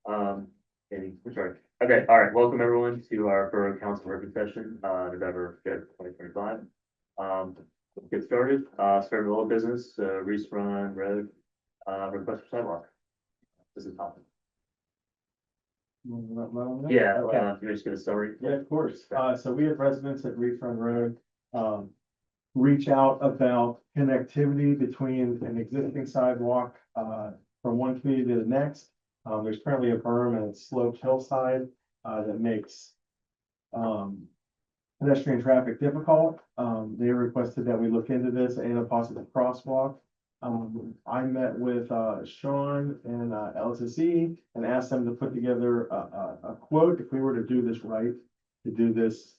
Katie, we're sorry. Okay, all right, welcome everyone to our Borough Council working session, November 5th, 2025. Let's get started, start with old business, Reese Run Road, request for sidewalk. This is topic. Yeah, Okay. you're just gonna start. Yeah, of course. So we have residents at Reef Run Road, reach out about connectivity between an existing sidewalk, from one community to the next. There's currently a berm and a sloped hillside, that makes, pedestrian traffic difficult. They requested that we look into this and a possible crosswalk. I met with, Sean and, LSSE and asked them to put together a quote if we were to do this right, to do this,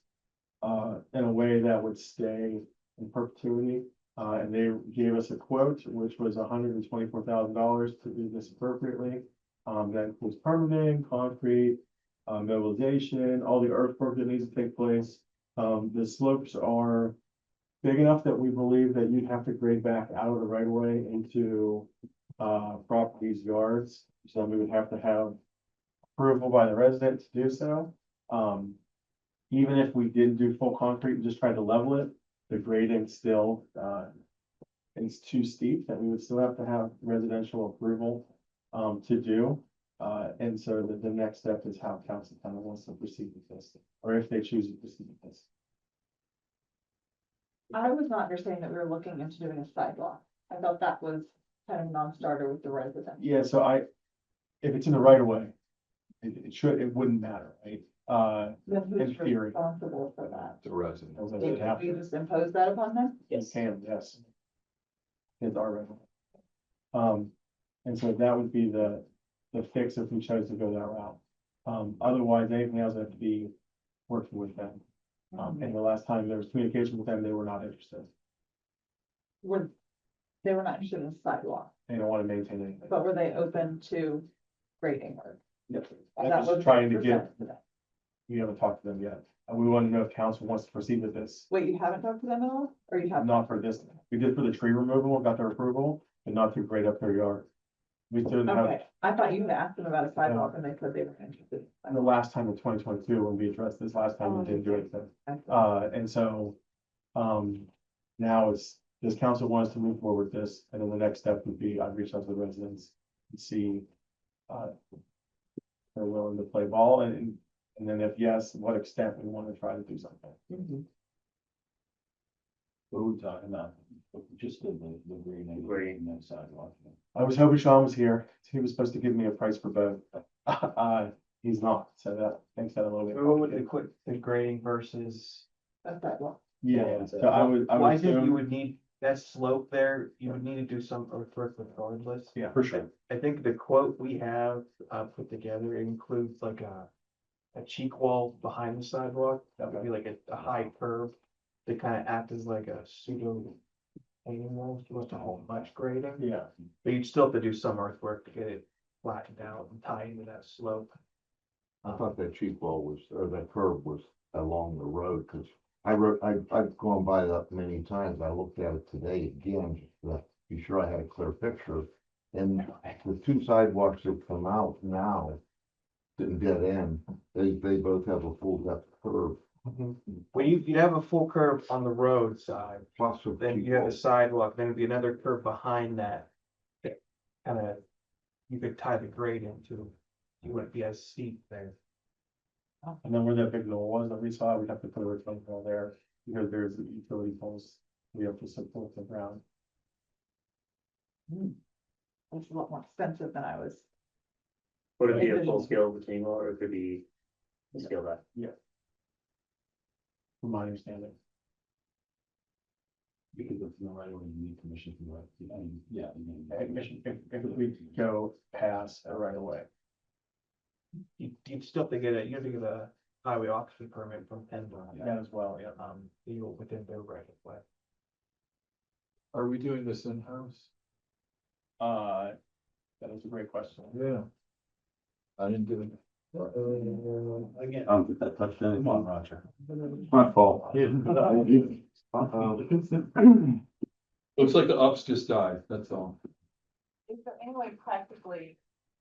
in a way that would stay in perpetuity. And they gave us a quote, which was $124,000 to do this appropriately. That includes permitting, concrete, mobilization, all the earthwork that needs to take place. The slopes are big enough that we believe that you'd have to grade back out of the right of way into properties yards. So we would have to have approval by the resident to do so. Even if we didn't do full concrete and just tried to level it, the grading still is too steep that we would still have to have residential approval to do. And so the next step is how council kind of wants to proceed with this, or if they choose to proceed with this. I was not understanding that we were looking into doing a sidewalk. I thought that was kind of non-starter with the residents. Yeah, so if it's in the right of way, it wouldn't matter, right? Then in who's theory. responsible for that? The resident. As I Did said, we just impose that upon them? you can, yes. It's our right of way. And so that would be the fix if we chose to go that route. Otherwise, anything else would have to be working with them. And the last time there was communication with them, they were not interested. They were not interested in a sidewalk, They don't want to maintain anything. but were they open to grading work? Yep. That I'm was just trying to get, presented to them. we haven't talked to them yet. And we want to know if council wants to proceed with this. Wait, you haven't talked to them at all, or you have? Not for this. We did for the tree removal, got their approval, but not to grade up their yard. We didn't have, Okay, I thought you had asked them about a sidewalk and they said they were interested. the last time in 2022, when we addressed this last time, we didn't do anything. And so, now does council wants to move forward with this, and then the next step would be, I'd reach out to the residents and see, they're willing to play ball, and then if yes, what extent we want to try to do something. What are we talking about? Just the green and Green. that sidewalk. I was hoping Sean was here, he was supposed to give me a price for both. He's not, so that makes that a little bit. What would equate the grading versus, A sidewalk. Yeah, so I would I think you assume, would need that slope there, you would need to do some earthwork regardless. yeah, For sure. I think the quote we have put together includes like a cheek wall behind the sidewalk. That would be like a high curb to kind of act as like a pseudo hanging wall, if you want to hold much grading. yeah. But you'd still have to do some earthwork to get it flattened out and tie into that slope. I thought that cheap wall was, or that curb was along the road, because I've gone by that many times. I looked at it today again, just to be sure I had a clear picture. And the two sidewalks that come out now, didn't dead end, they both have a full depth curve. When you have a full curve on the road side, Plus a then cheap you have wall. a sidewalk, then it'd be another curve behind that. Kind of, you could tie the grade into, you wouldn't be as steep there. And then where that big knoll was that we saw, we'd have to put a retention wall there, because there's the utility poles, we have to support the ground. It's a lot more expensive than I was. Would it be a full scale retaining wall, or it could be a scale back? From my understanding. Because it's in the right way, you need permission from the right. Yeah. If we go past a right away. You'd still have to get you'd have to get a highway occupancy permit from PennDOT. That as well, yeah. You're within their right of way. Are we doing this in-house? That is a great question. Yeah. I didn't do it. Again. I don't think that touched anything. Come on, Roger. My fault. Looks like the ups just died, that's all. Is there any way practically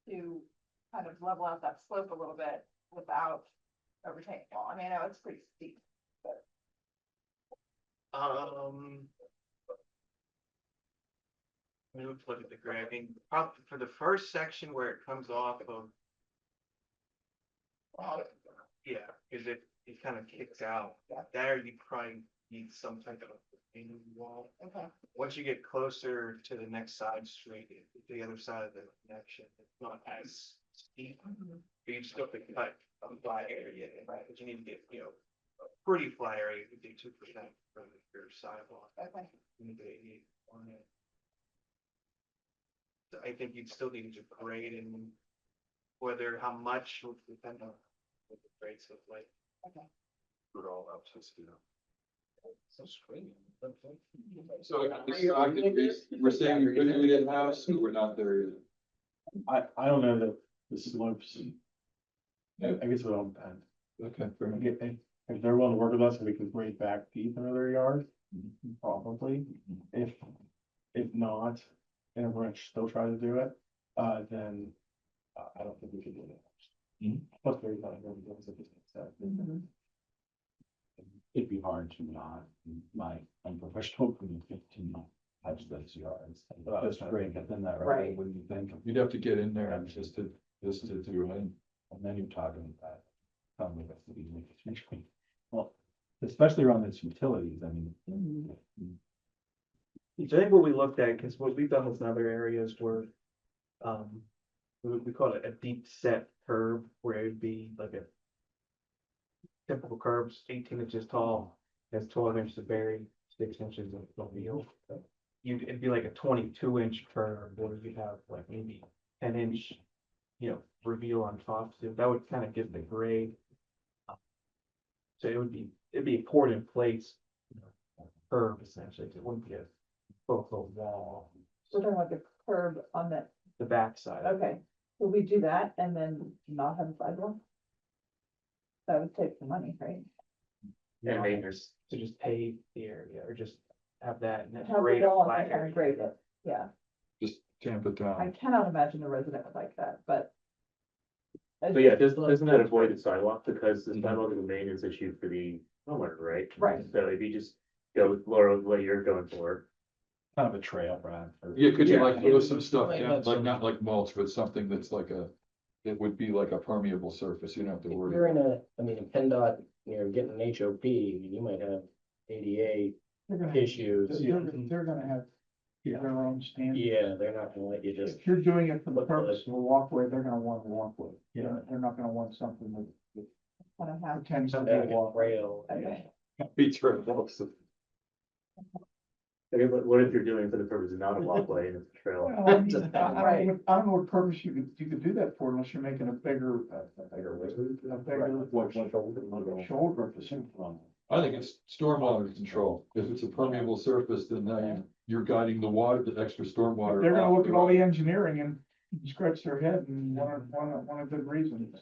to kind of level out that slope a little bit without a retaining wall? I mean, I know it's pretty steep. Let me look at the grade. I think probably for the first section where it comes off of. Yeah, because it kind of kicks out. There you probably need some type of retaining wall. Okay. Once you get closer to the next side street, the other side of the connection, it's not as steep. But you still have to cut a flat area, right? But you need to get, a pretty flat area, you do 2% from your sidewalk. Okay. You need to 88 on it. So I think you'd still need to grade and whether how much would depend on what the grades look like. Okay. Put all up to speed. So screening. So we're saying you're putting it in-house, or we're not there yet? I don't know that the slopes. I guess it will depend. Okay, fair enough. If they're willing to work with us and we can grade back deep into their yard, probably. If not, and we're gonna still try to do it, then I don't think we could do it. Plus, very not everybody does it, so. It'd be hard to not, in my unprofessional opinion, to not touch those yards. Just break it in that, right? When you think, You'd have to get in there and just to do it. and then you're talking about. Well, especially around those utilities, I mean. So I think what we looked at, because what we've done with other areas where, we call it a deep set curve, where it'd be like a typical curves, 18 inches tall, has 12 inches of berry, 6 inches of reveal. It'd be like a 22-inch curve, where you have like maybe 10-inch, reveal on top, so that would kind of give the grade. So it'd be a poured in place, curve essentially, so it wouldn't be a full wall, So talking about the curb on the backside. okay, will we do that and then not have a sidewalk? That would save some money, right? And maintenance. To just pave the area, or just have that and then Have the grade a wall flat and kind area. of grade it, yeah. Just tamp it I down. cannot imagine a resident would like that, but. But yeah, doesn't that avoid the sidewalk, because the sidewalk is a maintenance issue for the homeowner, right? Right. So if you just go with Laura, what you're going for. Kind of a trail, Brad. Yeah, could you Yeah. like throw some stuff Like down, that's like some- not like mulch, but something that's like it would be like a permeable surface, you don't have to If worry. you're in a PennDOT, getting an HOP, you might have ADA issues. They're gonna have their own standards. Yeah, they're not gonna let you just, If you're doing it for the purpose of a walkway, they're gonna want a walkway. Yeah. They're not gonna want something that Kind of have, pretends to be have a a walkway. rail. okay, Beach road also. Okay, but what if you're doing it for the purpose of not a walkway and it's a trail? Well, I mean, I don't know what purpose you could do that for unless you're making a bigger shoulder for some. I think it's stormwater control. If it's a permeable surface, then now you're guiding the water, the extra stormwater. They're gonna off look the at all road. the engineering and scratch their head and want a good reason.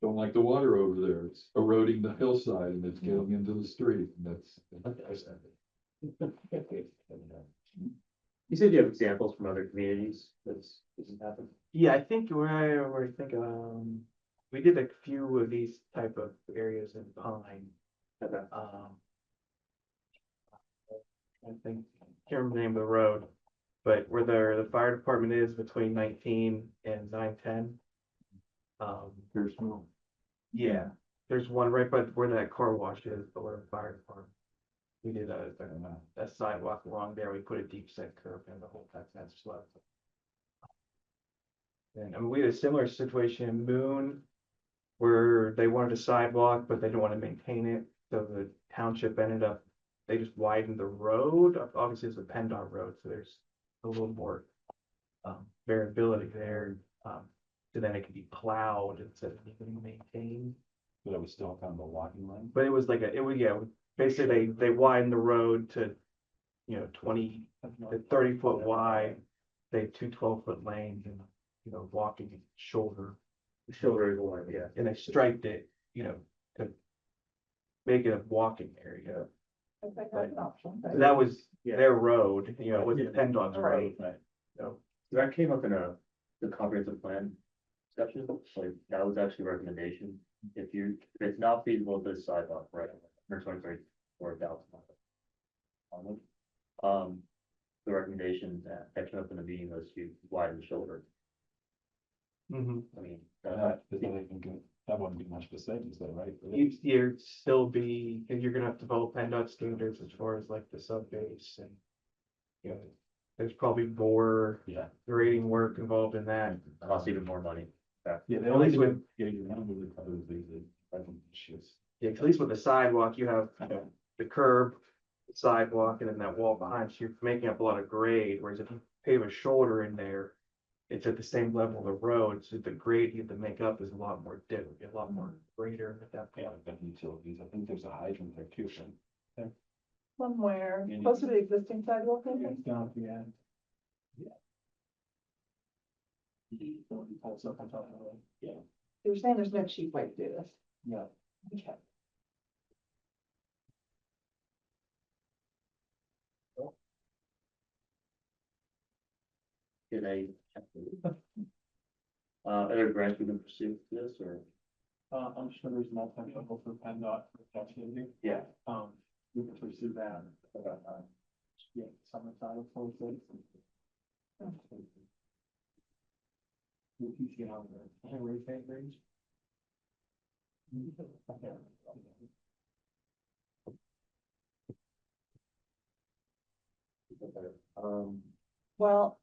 Don't like the water over there. It's eroding the hillside and it's getting into the street, and that's. You said you have examples from other communities that's happened. Yeah, I think we did a few of these type of areas in Pine. Okay. I think, can't remember the name of the road, but where the fire department is between 19 and 910. There's no. Yeah, there's one right by where that car wash is, but where the fire department. We did a sidewalk along there, we put a deep set curve in the whole, that's slow. And I mean, we had a similar situation in Moon, where they wanted a sidewalk, but they didn't want to maintain it, so the township ended up, they just widened the road, obviously it's a PennDOT road, so there's a little more variability there, so then it could be plowed instead of being maintained. But it was still kind of a walking lane. But it was like basically they widened the road to, 20 to 30 foot wide. They had 2 12-foot lanes and, walking shoulder, Shoulder is one, yeah. and they striped it, to make it a walking area. I think that's an option, So right? that was Yeah. their road, it wasn't PennDOT's road. Right. So That came up in the comprehensive plan discussion, like, that was actually a recommendation. If it's not feasible to sidewalk, right, or 24,000. The recommendation that came up in the meeting was to widen the shoulder. Mhm. I mean, That doesn't even go, that wouldn't be much to say, is that right? You'd still be, and you're gonna have to develop PennDOT standards as far as like the sub base and. You know, there's probably more Yeah. grading work involved in that. costs even more money. Yeah, they At least only with- would, yeah, you know, really cover the, I think, issues. Yeah, 'cause at least with the sidewalk, you have, the curb, the sidewalk, and then that wall behind, so you're making up a lot of grade, whereas if you pave a shoulder in there. It's at the same level of the road, so the grade you have to make up is a lot more a lot more greater at that Yeah, point. but utilities, I think there's a hydrant there too, so. Somewhere Yeah. closer to the existing sidewalk, maybe? It's down at the end. Pulls up on top of it. Yeah. You're saying there's no cheap way to do this? Yeah. Okay. Did I? Are there grants we can pursue for this, or? I'm sure there's multi-level for PennDOT for activity. Yeah. We can pursue that. Yeah, summertime of 26. We can get out there. Can we take range? Well,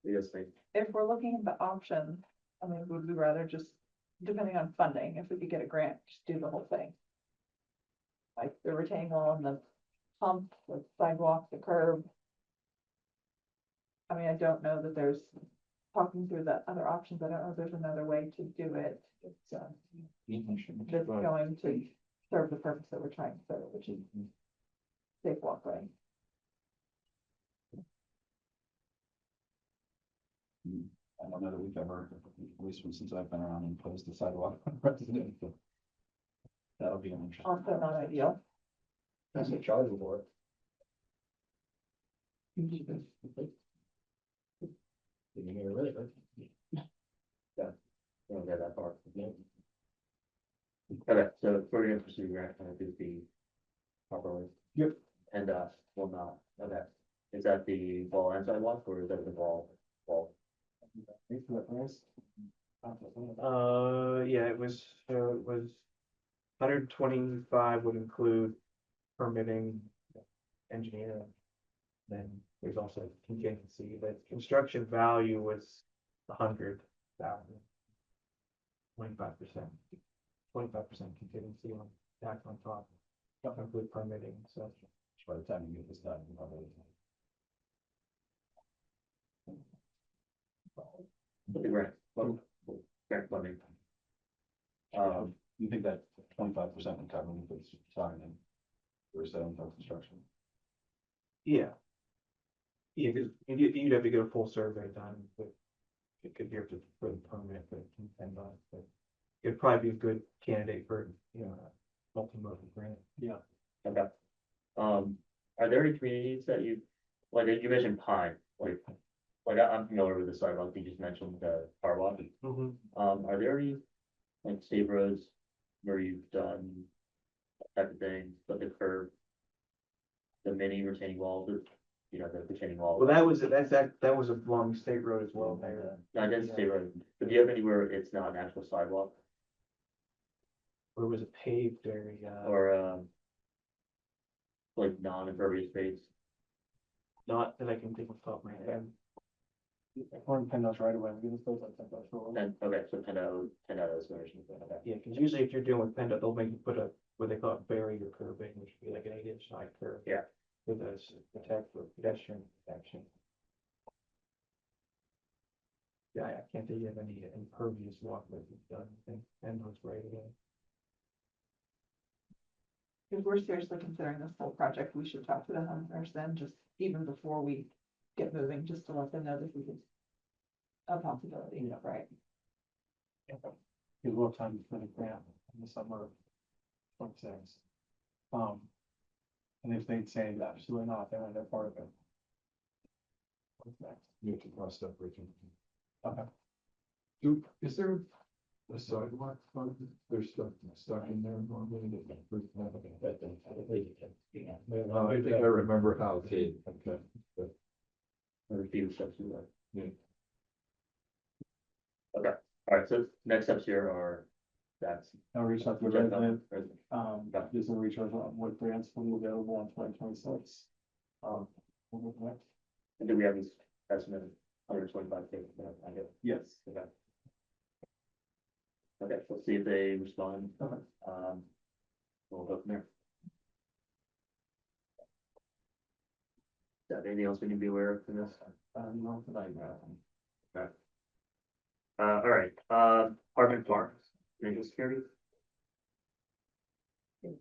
You guys think? if we're looking at the options, I mean, would we rather just, depending on funding, if we could get a grant, just do the whole thing? Like the retaining wall and the pump, the sidewalk, the curb. I mean, I don't know that there's, talking through the other options, I don't know if there's another way to do it. It's, that's going to serve the purpose that we're trying to serve, which is safe walkway. I don't know that we've ever, at least since I've been around, imposed the sidewalk on residents. But that'll be an interesting. Also not ideal. That's what charging for it. Didn't hear really, but. We don't get that far. Okay, so if we're gonna pursue grant, can I do the properly? Yep. And, will not, okay. Is that the wall and sidewalk, or is that the wall? Thanks for that, Chris. Yeah, it was 125 would include permitting, engineering. Then there's also contingency, the construction value was 100,000. 25%, 25% contingency on tax on top, not include permitting, so. By the time you get this done, you probably. The grant, grant funding. You think that 25% would cover if it's starting and we're selling for construction? Yeah. Yeah, because you'd have to get a full survey done, but it could be up to for the permit, but it can depend on, but it'd probably be a good candidate for, you know, a multimodal grant. Okay. Are there any communities that you, like, you mentioned Pine, like I'm familiar with the sidewalk, you just mentioned the car wash. Are there any, like, state roads where you've done that type of thing, but the curb, the mini retaining wall, the retaining wall? Well, that was a long state road as well there. No, I didn't say road, but do you have anywhere it's not an actual sidewalk, Where it was a paved area. or, like, non-impervious space? Not that I can think of the top of my head. We're in PennDOT's right away. We can just those like that. Then, okay, so 10 out of those, okay. Yeah, because usually if you're dealing with PennDOT, they'll make you put what they call a barrier curbing, which would be like an 8-inch high curb. Yeah. With a protect for pedestrian protection. Yeah, I can't think of any impervious walkways we've done, and PennDOT's right away. If we're seriously considering this whole project, we should talk to the homeowners then, just even before we get moving, just to let them know this is a possibility, right? Because we'll have time to finish grant in the summer of 26. And if they'd say absolutely not, then they're part of it. What's next? You have to cross that bridge. Okay. Is there a sidewalk fund? There's stuck in there normally. I think I remember how it, okay. Or a few steps to that. Yeah. Okay, all right, so next steps here are, that's. I'll reach out to the resident, just to reach out on what grants will be available in 2026. We'll go from there. And do we have this estimate, 125K? I get. Yes. Okay. Okay, we'll see if they respond. Okay. We'll go from there. Is there anything else we need to be aware of in this? Not that I know. Okay. All right, Apartment Farms, financial security?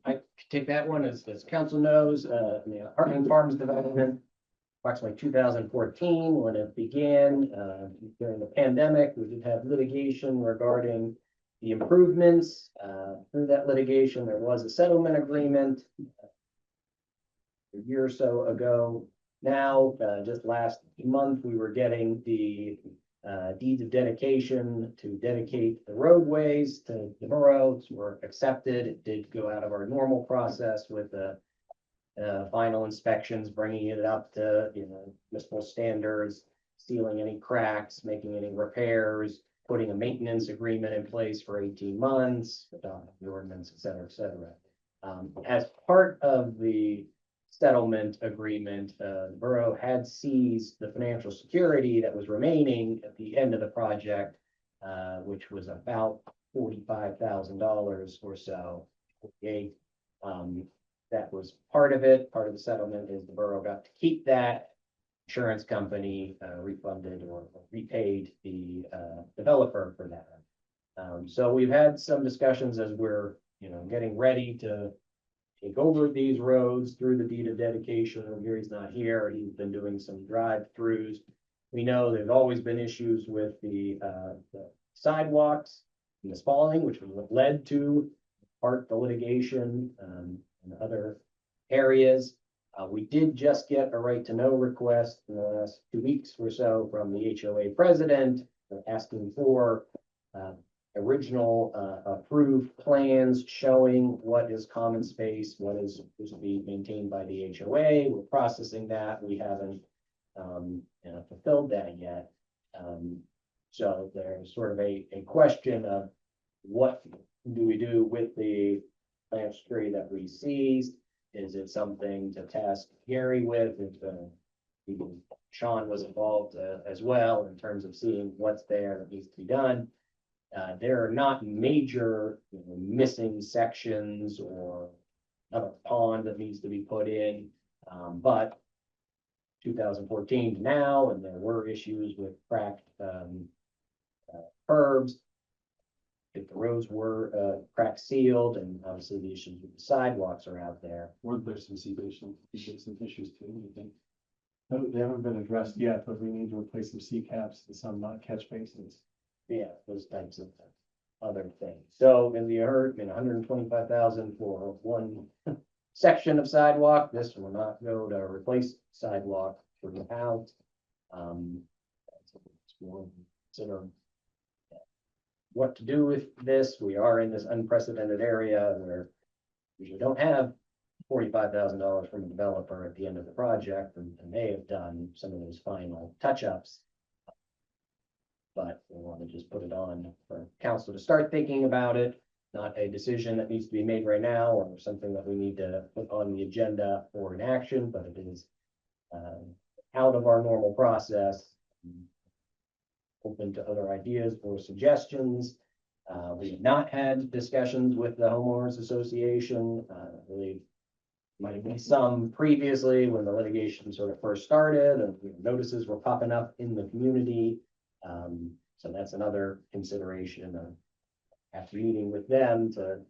I could take that one, as council knows, the Apartment Farms development, approximately 2014, when it began, during the pandemic, we did have litigation regarding the improvements. Through that litigation, there was a settlement agreement a year or so ago. Now, just last month, we were getting the deeds of dedication to dedicate the roadways to the borough were accepted. It did go out of our normal process with the final inspections, bringing it up to, municipal standards, sealing any cracks, making any repairs, putting a maintenance agreement in place for 18 months, adopting the ordinance, et cetera, et cetera. As part of the settlement agreement, the borough had seized the financial security that was remaining at the end of the project, which was about $45,000 or so. Okay. That was part of it. Part of the settlement is the borough got to keep that. Insurance company refunded or repaid the developer for that. So we've had some discussions as we're, getting ready to take over these roads through the deed of dedication. Gary's not here. He's been doing some drive-throughs. We know there's always been issues with the sidewalks and the spalling, which was what led to part the litigation and other areas. We did just get a right to know request in the last 2 weeks or so from the HOA president asking for original approved plans showing what is common space, what is supposed to be maintained by the HOA. We're processing that. We haven't fulfilled that yet. So there's sort of a question of what do we do with the financial security that we seized? Is it something to task Gary with? If Sean was involved as well in terms of seeing what's there that needs to be done. There are not major missing sections or another pond that needs to be put in, but 2014 to now, and there were issues with cracked curbs. If the roads were crack sealed, and obviously the issues with the sidewalks are out there. Weren't there some separation issues too, you think? No, they haven't been addressed yet, but we need to replace some C caps and some catch basins. Yeah, those types of other things. So in the heard, 125,000 for one section of sidewalk. This will not go to replace sidewalk for the house. Consider what to do with this. We are in this unprecedented area where we don't have $45,000 from a developer at the end of the project, and they have done some of those final touch-ups. But we want to just put it on for council to start thinking about it, not a decision that needs to be made right now or something that we need to put on the agenda for an action, but it is out of our normal process. Open to other ideas or suggestions. We have not had discussions with the homeowners association. Really might have been some previously when the litigation sort of first started and notices were popping up in the community. So that's another consideration of after meeting with them to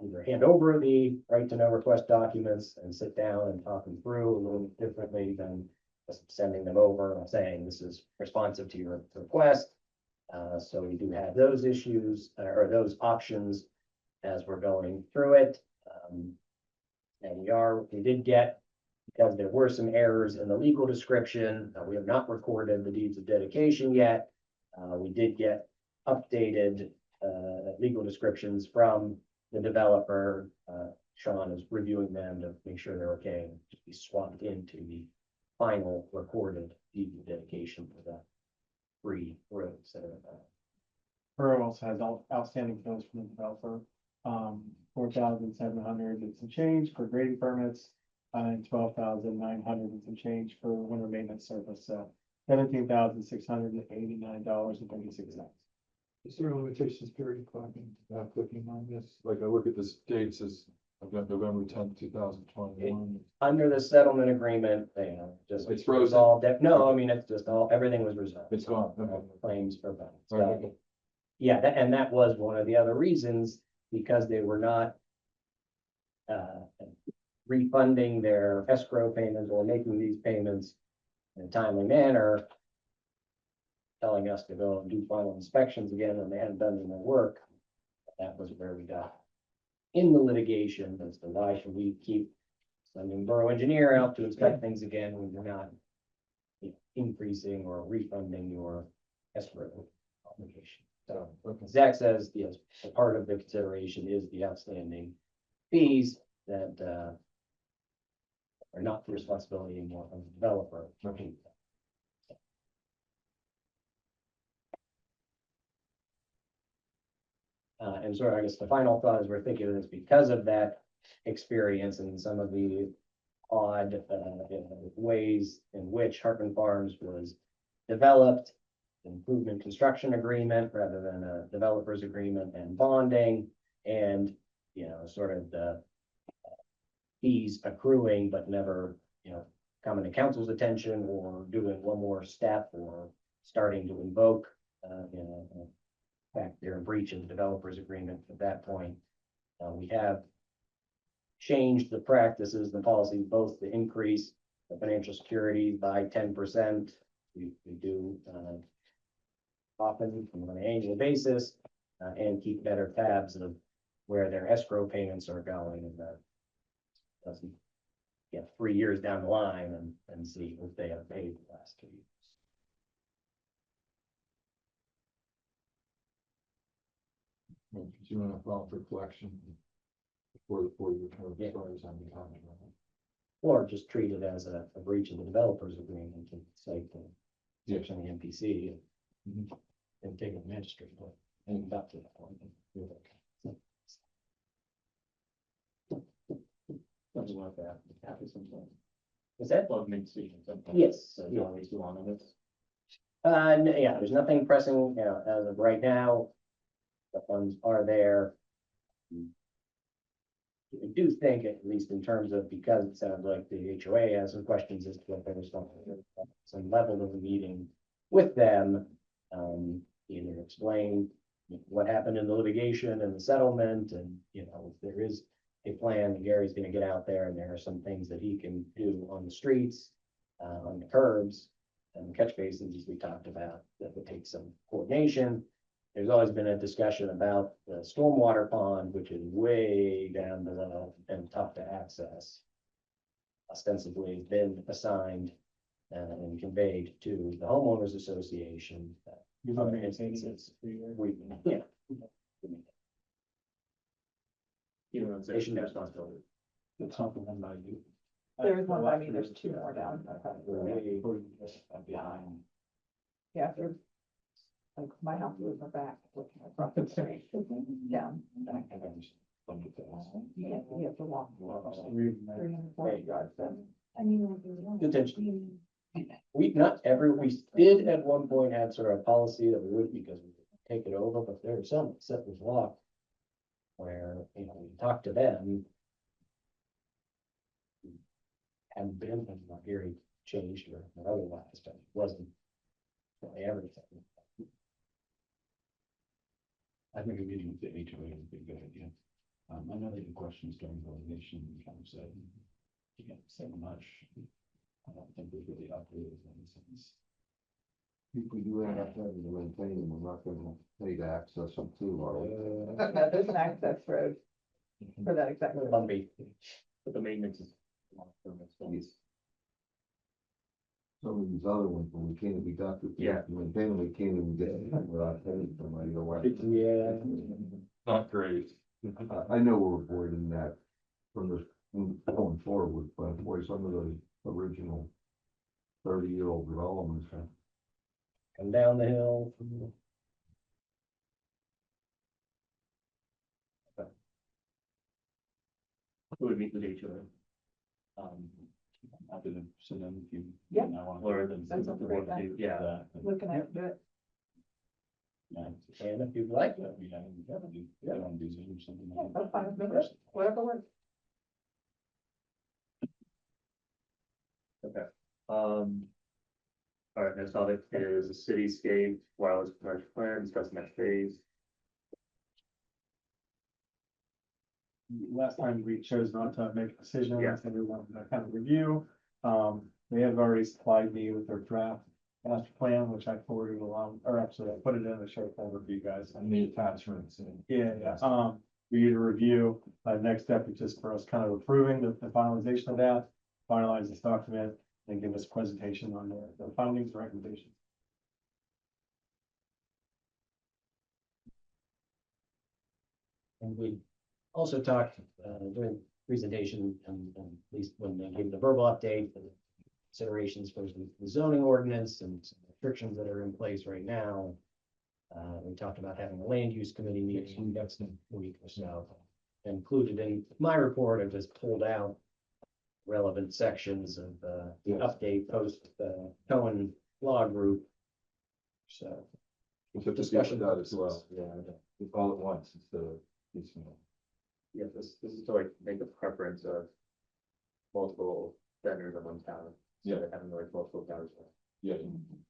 either hand over the right to know request documents and sit down and talk them through a little bit differently than just sending them over and saying this is responsive to your request. So we do have those issues or those options as we're going through it. And we did get, because there were some errors in the legal description, we have not recorded the deeds of dedication yet. We did get updated, legal descriptions from the developer. Sean is reviewing them to make sure they're okay and just be swapped into the final recorded deed of dedication for the 3 roads that are, Borough also has outstanding bills from the developer, 4,700 and some change for grading permits, and 12,900 and some change for winter maintenance service, so $17,689.36. Is there a limitations period clicking on this? Like I look at this date, it says, I've got November 10th, 2021. under the settlement agreement, they just. It's frozen? resolved it. No, I mean, it's just all, everything was resolved. It's gone. Okay. Claims for both. All right, okay. Yeah, and that was one of the other reasons, because they were not refunding their escrow payments or making these payments in a timely manner, telling us to go and do final inspections again when they hadn't done any more work. That was where we got in the litigation as to why should we keep sending borough engineer out to inspect things again when you're not, you know, increasing or refunding your escrow obligation. So Zach says, yes, a part of the consideration is the outstanding fees that are not the responsibility anymore of the developer. And so I guess the final thought is we're thinking of this because of that experience and some of the odd ways in which Hartman Farms was developed, improvement construction agreement rather than a developer's agreement, and bonding, and, you know, sort of the fees accruing but never, you know, coming to council's attention or doing one more step or starting to invoke, you know, in fact, they're in breach of the developer's agreement at that point. We have changed the practices, the policies, both to increase the financial security by 10%. We do often on an annual basis, and keep better tabs of where their escrow payments are going, and that doesn't get 3 years down the line and see if they have paid the last 2 years. Do you want to file for collection before the 4-year term Yeah. expires on the contract? Or just treat it as a breach of the developer's agreement and cite the Yeah. section of the MPC Mhm. and take it to magistrate court and up to that point. Something like that. Is that? Yes. Yeah, there's nothing pressing, you know, as of right now. The funds are there. I do think, at least in terms of, because it sounds like the HOA has some questions as to what there was some level of the meeting with them. Either explain what happened in the litigation and the settlement, and, you know, if there is a plan, Gary's gonna get out there and there are some things that he can do on the streets, on the curbs and the catch basins, as we talked about, that would take some coordination. There's always been a discussion about the stormwater pond, which is way down below and tough to access. Ostensibly has been assigned and conveyed to the homeowners association. You've Other been maintaining it instances, for 3 years. yeah. Even though it's They should have their responsibility. It's not the one by you. There's one by me, there's 2 more down. Behind. Yeah, there's, like, my house is in the back, looking across the street, down. Yeah, we have to walk 340 yards then. Good attention. We, not every, we did at one point have sort of a policy that we would, because we could take it over, but there are some settlers law where, you know, we talk to them. Haven't been, and not very changed or otherwise, but it wasn't really everything. I think a meeting with the HOA would be a good idea. I know they had questions during the litigation, and kind of said, you can't say much. I don't think there's really updated in sense. If we do that, after having to maintain them, we're not gonna pay to access them too, are we? Yeah, there's an access road for that exact. Bumpy. But the maintenance is long-term expense. Some of these other ones, when we can't, we got the. Yeah. When then we can't even get it without paying somebody or what. Yeah. Not great. I know we're avoiding that from this, going forward, but boy, some of those original 30-year-old developments. Come down the hill. Who would meet with HOA? Happy to send them if you. Yeah. I want Or to. That's a great idea. Yeah, Looking at it. And if you'd like, We haven't, we don't do Zoom or something. Yeah, that's fine, with me. Whatever works. all right, next topic is the cityscape wireless commercial plan, discuss next phase. Last time we chose not to make a decision, Yeah. so we wanted to kind of review. They have already supplied me with their draft master plan, which I forwarded along, or actually I put it in a short folder for you guys. And the attachments and. Yeah, for you to review. Next step is just for us kind of approving the finalization of that, finalize this document, and give us a presentation on the findings and recommendations. and we also talked during the presentation, and at least when they gave the verbal update, the considerations for the zoning ordinance and some restrictions that are in place right now. We talked about having a land use committee meeting next week or so. Included in my report, I've just pulled out relevant sections of the update post Cohen Law Group. So We'll have to Discussion discussion that as purposes. well, yeah, it's all at once instead of piecemeal. Yeah, this is to like make a preference of multiple vendors in one town. Yeah. So having like multiple towers. Yeah,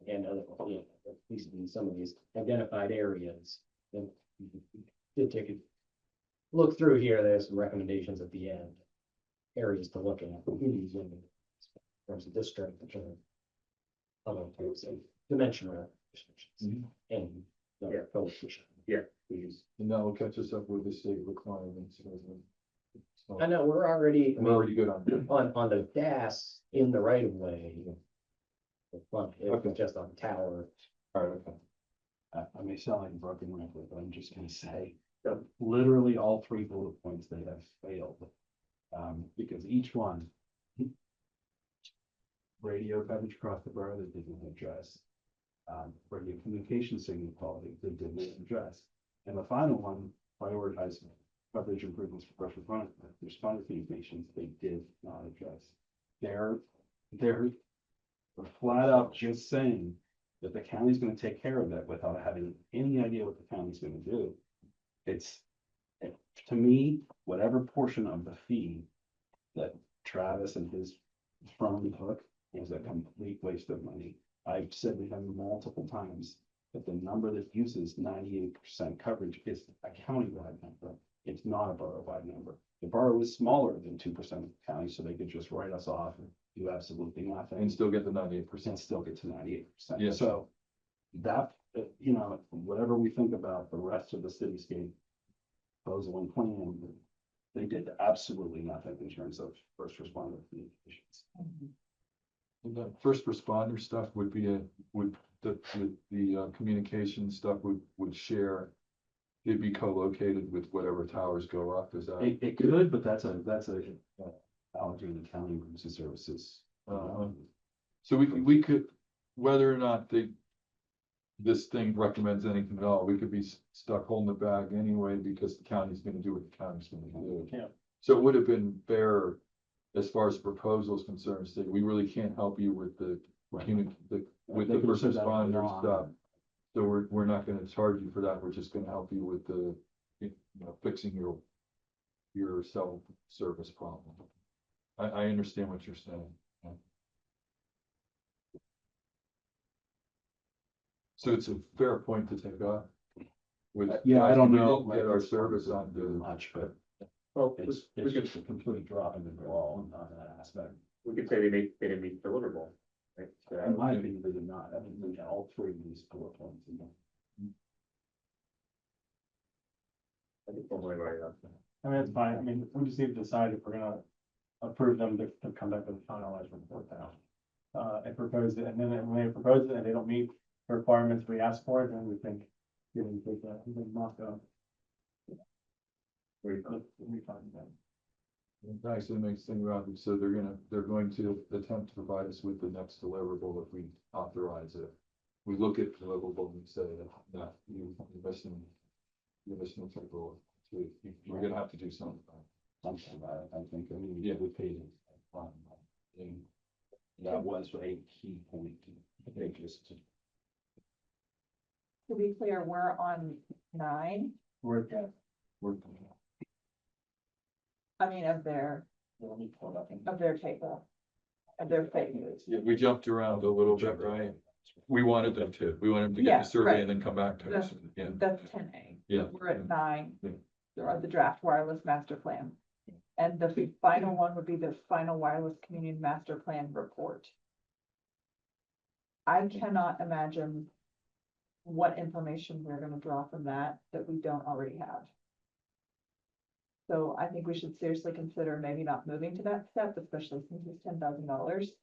and other, yeah, at least in some of these identified areas. And did take a look through here, there's some recommendations at the end. Areas to look at. In terms of district, which are other types of dimensional restrictions and. Yeah. Coefficient. Please. and that will catch us up with the state requirements. So I know, we're already, I we're mean, already good on that. on the DAS in the right of way. The front, it was Okay. just on tower. All right, okay. I may sound like a broken record, but I'm just gonna say, Yep. literally all three bullet points, they have failed. Because each one. Radio coverage across the borough, they didn't address. Radio communication signal quality, they didn't address. And the final one, prioritized coverage improvements for first responder communications, they did not address. They're flat out just saying that the county's gonna take care of that without having any idea what the county's gonna do. To me, whatever portion of the fee that Travis and his firm took was a complete waste of money. I've said to him multiple times that the number that uses 98% coverage is a countywide number. It's not a borough-wide number. The borough is smaller than 2% of the county, so they could just write us off and do absolutely nothing. And still get the 98%. And still get to 98%. Yeah. So that, whatever we think about the rest of the cityscape proposal and plan, they did absolutely nothing in terms of first responder communications. And the first responder stuff would be the communication stuff would share. It'd be co-located with whatever towers go up, is that? It could, but that's a allergy to county emergency services. So we could, whether or not this thing recommends anything at all, we could be stuck holding the bag anyway, because the county's gonna do what the county's gonna do. Yeah. So it would have been fair, as far as proposal is concerned, say, we really can't help you with the with They the could have first said that early responder on. stuff. So we're not gonna charge you for that, we're just gonna help you with fixing your self-service problem. I understand what you're saying. Yeah. So it's a fair point to take off. Yeah, I don't know. Get our service on Much, but Well, it's just a complete drop in the ball on that aspect. we could say they didn't meet deliverable. Right? So, In my opinion, they did not. I mean, look at all three of these bullet points. I think we'll write it up. I mean, it's fine. I mean, we just need to decide if we're gonna approve them to come back with a finalized report now. and propose it, and then when they propose it and they don't meet the requirements we ask for, then we think, you know, take that, we can mock up. Refund. Refund them. It actually makes things around, so they're going to attempt to provide us with the next deliverable if we authorize it. We look at the deliverable and say that, you're missing a typo. We're gonna have to do something. Something about it, I think, I mean, Yeah. we paid it. And that was a key point, I think, just to. To be clear, we're on 9, We're, I mean, of their table, of their phases. Yeah, we jumped around a little bit, right? We wanted them to get Yeah, the survey right. and then come back to us, yeah, That's 10A. yeah. We're at 9, Yeah. there are the draft wireless master plan. And the final one would be the final wireless community master plan report. I cannot imagine what information we're gonna draw from that we don't already have. So I think we should seriously consider maybe not moving to that step, especially since it's $10,000.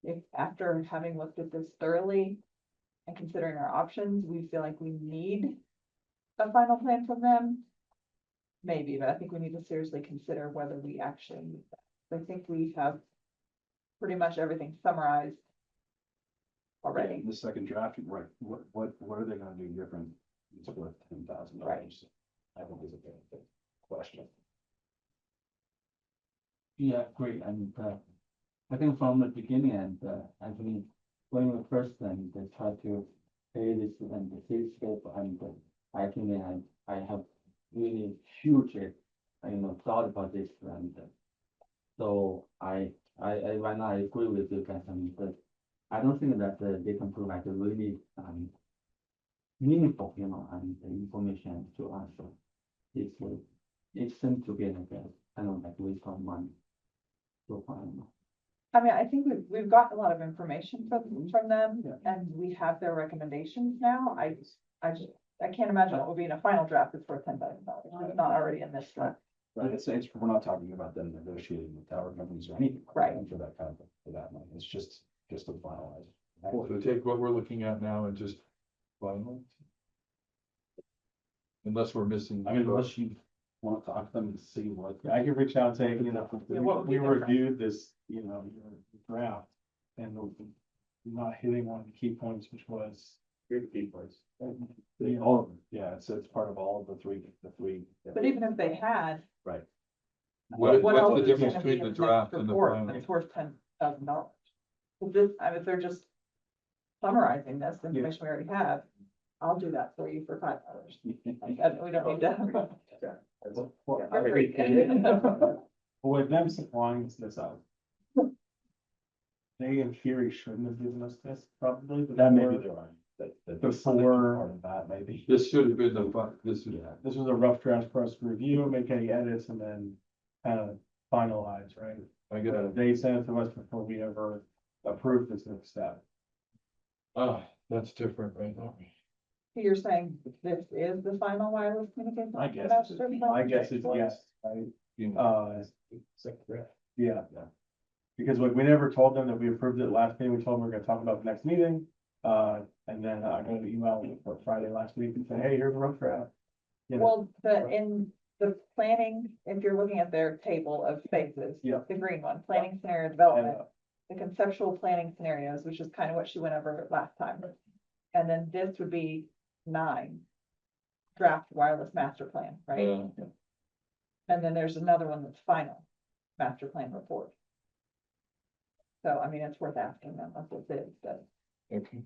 If after having looked at this thoroughly and considering our options, we feel like we need a final plan from them, maybe, but I think we need to seriously consider whether we actually need that. I think we have pretty much everything summarized already. The second draft, right, what are they gonna do different? It's worth $10,000. I think is a big question. Yeah, great, and, I think from the beginning, and, actually, when we first, and they try to pay this and the cityscape, and, I think, I have really huge, thought about this, and, so I right now I agree with you guys, but I don't think that, they can provide a really, meaningful, and the information to us. So it seems to be like a kind of like waste of money. So far. I mean, I think we've got a lot of information from them, and we have their recommendations now. I can't imagine what would be in a final draft that's worth $10,000. It's not already in this draft. Right, we're not talking about them negotiating with tower companies or anything. Right. For that kind of, for that money, it's just to finalize. So take what we're looking at now and just finalize. Unless we're missing. I mean, unless you want to talk to them and see what. I can reach out and say, you know, Yeah, what would be we different? reviewed this, you know, your draft. And we're not hitting one of the key points, which was. Here's the key points. All of them, yeah, it's part of all of the three. But even if they had, Right. what else What's the is difference gonna be between in the next draft and the report final? that's worth $10,000? This, I mean, if they're just summarizing this information we already have, I'll do that for you for $5. We don't need to. Agreed. But with them supplying this out. They in theory shouldn't have given us this probably, but That may be before- the right. That Before- part of that maybe. This should have been this is. Yeah. This was a rough draft for us to review, make any edits and then kind of finalize, right? I got it. They sent it to us before we ever approved this next step. Oh, that's different right now. You're saying this is the final wireless communication? I guess, master plan? I guess it's yes, right? Yeah. Because we never told them that we approved it last meeting, we told them we're gonna talk about the next meeting. And then I got an email for Friday last week and said, hey, here's a rough draft. You know, Well, in the planning, if you're looking at their table of phases. Yeah. The green one, planning scenario and, development, the conceptual planning scenarios, which is kind of what she went over last time. And then this would be 9. Draft wireless master plan, right? And then there's another one that's final, master plan report. So, I mean, it's worth asking them what this is, but Okay.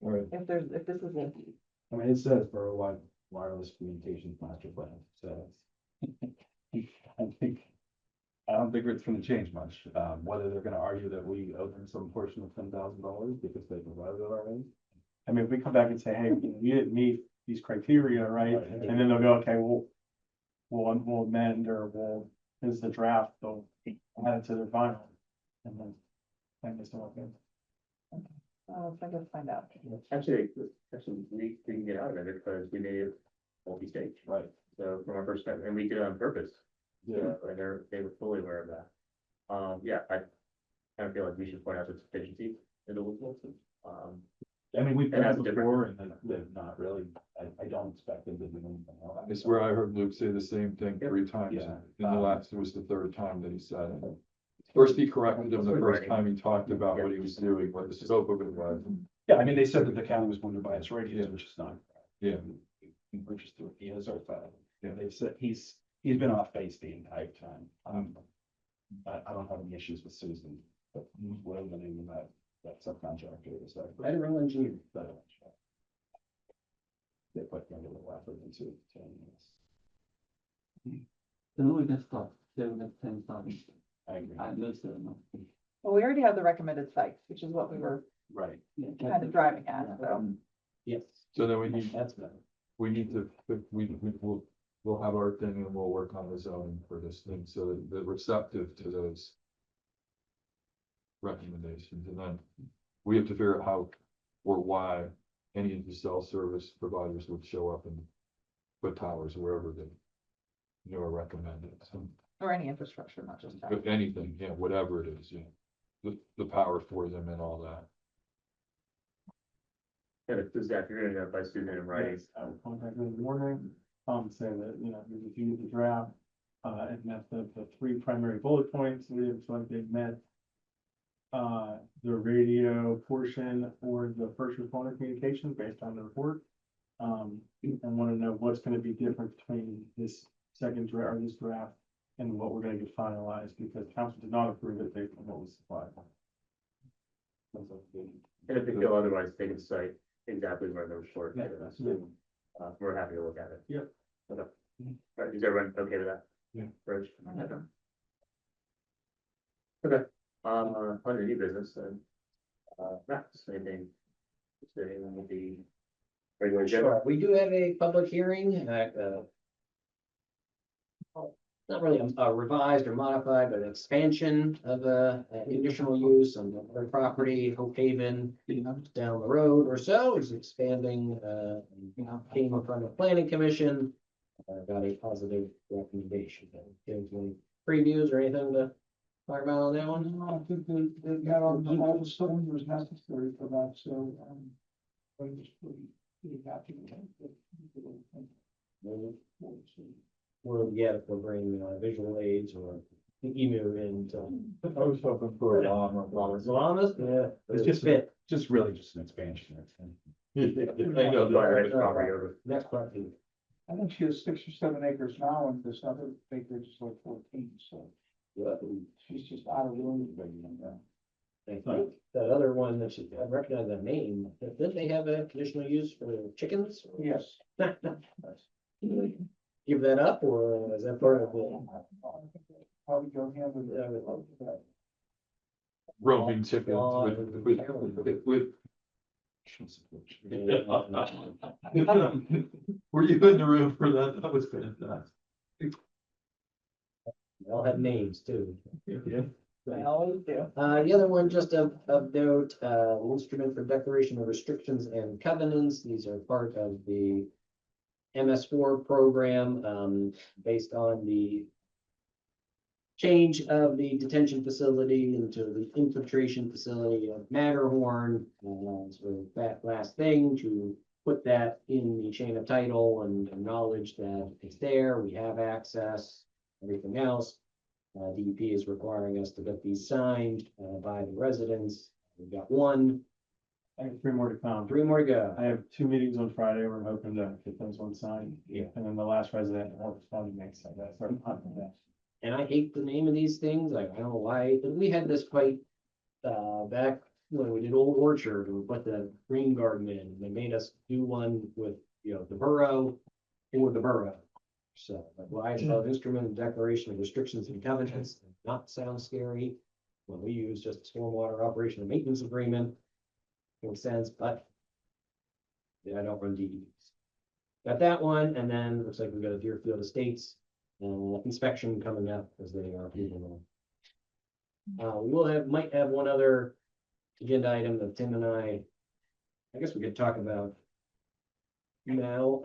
All right, if this is a, I mean, it says borough-wide wireless communications master plan, so. I don't think it's gonna change much, whether they're gonna argue that we owe them some portion of $10,000 because they provided it already. I mean, if we come back and say, hey, you know, you didn't meet these criteria, right? And then they'll go, okay, we'll amend or here's the draft, they'll add it to their final. And then, I guess they're okay. I guess find out. Actually, we can get out of it because we made it multi-stage. Right. So from our perspective, and we did it on purpose. Yeah. And they were fully aware of that. Yeah, I kind of feel like we should point out the deficiencies in the loopholes. I mean, we've It done has it different- before and they're not really, I don't expect them to do anything else. I swear I heard Luke say the same thing 3 times. Yeah. In the last, it was the 3rd time that he said it. First, he corrected him the first time he talked about what he was doing, what the scope of it was. Yeah, I mean, they said that the county was going to buy his radios, which is not. Yeah. Which is the, he has our file. Yeah, they've said he's been off base the entire time. I don't have any issues with Susan, but whatever the name of that subcontractor is. Federal engineer. They put a little effort into it. Then we can stop, then we can stop. I agree. I missed it. No. Well, we already have the recommended sites, which is what we were Right. Yeah, kind of driving at, so. Yes. So then we need, That's better. we need to, we'll have our thing and we'll work on the zoning for this thing, so that they're receptive to those recommendations, and then we have to figure out how or why any of the cell service providers would show up and put towers wherever they, are recommended, so, Or any infrastructure, not just that. if anything, yeah, whatever it is, yeah. The power for them and all that. Yeah, because Zach, you're gonna notify Susan in writing. Yes, I will contact her in the morning, say that, we reviewed the draft, and that the 3 primary bullet points, we have like they've met. The radio portion or the first responder communication based on the report. And want to know what's gonna be different between this second draft or this draft and what we're gonna get finalized, because council did not approve it based on what was supplied. And if they feel otherwise, they can cite exactly where they were short. Yeah. We're happy to look at it. Yep. Okay. All right, is everyone okay with that? Yeah. Rich? Okay, under new business, Max, anything? Is there anything with the regular agenda? Sure, we do have a public hearing, not really a revised or modified, but an expansion of a conditional use on their property, Hope Haven, down the road or so, is expanding, came in front of the planning commission. Got a positive recommendation. Give any previews or anything to talk about on that one? I think they got all the stuff that was necessary for that, so, I'm just pretty happy with that. Or yeah, if we're bringing visual aids or the emu into I was hoping for a llama. Llamas, yeah, It's just fit. just really just an expansion. I know, Right, that- property over. Next question. I think she has 6 or 7 acres now, and this other acreage is like 14, so she's just out of room. I think that other one that I recognize that name, didn't they have a conditional use for chickens? Yes. Give that up, or is that part of the? Probably go hand in hand. Roaming chickens with. Were you in the room for that? That was fantastic. They all have names too. They always do. The other one, just of note, instrument for declaration of restrictions and covenants. These are part of the MS4 program, based on the change of the detention facility into the infiltration facility of Matterhorn. So that last thing, to put that in the chain of title and acknowledge that it's there, we have access, everything else. DEP is requiring us to get these signed by the residents. We've got 1, I have 3 more to come. 3 more to go. I have 2 meetings on Friday. We're hoping to get those one signed. Yeah. And then the last resident won't respond to me, so I gotta start hunting that. And I hate the name of these things, like, I don't know why, but we had this fight, back when we did Old Orchard, and we put the green garden in, and they made us do one with, the borough or the borough. So, like, why is it called instrument of declaration of restrictions and covenants, not sound scary, when we use just stormwater operation and maintenance agreement. Makes sense, but yeah, I don't run DEPs. Got that one, and then looks like we've got a Deerfield Estates inspection coming up as they are moving on. We will might have one other agenda item that Tim and I guess we could talk about now.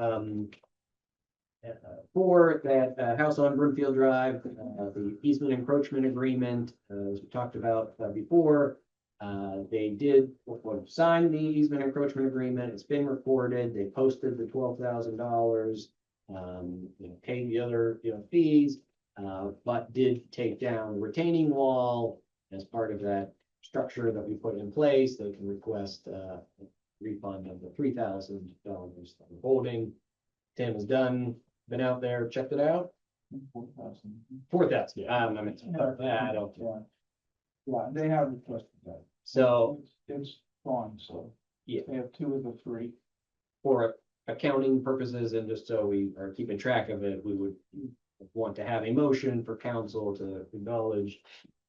For that house on Broomfield Drive, the easement encroachment agreement, as we talked about before. They did sign the easement encroachment agreement. It's been recorded. They posted the $12,000. Paid the other, fees, but did take down the retaining wall as part of that structure that we put in place. They can request refund of the $3,000 holding. Tim has been out there, checked it out. 4,000. 4,000. I mean, I don't. Yeah, they have requested that. So It's fine, so. Yeah. They have 2 of the 3. for accounting purposes and just so we are keeping track of it, we would want to have a motion for council to acknowledge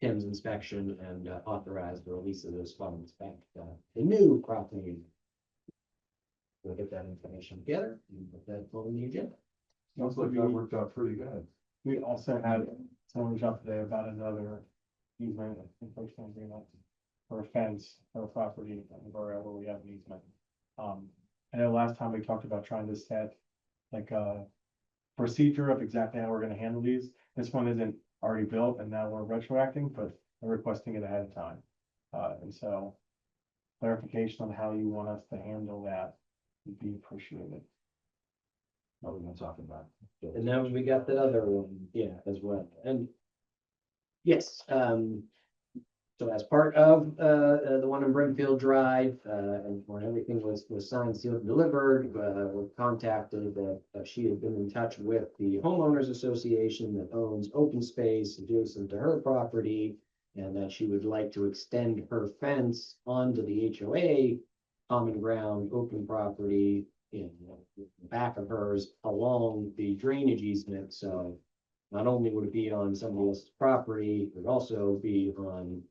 Tim's inspection and authorize the release of those funds back to the new property. We'll get that information together and put that on the agenda. Sounds like that worked out pretty good. We also had someone reach out today about another easement enforcement agreement for a fence for a property in the borough where we have an easement. I know last time we talked about trying to set like a procedure of exactly how we're gonna handle these. This one isn't already built and now we're retroacting, but we're requesting it ahead of time. And so clarification on how you want us to handle that would be appreciated. What we're gonna talk about. And now we got that other one, as well. And yes, so as part of the one in Brimfield Drive, and when everything was signed, sealed, and delivered, we contacted that she had been in touch with the homeowners association that owns open space adjacent to her property, and that she would like to extend her fence onto the HOA common ground, open property in the back of hers along the drainage easement. So not only would it be on somebody else's property, it would also be on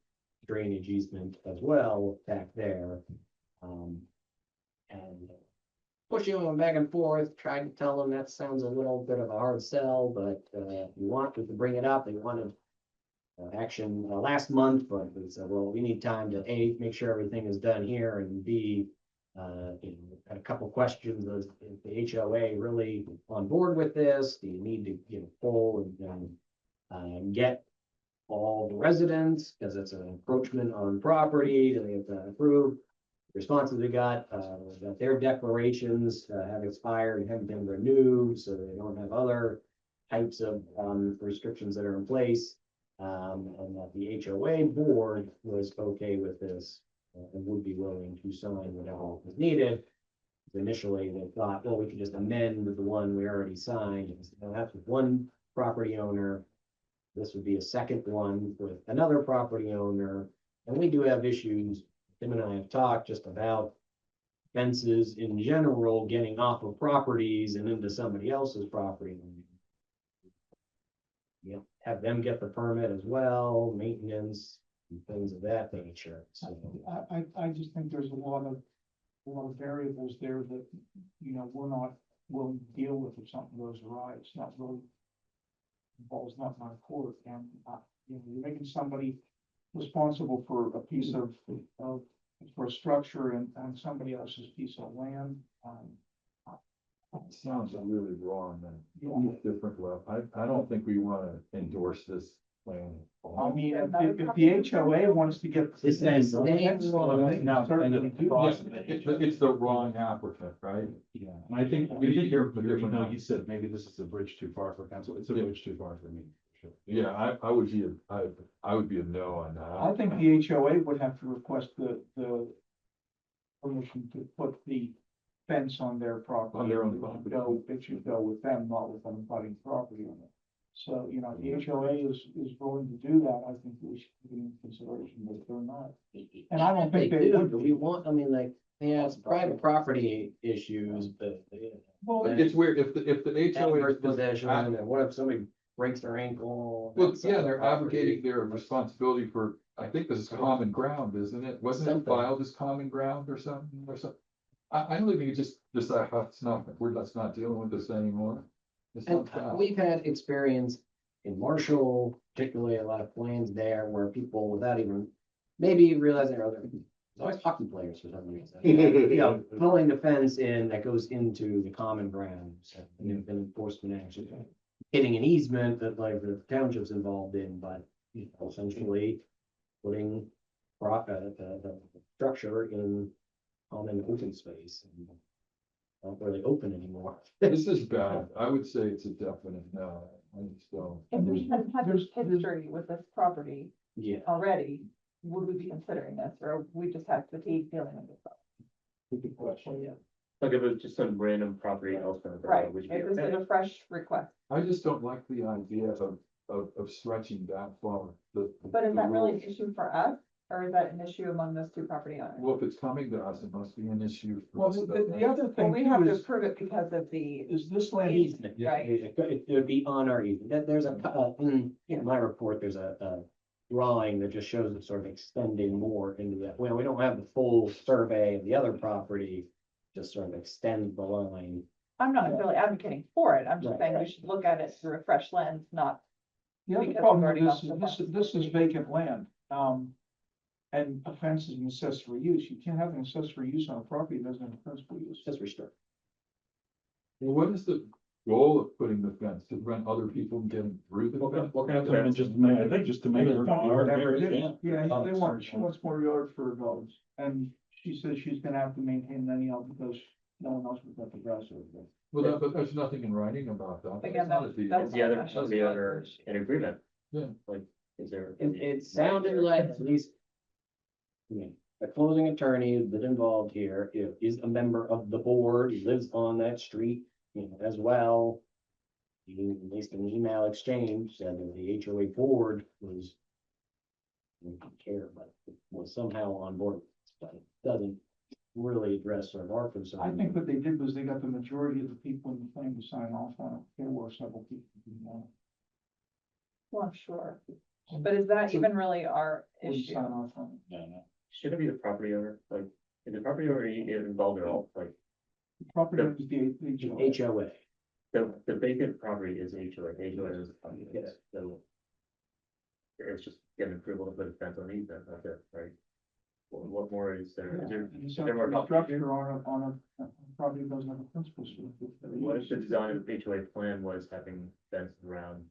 drainage easement as well back there. And pushing them back and forth, tried to tell them that sounds a little bit of a hard sell, but if you want to bring it up, they wanted action last month, but we said, well, we need time to A, make sure everything is done here, and B, had a couple questions. Is the HOA really on board with this? Do you need to, pull and get all the residents, because it's an encroachment on property, do they have to approve? The responses we got, that their declarations have expired and haven't been renewed, so they don't have other types of restrictions that are in place. And that the HOA board was okay with this and would be willing to sign whatever was needed. Initially, they thought, well, we could just amend the one we already signed. And that's with one property owner. This would be a second one with another property owner. And we do have issues. Tim and I have talked just about fences in general, getting off of properties and into somebody else's property. Have them get the permit as well, maintenance, and things of that nature. So I just think there's a lot of variables there that, we're not willing to deal with if something goes awry. It's not really, the ball's not in our court, and, you're making somebody responsible for a piece of for a structure and somebody else's piece of land. It sounds really wrong and different level. I don't think we want to endorse this plan. I mean, if the HOA wants to get. It's that same It's the wrong applicant, right? Yeah, and I think we did hear from different, you said maybe this is a bridge too far for council. It's a bridge too far for me. Sure. Yeah, I would be a no on that. I think the HOA would have to request the permission to put the fence on their property. On their own property. It should go with them, not with an abutting property owner. So, the HOA is willing to do that. I think we should take it into consideration, but if they're not. And I don't think they do. would Do we want, it's private property issues, but. Well, It's weird, if the HOA. Adverse possession, and what if somebody breaks their ankle? Well, yeah, they're abrogating their responsibility for, I think this is common ground, isn't it? Wasn't it Something. filed as common ground or something? I don't think you just decide, let's not dealing with this anymore. It's And not that. we've had experience in Marshall, particularly a lot of plans there where people without even maybe realizing, or It's always hockey players for some reason. You know, pulling the fence in that goes into the common grounds and then enforcement action. Hitting an easement that like the township's involved in, but you know, essentially putting the structure in on an open space. And not really open anymore. This is bad. I would say it's a definite no. I just don't. If we had had this there's- history with this property Yeah. already, would we be considering this, or we just have fatigue dealing with this? Good question. Yeah. Like if it was just some random property elsewhere. in the borough, Right, would you be if this okay? is a fresh request, I just don't like the idea of stretching that far. but is that really an rules. issue for us, or is that an issue among those two property owners? Well, if it's coming to us, it must be an issue. for Well, us, the other Well, thing we have too to is, approve it because of the, is this land, easement, Yeah, right? it would be on our easement. There's in my report, there's a drawing that just shows it sort of extending more into that. Well, we don't have the full survey of the other property, just sort of extend the line. I'm not necessarily advocating for it, I'm just Right. saying we should look at it through a fresh lens, not, the other because we've problem already with gone this, so this is vacant land. And a fence is an accessory use. You can't have an accessory use on a property that doesn't have a principal use. It's just restrict. Well, what is the goal of putting the fence? To prevent other people from getting through the fence? What kind of I fence? think just to make it- whatever it is. Yeah. Yeah, they want, she wants more yard for her dogs, and she says she's gonna have to maintain them anyhow because no one else would cut the grass over there. Well, but there's nothing in writing about that. Again, That's not a deal. that's Is the other, not is the other in agreement? Yeah. Like, is there? It sounded like at least. I mean, a closing attorney who's been involved here, is a member of the board, he lives on that street, you know, as well. He, at least in email exchange, said that the HOA board was. Didn't care, but was somehow on board, but it doesn't really address sort of our concern. I think what they did was they got the majority of the people in the thing to sign off on it. There were several people who didn't want well, I'm sure. But is that even really our it, wouldn't issue? sign off on it. No, no. Should it be the property owner? Like, is the property owner involved at all? Like, The property owner is the HOA. HOA, the vacant property is HOA, HOA is. Yes. So. It's just getting approval to put a fence on easement, that's it, right? What more is there? Is there? And is so there more the complicated? structure on a property that doesn't have a principal use. What if the design of the HOA plan was having fence around?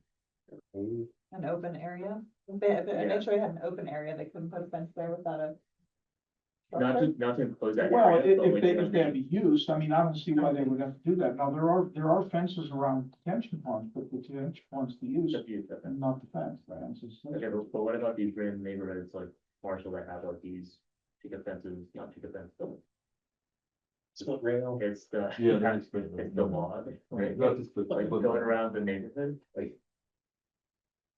An open area? If an Yeah. HOA had an open area, they couldn't put a fence there without a. Not to enclose that Well, area. but if when they, you're if they had to use, I mean, I don't see why they would have to do that. Now, there are fences around detention ponds, but the detention ponds to use Just use that fence. and not the fence, fences. Okay, but what about these random neighborhoods like Marshall that have like these chicken fences, not chicken fence, but split rail. it's the. Yeah, that's It's the law, right? Not just the- Like going around the neighborhood, like.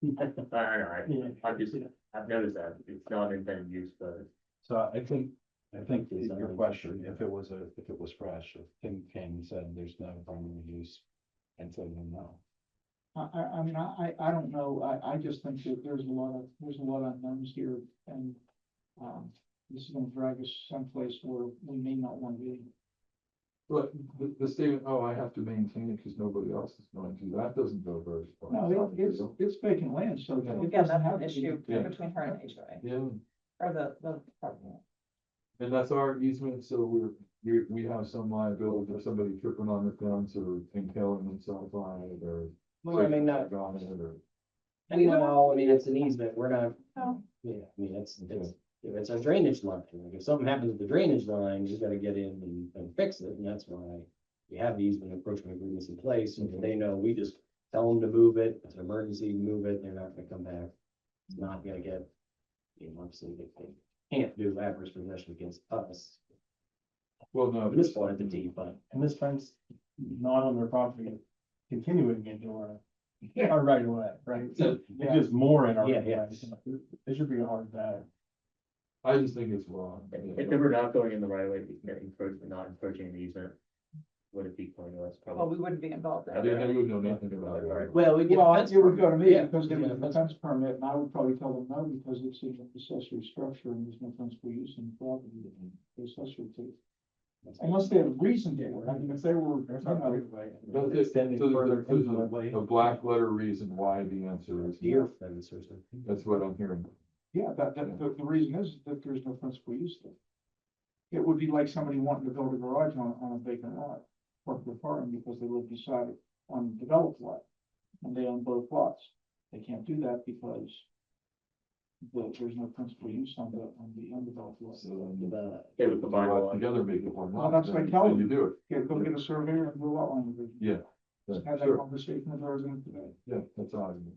I don't know, I've just, I've noticed that, it's not intended use, but. So I think your question, if it was fresh, if Tim came and said there's no primary use, and said no. I mean, I don't know. I just think that there's a lot of unknowns here and, this is gonna drag us someplace where we may not want to be. But the statement, oh, I have to maintain it because nobody else is going to, that doesn't go very far. No, it's vacant land, so. it Again, doesn't that's have an to be- issue Yeah. between her and HOA, Yeah, or the property. and that's our easement, so we have some liability if somebody tripping on the fence or impaling themselves on it or. Well, I mean, not, On it or. and no, I mean, it's an easement, we're not, Oh. yeah, I mean, it's a drainage line, like, if something happens with the drainage line, you gotta get in and fix it, and that's why we have the easement encroachment agreements in place, so they know, we just tell them to move it, if it's an emergency, move it, they're not gonna come back. It's not gonna get, you know, obviously, they can't do adverse possession against us, Well, no. this one entity, but And this fence not on their property, continuing into our right away, right? So it's just more in our. Yeah, right yeah. of way. It should be a hard bad. I just think it's wrong. If they were not going in the right way, not encroaching the easement, would it be pointless? Well, Probably. we wouldn't be involved in I didn't, I it. would know nothing about it. well, we get. a Well, fence it would go to permit. me Yeah, because we there's get a fence permit, and I would probably tell them no, because it's an accessory structure and there's no principal use in the property that the accessory to. Unless they have a reason to, I mean, if they were, There's you not know, right of way. But Extending so further there's into the way. a black letter reason why the answer is Deer no. fence or something. That's what I'm hearing. yeah, the reason is that there's no principal use there. It would be like somebody wanting to build a garage on a vacant lot, or preferring because they live beside it on a developed lot. And they own both lots. They can't do that because there's no principal use on the undeveloped lot. They would combine a lot. Together make it one Well, lot. that's like then telling you do it. Yeah, go get a surveyor and do a lot line revision. Yeah. Just had that Sure. conversation with the resident today. Yeah, that's all. I mean.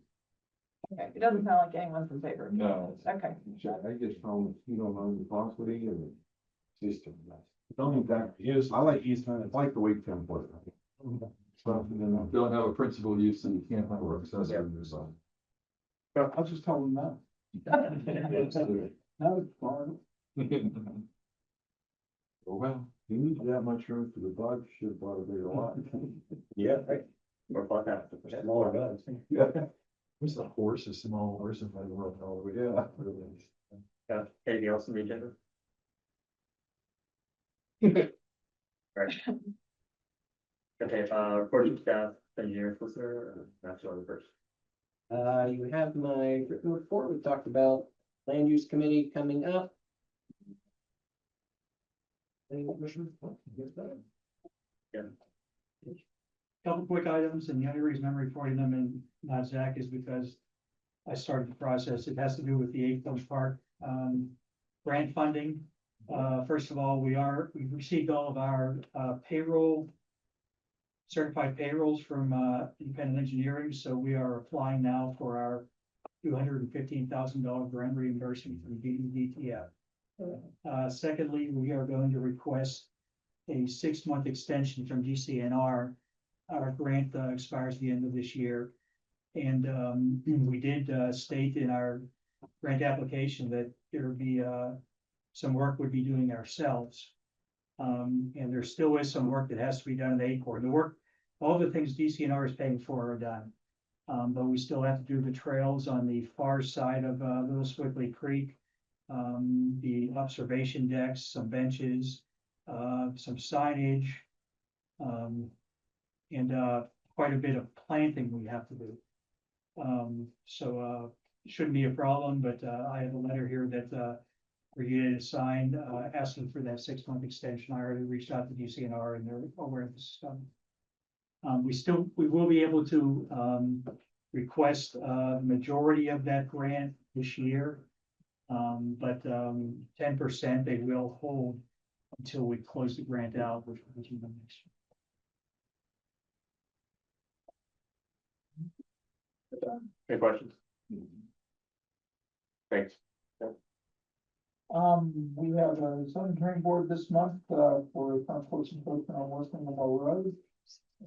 Okay, it doesn't sound like anyone's in favor. of it. No. Okay, I just found you don't own the property and System. don't exactly use, I like Eastman, it's like the Wake template. Something in them. Don't have a principal use and you can't have a accessory use on. I'll just tell them no. No, it's fine. Well, You need that much room for the dog, should have bought a bigger lot. Yeah, right. Or plot that. Smaller dogs. what's the horse, a small horse if I wrote all the way. Yeah. Yeah, anything else on the agenda? Right. Okay, report from staff, engineer, solicitor, that's all the first. You have my written report. We talked about land use committee coming up. Any questions? Couple quick items, and the only reason I'm reporting them and not Zach is because I started the process. It has to do with the Eight Hills Park, grant funding. First of all, we've received all of our, certified payrolls from, independent engineering, so we are applying now for our $215,000 grant reimbursement from DETF. Secondly, we are going to request a 6-month extension from GCNR. Our grant expires the end of this year. And we did state in our grant application that there would be some work we'd be doing ourselves. And there still is some work that has to be done at Acorn. The work, all the things DCNR is paying for are done. But we still have to do the trails on the far side of Little Swiftly Creek. The observation decks, some benches, some signage. And quite a bit of planting we have to do. So it shouldn't be a problem, but I have a letter here that for you to sign, asking for that 6-month extension. I already reached out to DCNR and they're aware of this stuff. We will be able to request majority of that grant this year. But 10% they will hold until we close the grant out, which will be the next year. Any questions? Thanks. We have a zoning hearing board this month, for a consultation posted on Western Road.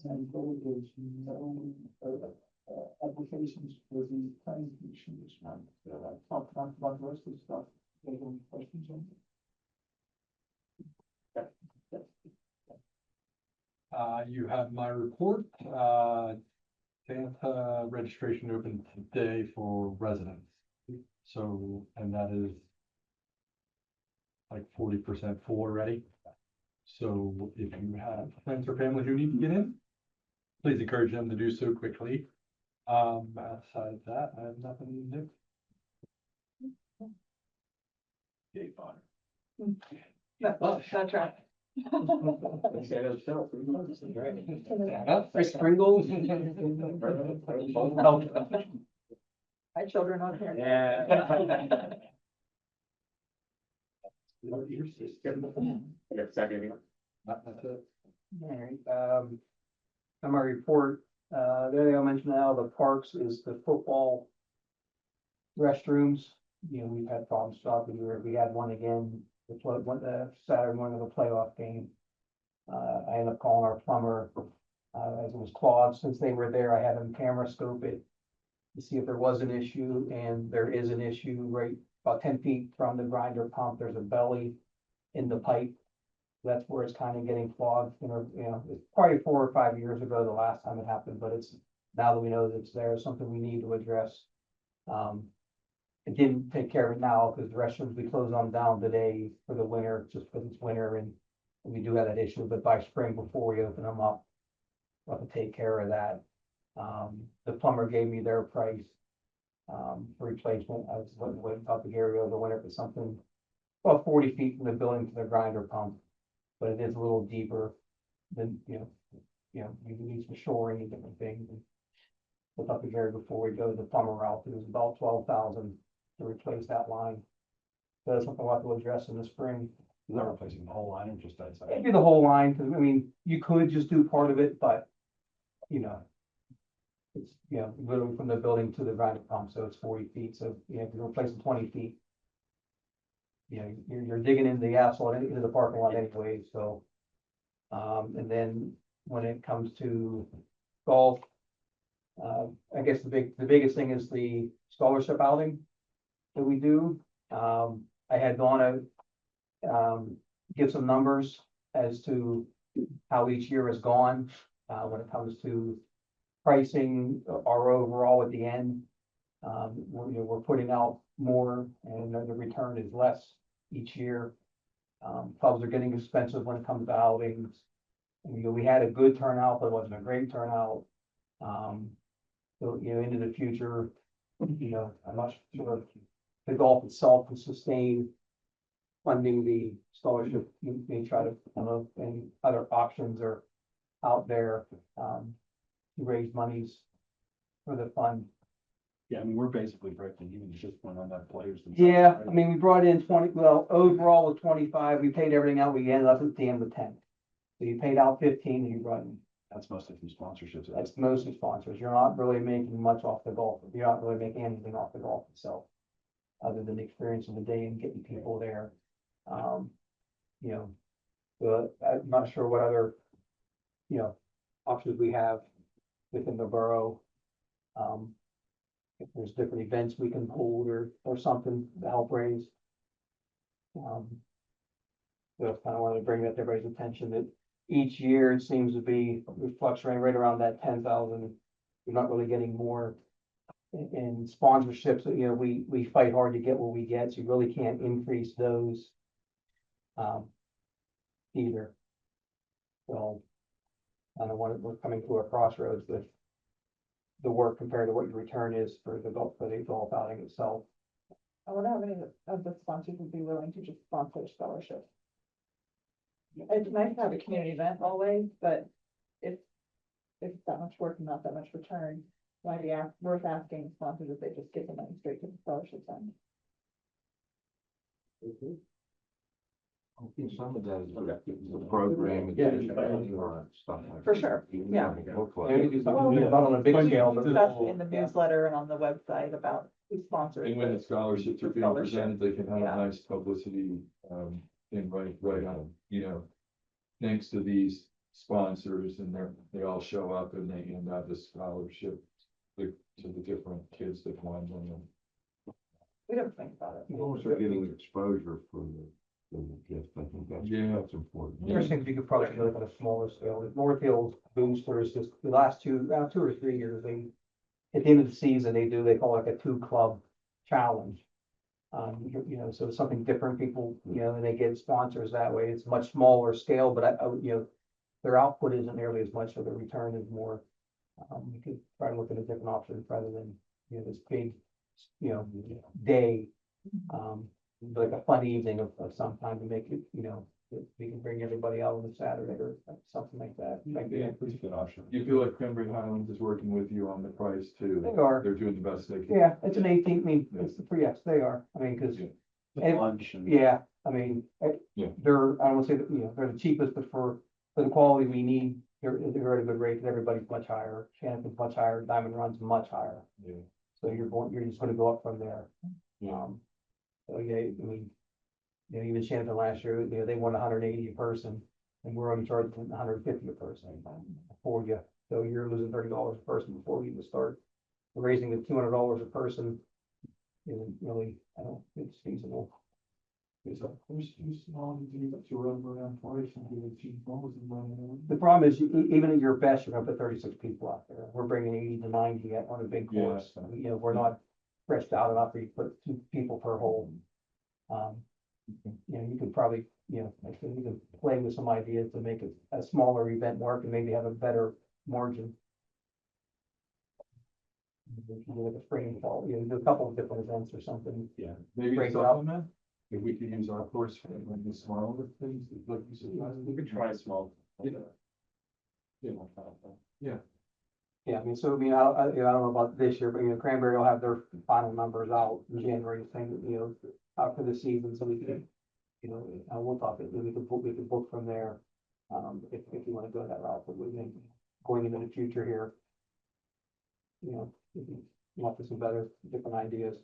And there is no, applications for the planning commission this month. I talked about the rest of the stuff. Do you have any questions on it? You have my report. Santa registration opened today for residents. So, and that is like 40% full already. So if you have friends or family who need to get in, please encourage them to do so quickly. Outside of that, I have nothing new. Yay, fun. That's right. Sprinkles. My children on here. Yeah. Yeah, second. That's it. Alright, on my report, the other thing I'll mention now, the parks is the football restrooms. You know, we've had problems stopping where we had one again, the Saturday morning of the playoff game. I ended up calling our plumber, as it was clogged. Since they were there, I had them camera scope it to see if there was an issue, and there is an issue right about 10 feet from the grinder pump. There's a belly in the pipe. That's where it's kind of getting clogged, it's probably 4 or 5 years ago, the last time it happened, but it's, now that we know that it's there, it's something we need to address. I didn't take care of it now because the restrooms, we close them down today for the winter, just because it's winter and we do have that issue, but by spring, before we open them up, we'll have to take care of that. The plumber gave me their price, for replacement. I was waiting to talk to Gary over winter for something about 40 feet from the building to the grinder pump. But it is a little deeper than, you need some shoring and different things. And look up here before we go to the plumber route, it was about 12,000 to replace that line. So that's something we'll have to address in the spring. Is that replacing the whole line or just that side? It'd be the whole line, because I mean, you could just do part of it, but, you know. It's, literally from the building to the grinder pump, so it's 40 feet, so, if you're replacing 20 feet. You're digging into the asphalt, into the parking lot anyway, so. And then when it comes to golf. I guess the biggest thing is the scholarship outing that we do. I had Donna give some numbers as to how each year has gone, when it comes to pricing, our overall at the end. We're putting out more and the return is less each year. Clubs are getting expensive when it comes to outings. We had a good turnout, but it wasn't a great turnout. So, into the future, I'm not sure if the golf itself can sustain funding the scholarship. You may try to, I don't know, if any other options are out there, to raise monies for the fund. Yeah, I mean, we're basically breaking even at this point on that players. themselves, Yeah, right? I mean, we brought in 20, well, overall with 25, we paid everything out, we ended up at the end of 10. So you paid out 15 and you brought in, That's mostly from sponsorships. that's mostly sponsors, you're not really making much off the golf, you're not really making anything off the golf itself. Other than the experience of the day and getting people there. But I'm not sure what other, options we have within the borough. If there's different events we can hold or something to help raise. So I kind of wanted to bring that to everybody's attention that each year it seems to be, we're fluctuating right around that 10,000. We're not really getting more in sponsorships. We fight hard to get what we get, so you really can't increase those. Either. So I don't want, we're coming to a crossroads with the work compared to what your return is for the golf outing itself. I wonder how many of the sponsors would be willing to just sponsor a scholarship. It's nice to have a community event always, but if it's that much work and not that much return, might be worth asking sponsors if they just give the money straight to the scholarship fund. I think some of that is the program. Yeah. Or stuff like For that. sure, yeah. Look like- Maybe do something not on a big scale, but Stuff in the newsletter and on the website about who sponsors. And when the it. scholarships are being Scholarship. presented, they can have Yeah. a nice publicity, thing right on, thanks to these sponsors, and they all show up and they hand out the scholarship to the different kids that won them. We don't think about it. Also getting exposure for the gift, I think that's important. there's things you could probably do like on a smaller scale. The Northfield boosters, just the last two or 3 years, at the end of the season, they call it like a 2-club challenge. So it's something different, people, and they get sponsors that way. It's much smaller scale, but their output isn't nearly as much, so the return is more. You could try to look at a different option rather than, this big, day. Like a fun evening of some kind to make it, that we can bring everybody out on a Saturday or something like that. Might be a Pretty good option. You feel like Cranberry Highlands is working with you on the price too? They are. They're doing the best they can. Yeah, it's an 18, yes, they are. I mean, because, Lunch and. yeah, I mean, Yeah. they're, I don't want to say that, they're the cheapest, but for the quality we need, they're at a good rate, because everybody's much higher. Shannon's much higher, Diamond Run's much higher. Yeah. So you're just gonna go up from there. Yeah. So yeah, I mean, even Shannon last year, they won 180 a person, and we're only charging 150 a person for you. So you're losing $30 a person before we even start. Raising it $200 a person isn't really, I don't think it's feasible. The problem is, even at your best, you're gonna put 36 people out there. We're bringing 80 to 90 on a big Yeah. course. We're not stretched out enough where you put 2 people per hole. You could probably, I think you can play with some ideas to make a smaller event work and maybe have a better margin. Like a spring and fall, do a couple of different events or something. Yeah, maybe Break a it up. supplement, If we could use our course for like the smaller things, like you said. We could try small. Yeah. Yeah. Yeah. Yeah, I mean, so, I mean, I don't know about this year, but, you know, Cranberry will have their final numbers out in January, saying, you know, out for the season, so we can, you know, we'll talk, we can book from there. If you wanna go that route, but we think going into the future here. You know, if you want some better, different ideas.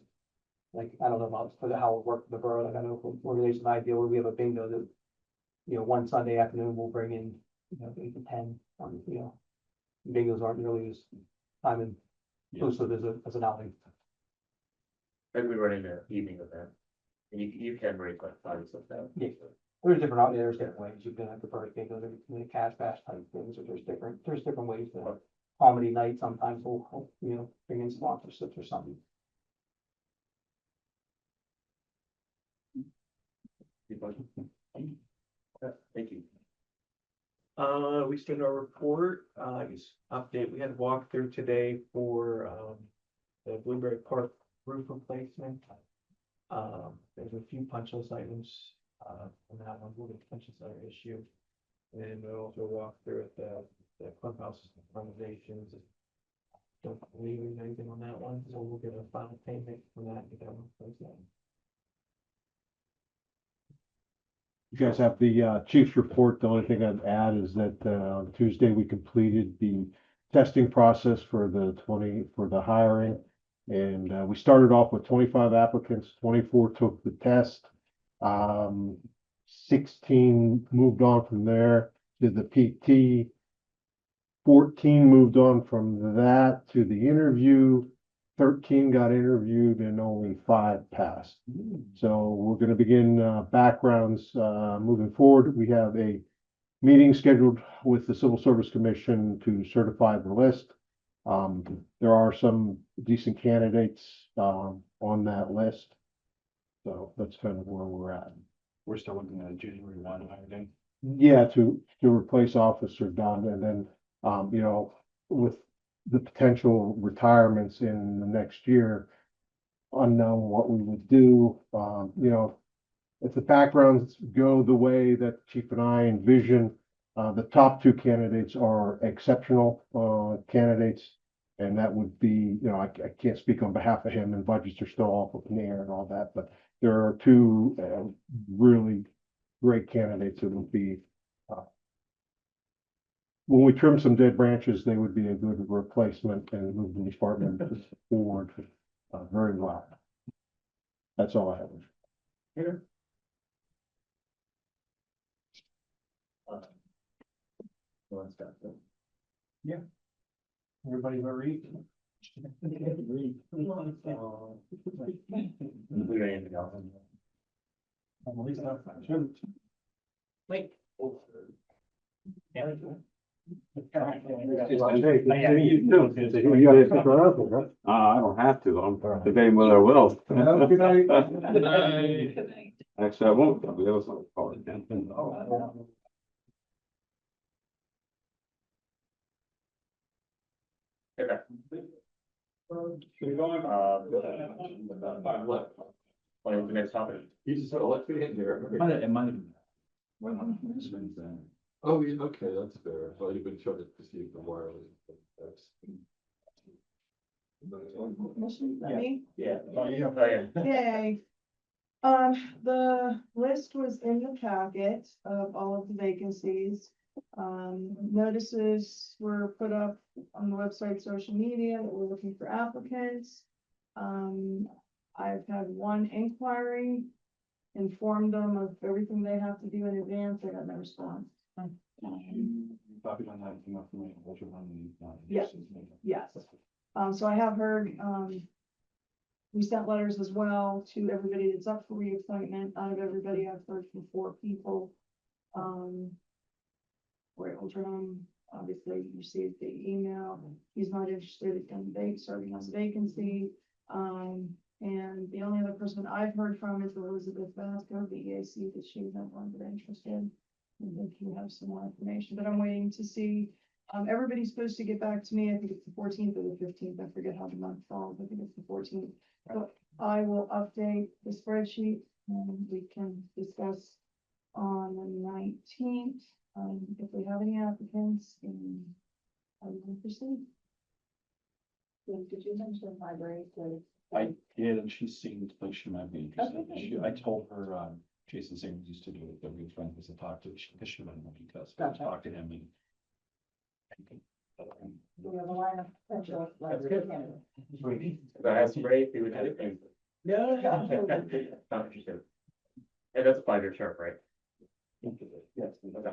Like, I don't know about for how it worked for the borough, like I know for organization idea, where we have a bingo that, you know, one Sunday afternoon, we'll bring in, you know, 8 to 10, you know. Bingos aren't really as time inclusive as an outing. Maybe we run into evening event. And you can raise like funds like that. Yeah. There's different out there's different ways. You can have the birthday bingo, there's cash bash type things, or there's different ways to comedy night, sometimes we'll, you know, bring in sponsorships or something. Thank you. We started our report, update, we had a walkthrough today for, the Blueberry Park roof replacement. There's a few punch list items, on that one, we'll get the punch list item issue. And we'll also walk through it, the clubhouse renovations. Don't believe there's anything on that one, so we'll get a final payment for that, get that one closed out. You guys have the chief's report. The only thing I'd add is that on Tuesday, we completed the testing process for the hiring. And we started off with 25 applicants, 24 took the test. 16 moved on from there, did the PT. 14 moved on from that to the interview. 13 got interviewed and only 5 passed. So we're going to begin backgrounds moving forward. We have a meeting scheduled with the Civil Service Commission to certify the list. There are some decent candidates on that list. So that's kind of where we're at. We're still looking at a January 1 hiring. Yeah, to replace Officer Dunn, and then, you know, with the potential retirements in the next year, unknown what we would do. You know, if the backgrounds go the way that Chief and I envision, the top 2 candidates are exceptional candidates. And that would be, you know, I can't speak on behalf of him, and budgets are still off up in the air and all that, but there are 2 really great candidates that would be, when we trim some dead branches, they would be a good replacement and move the department forward very well. That's all I have. Here. Everybody but read? Is there anything else? At least I shouldn't. Wait. I don't have to, I'm debating whether I will. Good night. Actually, I won't, I'll be able to call it again. Okay. What is the next topic? You just let me in here. It might have. Oh, yeah, okay, that's fair. Well, you've been trying to see if the wireless. Me? Yeah. Oh, yeah. Yay. The list was in the packet of all of the vacancies. Notices were put up on the website, social media, that we're looking for applicants. I've had one inquiry, informed them of everything they have to do in advance. I got no response. Copy on that, came up from me, what you're running. Yeah. Yes. So I have heard, we sent letters as well to everybody that's up for reappointment. Out of everybody, I've heard from 4 people. Roy Oldham, obviously you received the email. He's not interested in serving as a vacancy. And the only other person I've heard from is Elizabeth Vasco, the EAC, that she was no longer interested. And if you have some more information, but I'm waiting to see. Everybody's supposed to get back to me. I think it's the 14th or the 15th. I forget how the month falls. I think it's the 14th. So I will update the spreadsheet And we can discuss on the 19th, if we have any applicants and how we can proceed. Did you mention library? I did, and she's seen this place, she might be interested. Okay. I told her, Jason Simmons used to do it, that we were friends with to talk to, because she wouldn't know because I Gotcha. talked to him and. We have a line of potential library candidates. If I had some rate, we would have it. No. Not interested. And that's a 5-year term, right? Yes. Okay.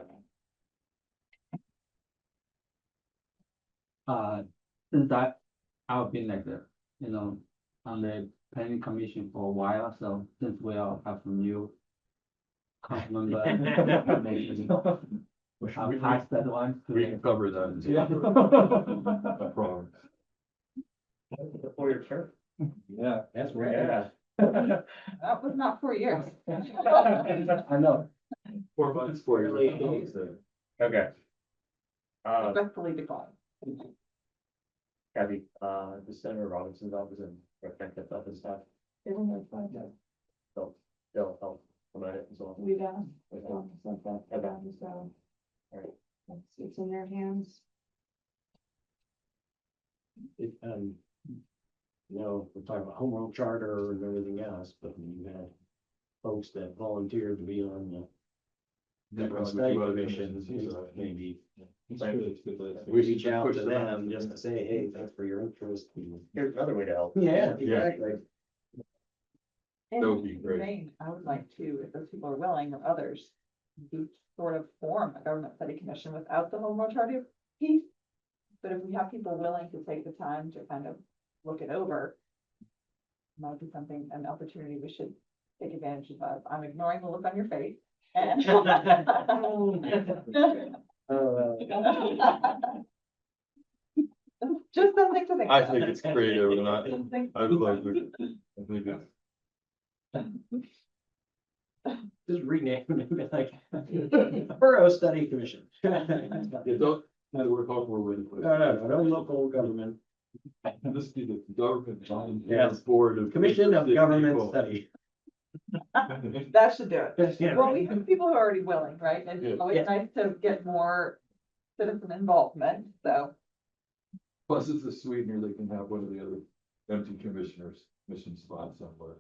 Since I've been like the, on the planning commission for a while, so since we all have some new council member, maybe I'll pass that one to We can cover that. Yeah. No problem. It's a 4-year term. Yeah. That's right. Yeah. That was not 4 years. I know. 4 months, 4 years. Okay. Respectfully declined. Kathy, the Senator Robinson's office and Representative office staff, Give them their budget. they'll help promote it and so on. We've asked, Okay. sent that to them, so. Alright. It's in their hands. It, we're talking about home rule charter and everything else, but you had folks that volunteered to be on the different study commissions, maybe we reach out to them just to say, hey, thanks for your interest. Here's another way to help. Yeah, Yeah. exactly. That would be great. Maine, I would like to, if those people are willing, or others, to sort of form a government study commission without the home rule charter piece. But if we have people willing to take the time to kind of look it over, might be something, an opportunity we should take advantage of. I'm ignoring the look on your face. And just something to think I about. think it's creative and Something- I would like to, I think it's. Just rename it like Borough Study Commission. Yeah, don't, we're talking, we're waiting for. No local government, This be the government. Yes. Board of. Commission of Government People. Study. That should do it. Yeah. Well, we have people who are already willing, right? And Yeah. it's always nice to get more citizen involvement, so. Plus it's a sweetener, they can have one of the other empty commissioners, mission spots somewhere.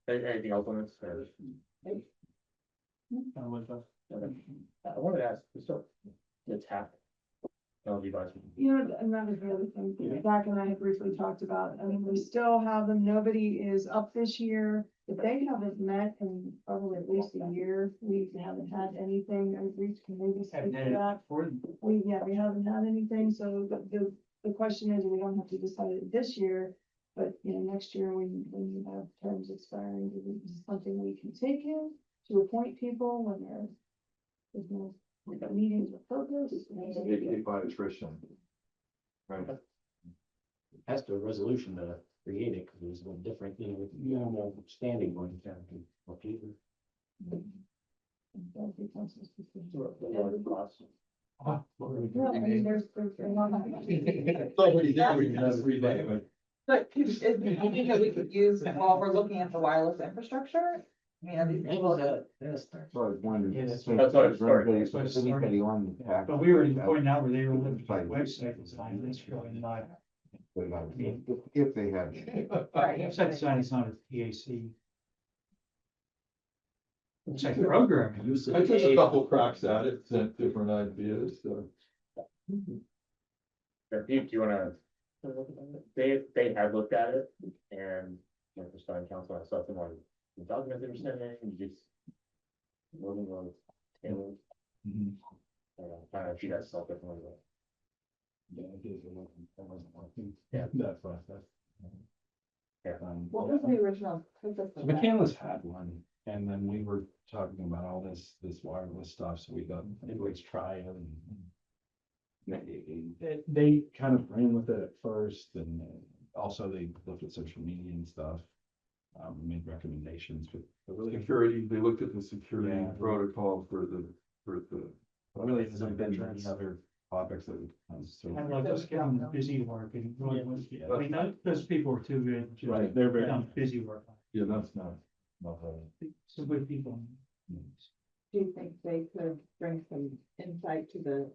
Anything else on this? I wanted to ask, so, the TAP. And that was the other thing, Zach and I had briefly talked about, I mean, we still have them, nobody is up this year. But they haven't met in probably at least a year, we haven't had anything, and we can maybe speak to that. We haven't had anything, so the question is, we don't have to decide it this year. But, next year, when you have terms expiring, is it something we can take in to appoint people when there's no meetings with purpose? They by attrition. Right. Has to a resolution to create it, because it was a little different, with no standing going down to what people. That'd be council's decision. Ah, Yeah, I mean, there's a lot of. Somebody did, we can just rename it. But is there something that we could use while we're looking at the wireless infrastructure? I mean, are these people that, So I was wondering. Yeah, that's what it started. Is anybody on the pack? But we were at the point now where they were looking at the website design, that's really not. If they had. right? Website design is not a PAC. It's like programming. Use of I took a data. couple cracks at it, sent different ideas, so. Do you wanna? They had looked at it and, for starting council, I saw some more documents they were sending, you just. Moving on, tailored, kind of, you guys saw differently. Yeah. That's right, that's. Yeah. What was the original purpose So of that? McCandless had one, and then we were talking about all this wireless stuff, so we thought, maybe let's try it. And they kind of ran with it at first, and also they looked at social media and stuff. Made recommendations, but really, Security, they looked at the security Yeah. protocol for the. really hasn't been any other topics that. So. I'd like us getting busy work and really, I mean, not because people are too good, just Right, they're very. busy work. Yeah, that's not, Some good people. Do you think they could bring some insight to the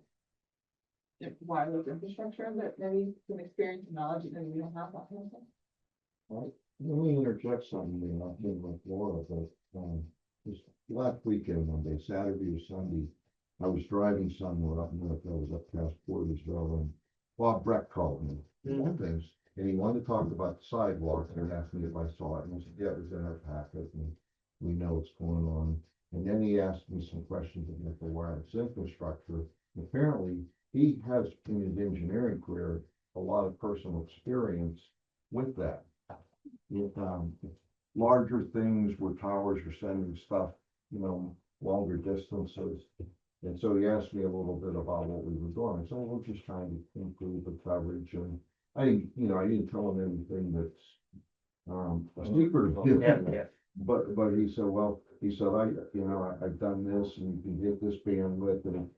wireless infrastructure that maybe some experience and knowledge that we don't have? That kind of thing? Let me interject something, I've been with Laura, but, this last weekend, Monday, Saturday or Sunday, I was driving somewhere up north, I was up past Portersville, and Bob Breck called me, things, and he wanted to talk about the sidewalk, and asked me if I saw it, and I said, yeah, it was in our packet, and we know what's going on. And then he asked me some questions about the wireless infrastructure. Apparently, he has, in his engineering career, a lot of personal experience with that. With, larger things where towers are sending stuff, longer distances. And so he asked me a little bit about what we were doing. So we're just trying to improve the coverage, and I didn't tell him anything that's, a secret. Yeah. But he said, well, I've done this and you can get this bandwidth, and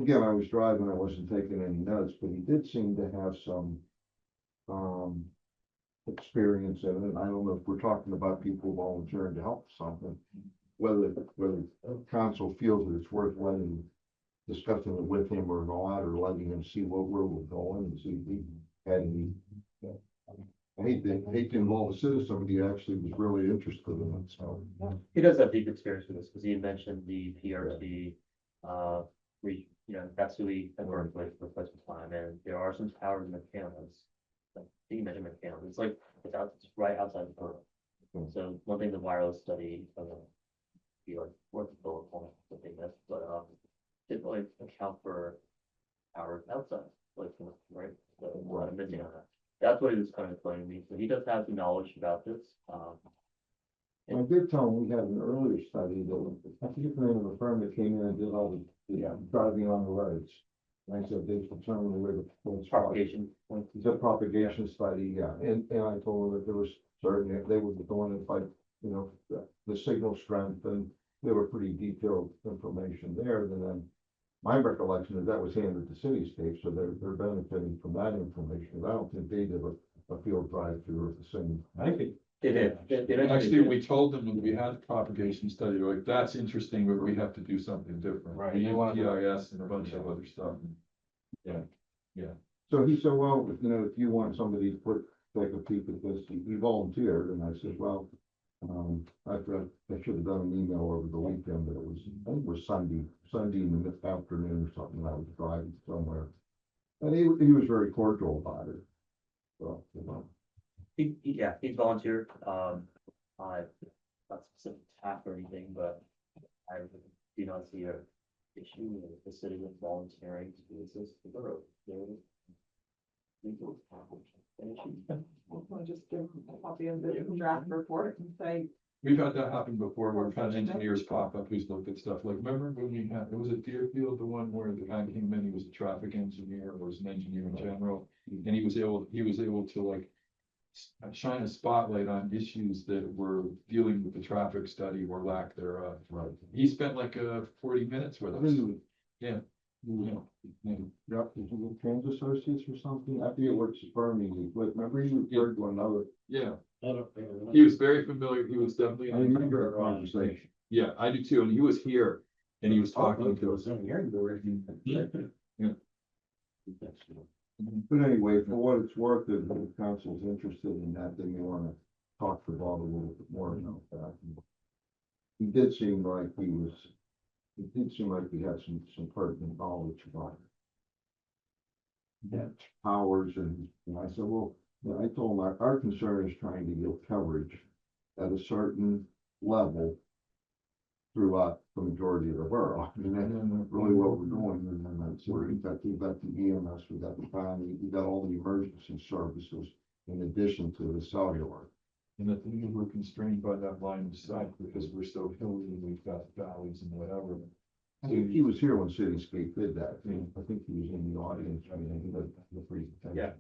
again, I was driving, I wasn't taking any notes, but he did seem to have some, experience in it. And I don't know if we're talking about people volunteering to help something, whether council feels that it's worth discussing it with him or not, or letting him see where we're going and see if he had any. I hate to involve a citizen, but he actually was really interested in it, so. He does have deep experience with this, because he mentioned the PRT, that's who we have worked with for quite some time, and there are some towers in the cameras. Like, he mentioned McCann, it's right outside the borough. So one thing the wireless study doesn't be like worth the bullet point, the thing that's, but, didn't really account for towers outside, like, right? So a lot of missing on that. That's what he was kind of explaining to me, so he does have some knowledge about this, I did tell him we had an earlier study that, I forget the name of the firm that came in and did all the driving on the roads. And I said, they've determined where the. propagation points. The propagation study, yeah, and I told them that there was certain, they were going to fight, the signal strength, and there were pretty detailed information there, and then. My recollection is that was handed to Cityscape, so they're benefiting from that information. I don't think they did a field drive through the same. I think They did. actually, we told them when we had the propagation study, they're like, that's interesting, but we have to do something different. Right. We use GIS and a bunch of other stuff. So he said, well, if you want somebody to take a peek at this, he volunteered, and I said, well, I should have done an email over the weekend, but I think it was Sunday in the afternoon or something, I was driving somewhere. And he was very cordial about it. So, He's volunteered, not specific task or anything, but I do not see a issue with the city with volunteering to assist the borough. We'll just give them a copy of the draft report and say, We've had that happen before, where we've had engineers pop up who's looked at stuff, like, remember when we had, it was at Deerfield, the one where the guy came in, he was a traffic engineer, or was an engineer in general, and he was able to like shine a spotlight on issues that were dealing with the traffic study or lack thereof. right. He spent like 40 minutes with us. Yeah. Yep, is it with Trans Associates or something? I forget what firm he was with. Remember he referred to another. Yeah, he was very familiar, he was definitely. I remember the conversation. Yeah, I do too, and he was here, and he was talking to us. But anyway, for what it's worth, if the council's interested in that, then you wanna talk to Bob a little bit more about that. He did seem like he had some pertinent knowledge about it. Yeah, powers, and I said, well, I told him our concern is trying to get coverage at a certain level throughout the majority of the borough. I mean, that's really what we're doing, and then that's where we've got the EMS, we've got the county, we've got all the emergency services in addition to the cellular. And the thing is, we're constrained by that line of sight because we're so hilly and we've got valleys and whatever. I think he was here when Cityscape did that. I think he was in the audience, I mean, the presentation. Yeah.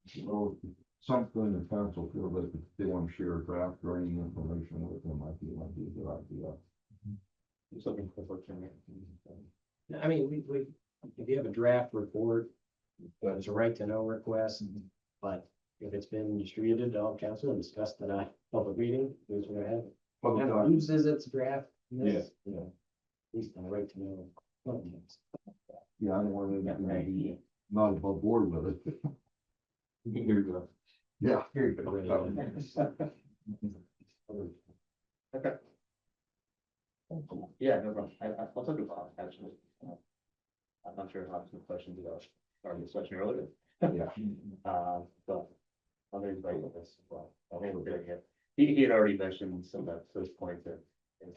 So something the council feel that if they want to share a draft or any information with them, might be a good idea. Something for me. I mean, if you have a draft report, it's a right to know request, but if it's been distributed to all council and discussed in a public meeting, who's gonna have it? Public And document. uses its draft. Yeah. You know, at least on the right to know. Yeah, I don't want to be not above board with it. Here you go. Yeah. Here you go. Okay. Yeah, no problem. I'll talk about it, actually. I'm not sure how some questions about our discussion earlier. Yeah. But I'll invite you this, well, I think we're doing it. He had already mentioned some of those points that is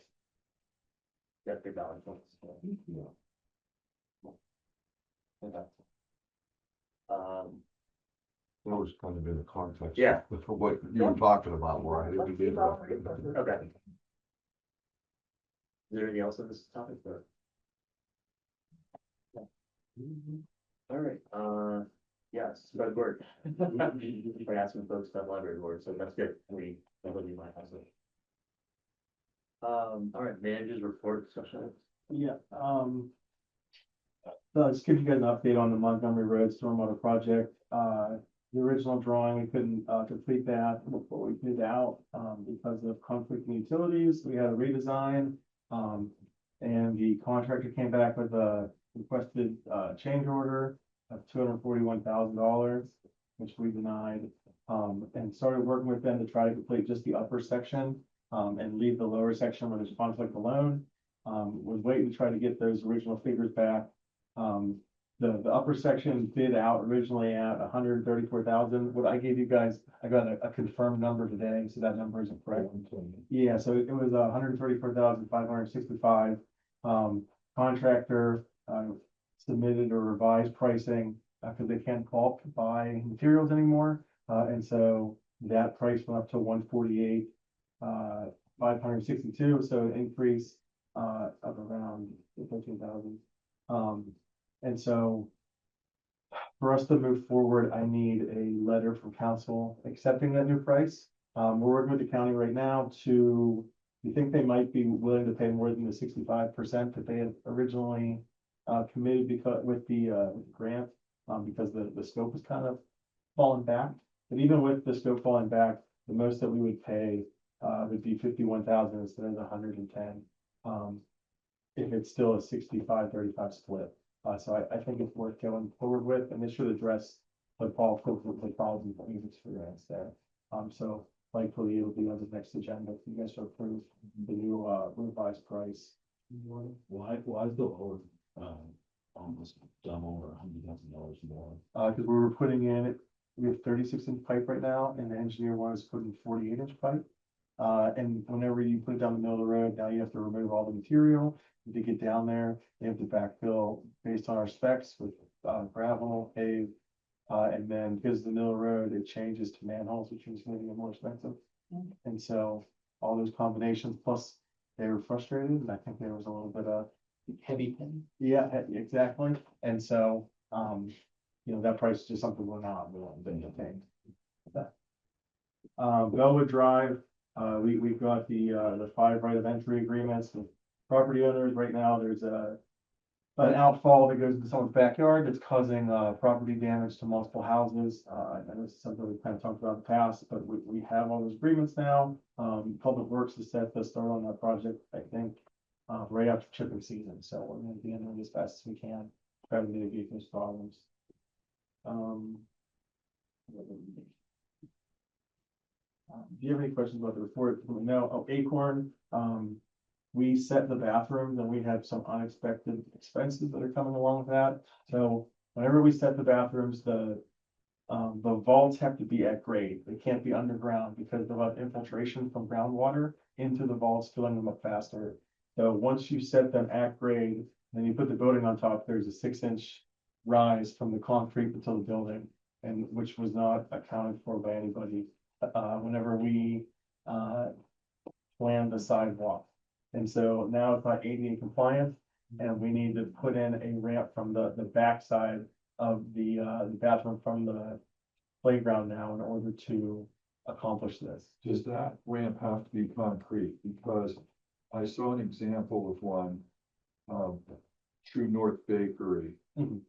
definitely valid points. Yeah. Okay. That was kind of in the context. Yeah. With what you were talking about, where I didn't get it. Okay. Is there anything else on this topic or? All right, yes, spread word. We're asking folks about library board, so that's good. Nobody might have it. All right, managers report discussion. Yeah, so I'll just give you guys an update on the Montgomery Road Stormwater Project. The original drawing, we couldn't, complete that before we bid out, because of conflict in utilities. We had a redesign, and the contractor came back with a requested, change order of $241,000, which we denied. And started working with them to try to complete just the upper section, and leave the lower section where there's conflict alone. Was waiting to try to get those original figures back. The upper section bid out originally at 134,000. What I gave you guys, I got a confirmed number today, so that number isn't correct. Yeah, so it was 134,565. Contractor, submitted a revised pricing, because they can't bulk buy materials anymore. And so that price went up to 148, 562, so an increase, of around 13,000. And so for us to move forward, I need a letter from council accepting that new price. We're working with the county right now we think they might be willing to pay more than the 65% that they had originally committed because with the grant, because the scope is kind of fallen back. But even with the scope falling back, the most that we would pay would be 51,000 instead of the 110. If it's still a 65-35 split. So I think it's worth going forward with, and this should address the problems that we've experienced there. So likely it'll be on the next agenda for you guys to approve the new revised price. Why is the lower, almost double or $100,000 more? Because we were putting in, we have 36-inch pipe right now, and the engineer wants to put in 48-inch pipe. And whenever you put it down the middle of the road, now you have to remove all the material. To get down there, you have to backfill based on our specs with gravel, pave, and then because of the middle of the road, it changes to manholes, which is going to get more expensive. And so all those combinations, plus they were frustrated, and I think there was a little bit of Heavy pen. yeah, exactly. And so, that price is just something we're not willing to entertain. Bellwood Drive, we've got the 5 right of entry agreements with property owners. Right now, there's an outfall that goes into someone's backyard that's causing property damage to multiple houses. And this is something we've kind of talked about in the past, but we have all those agreements now. Public Works is set to start on that project, I think, right after chipping season. So we're going to be in as fast as we can, try to mitigate those problems. Do you have any questions about the report? No. Oh, Acorn. We set the bathrooms and we have some unexpected expenses that are coming along with that. So whenever we set the bathrooms, the vaults have to be at grade. They can't be underground because they'll have infiltration from groundwater into the vaults, filling them up faster. So once you set them at grade, then you put the building on top, there's a 6-inch rise from the concrete until the building, and which was not accounted for by anybody. Whenever we planned the sidewalk. And so now it's not ADA compliant, and we need to put in a ramp from the backside of the bathroom from the playground now in order to accomplish this. Does that ramp have to be concrete? Because I saw an example of one. True North Bakery. Mhm.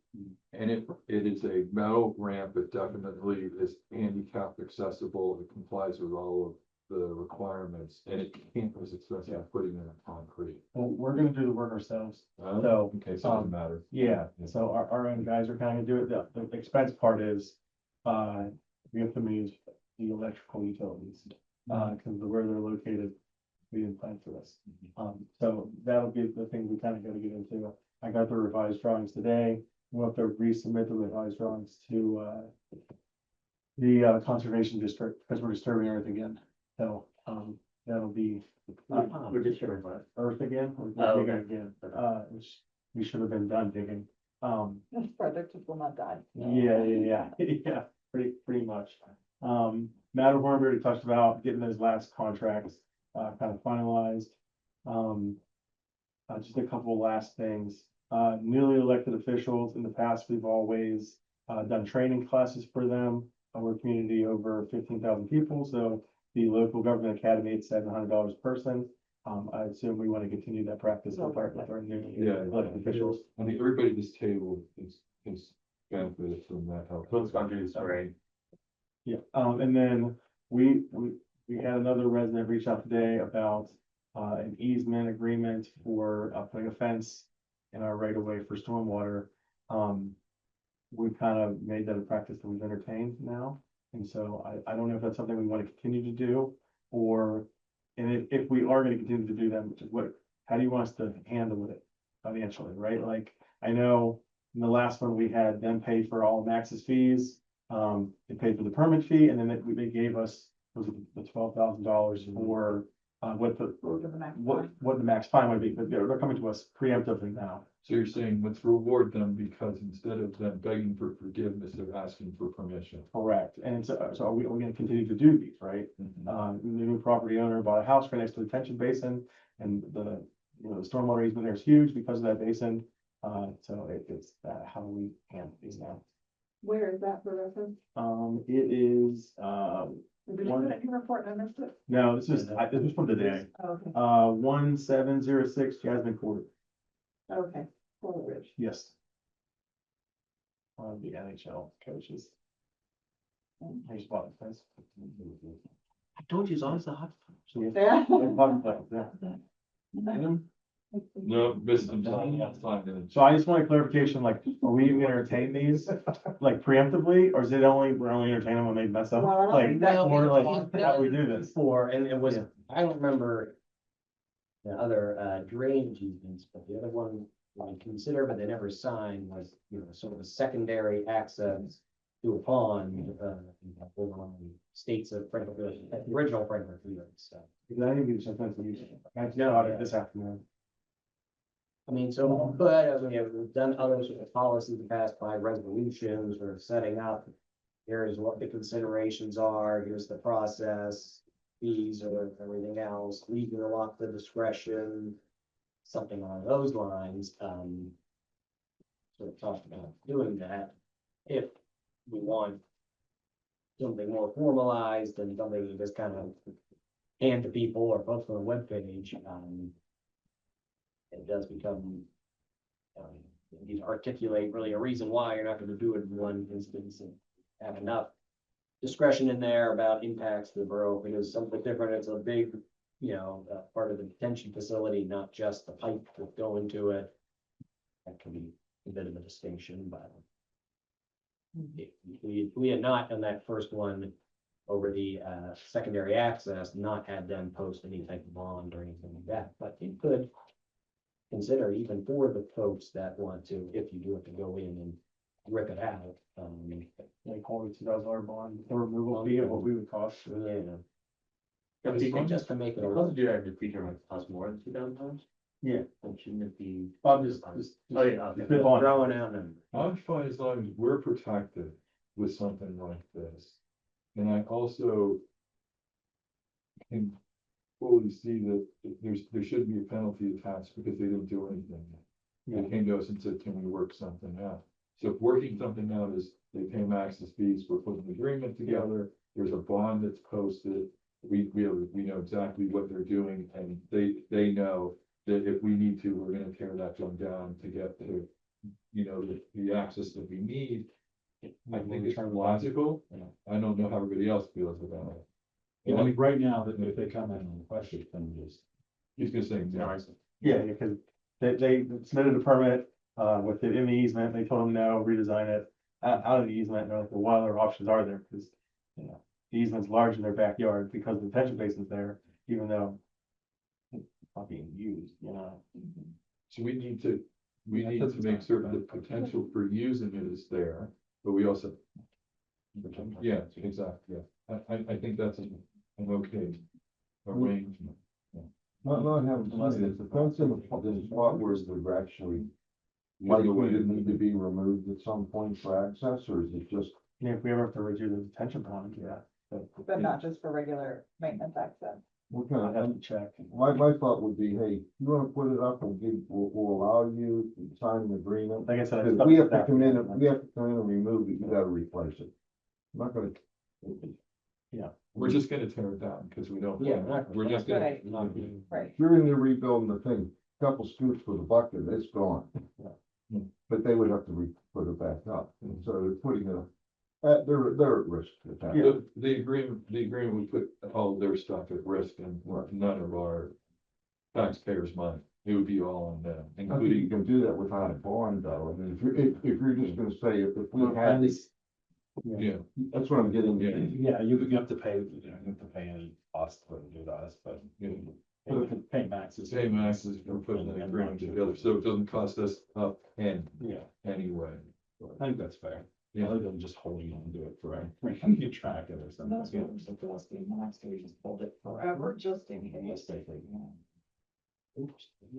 And it is a metal ramp, it definitely is handicap accessible, it complies with all of the requirements, and it can't be as expensive as putting in a concrete. Well, we're gonna do the work ourselves. Oh, So, okay, so it doesn't matter. Yeah, so our own guys are kind of do it. The expense part is, we have to move the electrical utilities, because of where they're located. We didn't plan for this. So that'll be the thing we kind of gotta get into. I got the revised drawings today. We'll have to resubmit the revised drawings to, the conservation district, because we're disturbing earth again. So, that'll be, We're just sharing what? earth again, Oh, we're digging okay. again, which we should have been done digging. This project will not die. Yeah, yeah, pretty much. Matterhorn, we already touched about getting those last contracts, kind of finalized. Just a couple of last things, newly elected officials, in the past, we've always, done training classes for them. We're a community over 15,000 people, so the local government academy at $700 a person. I assume we want to continue that practice with our new Yeah. elected officials. I think everybody at this table is benefited from that help. Let's go do this, all right. Yeah, and then we had another resident reach out today about an easement agreement for putting a fence in our right of way for stormwater. We've kind of made that a practice that we've entertained now, and so I don't know if that's something we want to continue to do, or, and if we are going to continue to do that, how do you want us to handle it financially, right? Like, I know in the last one, we had them pay for all Max's fees. They paid for the permit fee, and then they gave us, was it the $12,000 for, what the max fine would be, but they're coming to us preemptively now. So you're saying let's reward them because instead of them begging for forgiveness, they're asking for permission. Correct, and so are we gonna continue to do these, right? The new property owner bought a house right next to the detention basin, and the stormwater easement there is huge because of that basin. So it's, how do we handle these now? Where is that for reference? It is, Did you put it in your report and I missed it? no, this was from today. Okay, 1706 Jasmine Court, okay, Full Ridge. yes. The NHL coaches. I just bought the place. I told you, it's always the hot. So we- Yeah. yeah. No, missed them. That's fine. So I just want a clarification, like, are we gonna entertain these, like preemptively, or is it we're only entertaining when they mess up? Well, I don't Like, think that- or like, how do we do this? Before, and it was, Yeah. I don't remember the other drainage easements, but the other one I consider, but they never signed was, sort of a secondary access to a pond, over on the states of Franklin, original Franklin Field, so. Because I didn't get a chance to use it. I just No, got yeah. it this afternoon. I mean, so, but we've done other sort of policies passed by resolutions or setting up. Here's what the considerations are, here's the process, fees or everything else, leaving a lot to discretion. Something along those lines, sort of talked about doing that. If we want something more formalized and something you just kind of hand to people or post on a webpage, it does become, you need to articulate really a reason why you're not gonna do it in one instance and have enough discretion in there about impacts to the borough, because something different, it's a big, part of the detention facility, not just the pipe that go into it. That can be a bit of a distinction, but if we had not done that first one over the secondary access, not had them post any type of bond or anything like that, but you could consider even for the folks that want to, if you do have to go in and rip it out. They called it $2,000 bond, the removal fee of what we would cost. Just to make it. Because you have the feature might cost more than $2,000. Yeah. Then shouldn't it be? I'm just. Oh, yeah. Okay. Spit on it. Throwing out numbers. I'm fine as long as we're protected with something like this. And I also can fully see that there should be a penalty attached because they didn't do anything. They came to us and said, can we work something out? So if working something out is they pay Max's fees, we're putting an agreement together, there's a bond that's posted. We know exactly what they're doing and they know that if we need to, we're gonna tear that one down to get to, the access that we need. I think it's logical. I don't know how everybody else feels about it. Yeah, I mean, right now, that if they come in and question, then just. He's gonna say, no. Yeah, because they submitted a permit, with it in the easement, they told them no, redesign it out of the easement, and they're like, well, what other options are there? Because, the easement's large in their backyard because the detention basin's there, even though it's not being used. So we need to make certain the potential for using it is there, but we also, yeah, exactly, yeah. I think that's an okay arrangement. Not having, it depends on the spot where they're actually likely to need to be removed at some point for access, or is it just? Yeah, if we ever have to redo the detention pond, yeah. But not just for regular maintenance access. What I'd kind have of, to check. my thought would be, hey, you wanna put it up, we'll allow you to sign an agreement. Like I said. Because we have to come in, we have to come in and remove it, you gotta replace it. I'm not gonna. We're just gonna tear it down, because we don't. Yeah, We're just gonna. Right. Right. If you're in there rebuilding the thing, couple scoops with a bucket, it's gone. But they would have to put it back up, and so they're putting it, they're at risk at that. The agreement we put all their stuff at risk and none of our taxpayers' money. It would be all on them, I think you including, can do that without a bond, though, I mean, if you're just gonna say, if we had this, yeah, that's what I'm getting. Yeah. Yeah, you have to pay, you have to pay any cost for it to do to us, but. Yeah. Pay max is. same access for putting the agreement together, so it doesn't cost us a penny Yeah, anyway. I think that's fair. Yeah. Other than just holding on to it forever, you track it or something. That's what was the first thing, last year, we just pulled it forever, just in case.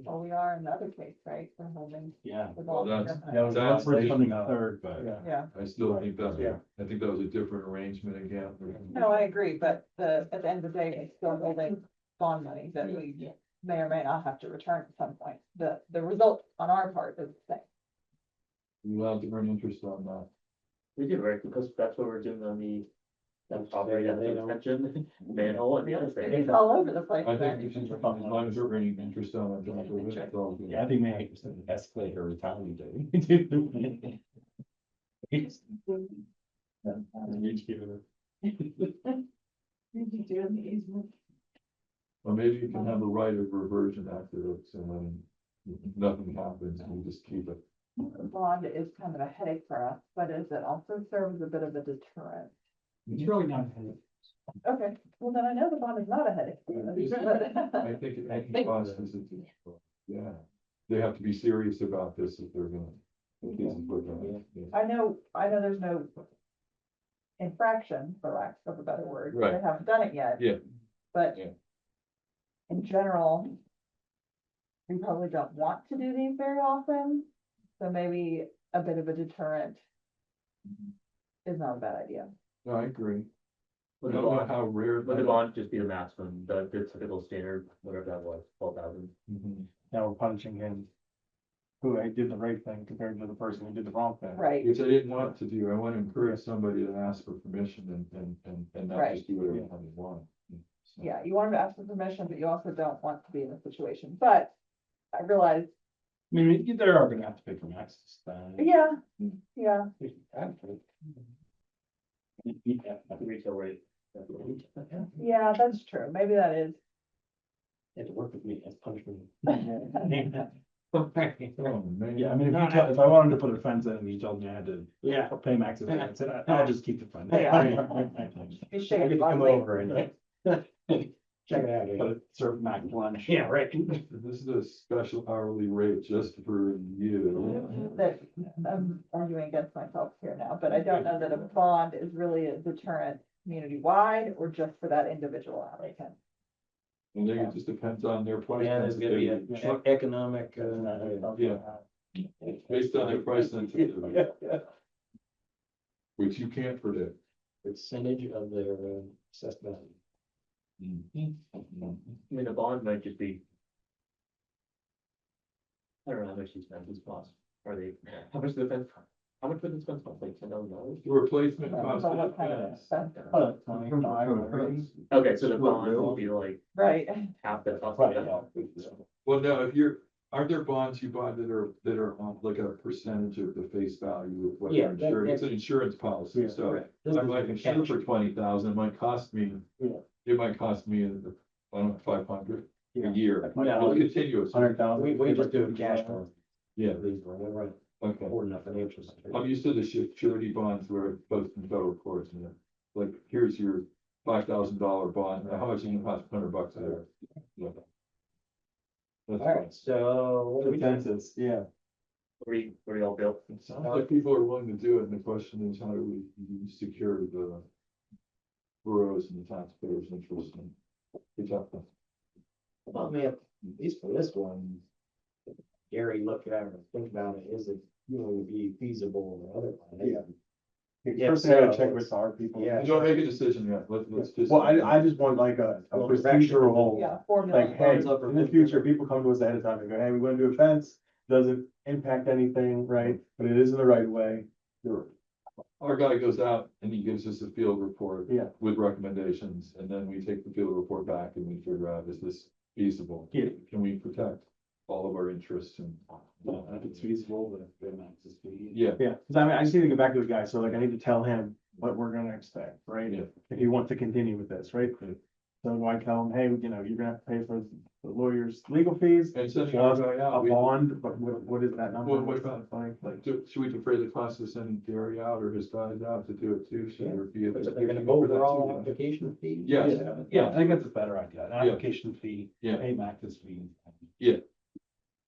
Well, we are in the other case, right, for holding Yeah. the Well, ball. that's- Yeah, That's That's we're different. funding a third, but. Yeah. Yeah, I still think that, Yeah. I think that was a different arrangement again. no, I agree, but at the end of the day, it's still holding bond money that we may or may not have to return at some point. The result on our part is the same. You allowed to earn interest on that. We do, right, because that's what we're doing on the, that property, that detention manhole and the other thing. It's all over the place. I think then. we should, as long as we're earning interest on it, it's all good. Yeah, I think maybe just an escalator retirement day. Or maybe you can have a right of reversion after it, and when nothing happens, we just keep it. The bond is kind of a headache for us, but does it also serve as a bit of a deterrent? It's really not. a headache. Okay, well, then I know the bond is not a headache. I think it may cost us, yeah, they have to be serious about this if they're gonna. if this is what they're- I know there's no infraction, for lack of a better word. They Right. haven't done it yet. Yeah. But Yeah. in general, we probably don't want to do these very often, so maybe a bit of a deterrent is not a bad idea. No, I agree. I Would don't the know bond, how rare. would the bond just be the maximum, the typical standard, whatever that was, 12,000? Mhm. Now we're punishing him. Who did the right thing compared to the person who did the wrong thing. Right, Which I didn't want to do, I want to encourage somebody to ask for permission and not Right. just do whatever they want. So- yeah, you want them to ask for permission, but you also don't want to be in a situation, but I realize, I mean, they are gonna have to pay for access. yeah, yeah, Retail rate. yeah, that's true, maybe that is. Had to work with me as punishment. Oh, man. Yeah, I mean, if I wanted to put a fence in and you told me I had to. Yeah. Pay max, I said, I'll just keep the fence. You shake it Come lightly. over and. Check it out, but serve mac lunch. Yeah, right. This is a special hourly rate just for you. That, I'm arguing against myself here now, but I don't know that a bond is really a deterrent community-wide or just for that individual applicant. I think it just depends on their price. Yeah, there's gonna be sensitivity. an economic, Yeah. Based on their price sensitivity, which you can't predict. percentage of their assessed value. I mean, a bond might just be. I don't know how much these fences cost, are they, how much the fence, how much would this fence cost, like $10,000? The replacement cost. So of what the kind of fence. expense? 25 or 30. Okay, so the bond will be like Right, half the cost. Right, of yeah. that. Well, no, aren't there bonds you buy that are on like a percentage of the face value of what Yeah, you're insured? that- It's an insurance policy, Yeah, so This I is might the insure cash. for 20,000, it might cost me. Yeah. It might cost me, I don't know, 500 a Yeah. year. No. It's continuous. 100,000. We just do a cash flow. Yeah, We're right, okay. or enough financial. I'm used to the surety bonds where it's posted in federal courts, and like, here's your $5,000 bond, how much is it gonna cost? $100 a year. Yeah. That's All fine. right, so what do we do? Consensus, yeah. Where do you all feel? It sounds like people are willing to do it, and the question is, how do we secure the boroughs and the taxpayers' interest in protect them? Well, I mean, at least for this one, Gary, look at it, think about it, is it going to be feasible in the other one? Yeah. Yeah, First, I gotta so- check with our people. Yeah. Don't make a decision yet, let's just. Well, I just want like a Well, direction. procedural, Yeah, formula. like, hey, in the future, people come to us ahead of time and go, hey, we wanna do a fence, doesn't impact anything, right? But it is in the right way. Our guy goes out and he gives us a field report. Yeah. With recommendations, and then we take the field report back and we figure out, is this feasible? Yeah. Can we protect all of our interests and? If it's feasible, but if the amount is speed. Yeah, Yeah, cause I mean, I just need to get back to the guy, so like, I need to tell him what we're gonna expect, right? Yeah. If he wants to continue with this, right? So do I tell him, hey, you know, you're gonna have to pay for the lawyer's legal fees, and sending our plus guy a out. bond, but what is that number? What What's about- that like? Like, should we defer the cost of sending Gary out or his guys out to do it too? Should there be a? They're gonna go over all application fees? Yes. Yeah, I think that's a better idea, an Yeah. application fee, Yeah. a Max fee.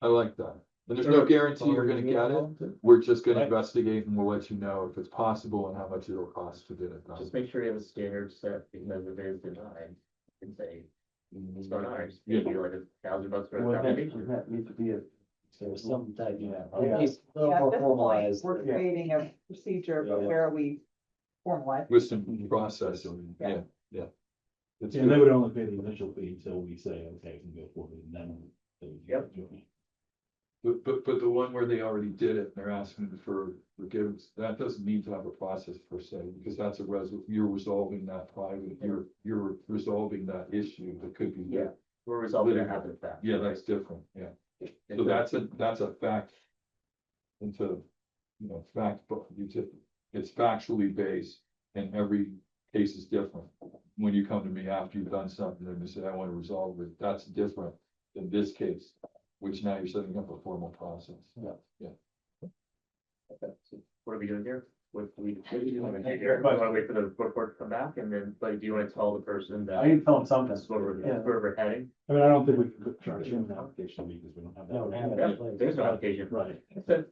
I like that. And there's no guarantee you're gonna get it. We're just gonna Right. investigate and we'll let you know if it's possible and how much it'll cost to get it done. Just make sure you have a standard set, because if it is denied, you can say, it's not ours, Yeah. maybe like $1,000 for Would a that, application. would that need to be a, So some type, Yeah. at least a little Yeah, at more this point, formalized. we're creating a procedure, but Yeah. where are we formalized? With some process, Yeah. yeah. It's And they good. would only pay the initial fee until we say, okay, we can go forward, and then. they would Yep. do it. But the one where they already did it, and they're asking for forgiveness, that doesn't need to have a process per se, because that's you're resolving that private, you're resolving that issue that could be there. We're resolving to happen fast. Yeah, that's different, yeah. So that's a fact. Into, fact, but it's factually based, and every case is different. When you come to me after you've done something and you say, I want to resolve it, that's different than this case, which now you're setting up a formal process. Okay, so what are we doing here? What do we want to do Hey, here? We but- want to wait for the report to come back, and then, like, do you want to tell the person I that need to tell him something. this is where Yeah. we're heading? I mean, I don't think we could charge him an application fee because we don't have that. No, we haven't. Yeah, there's no application. Right.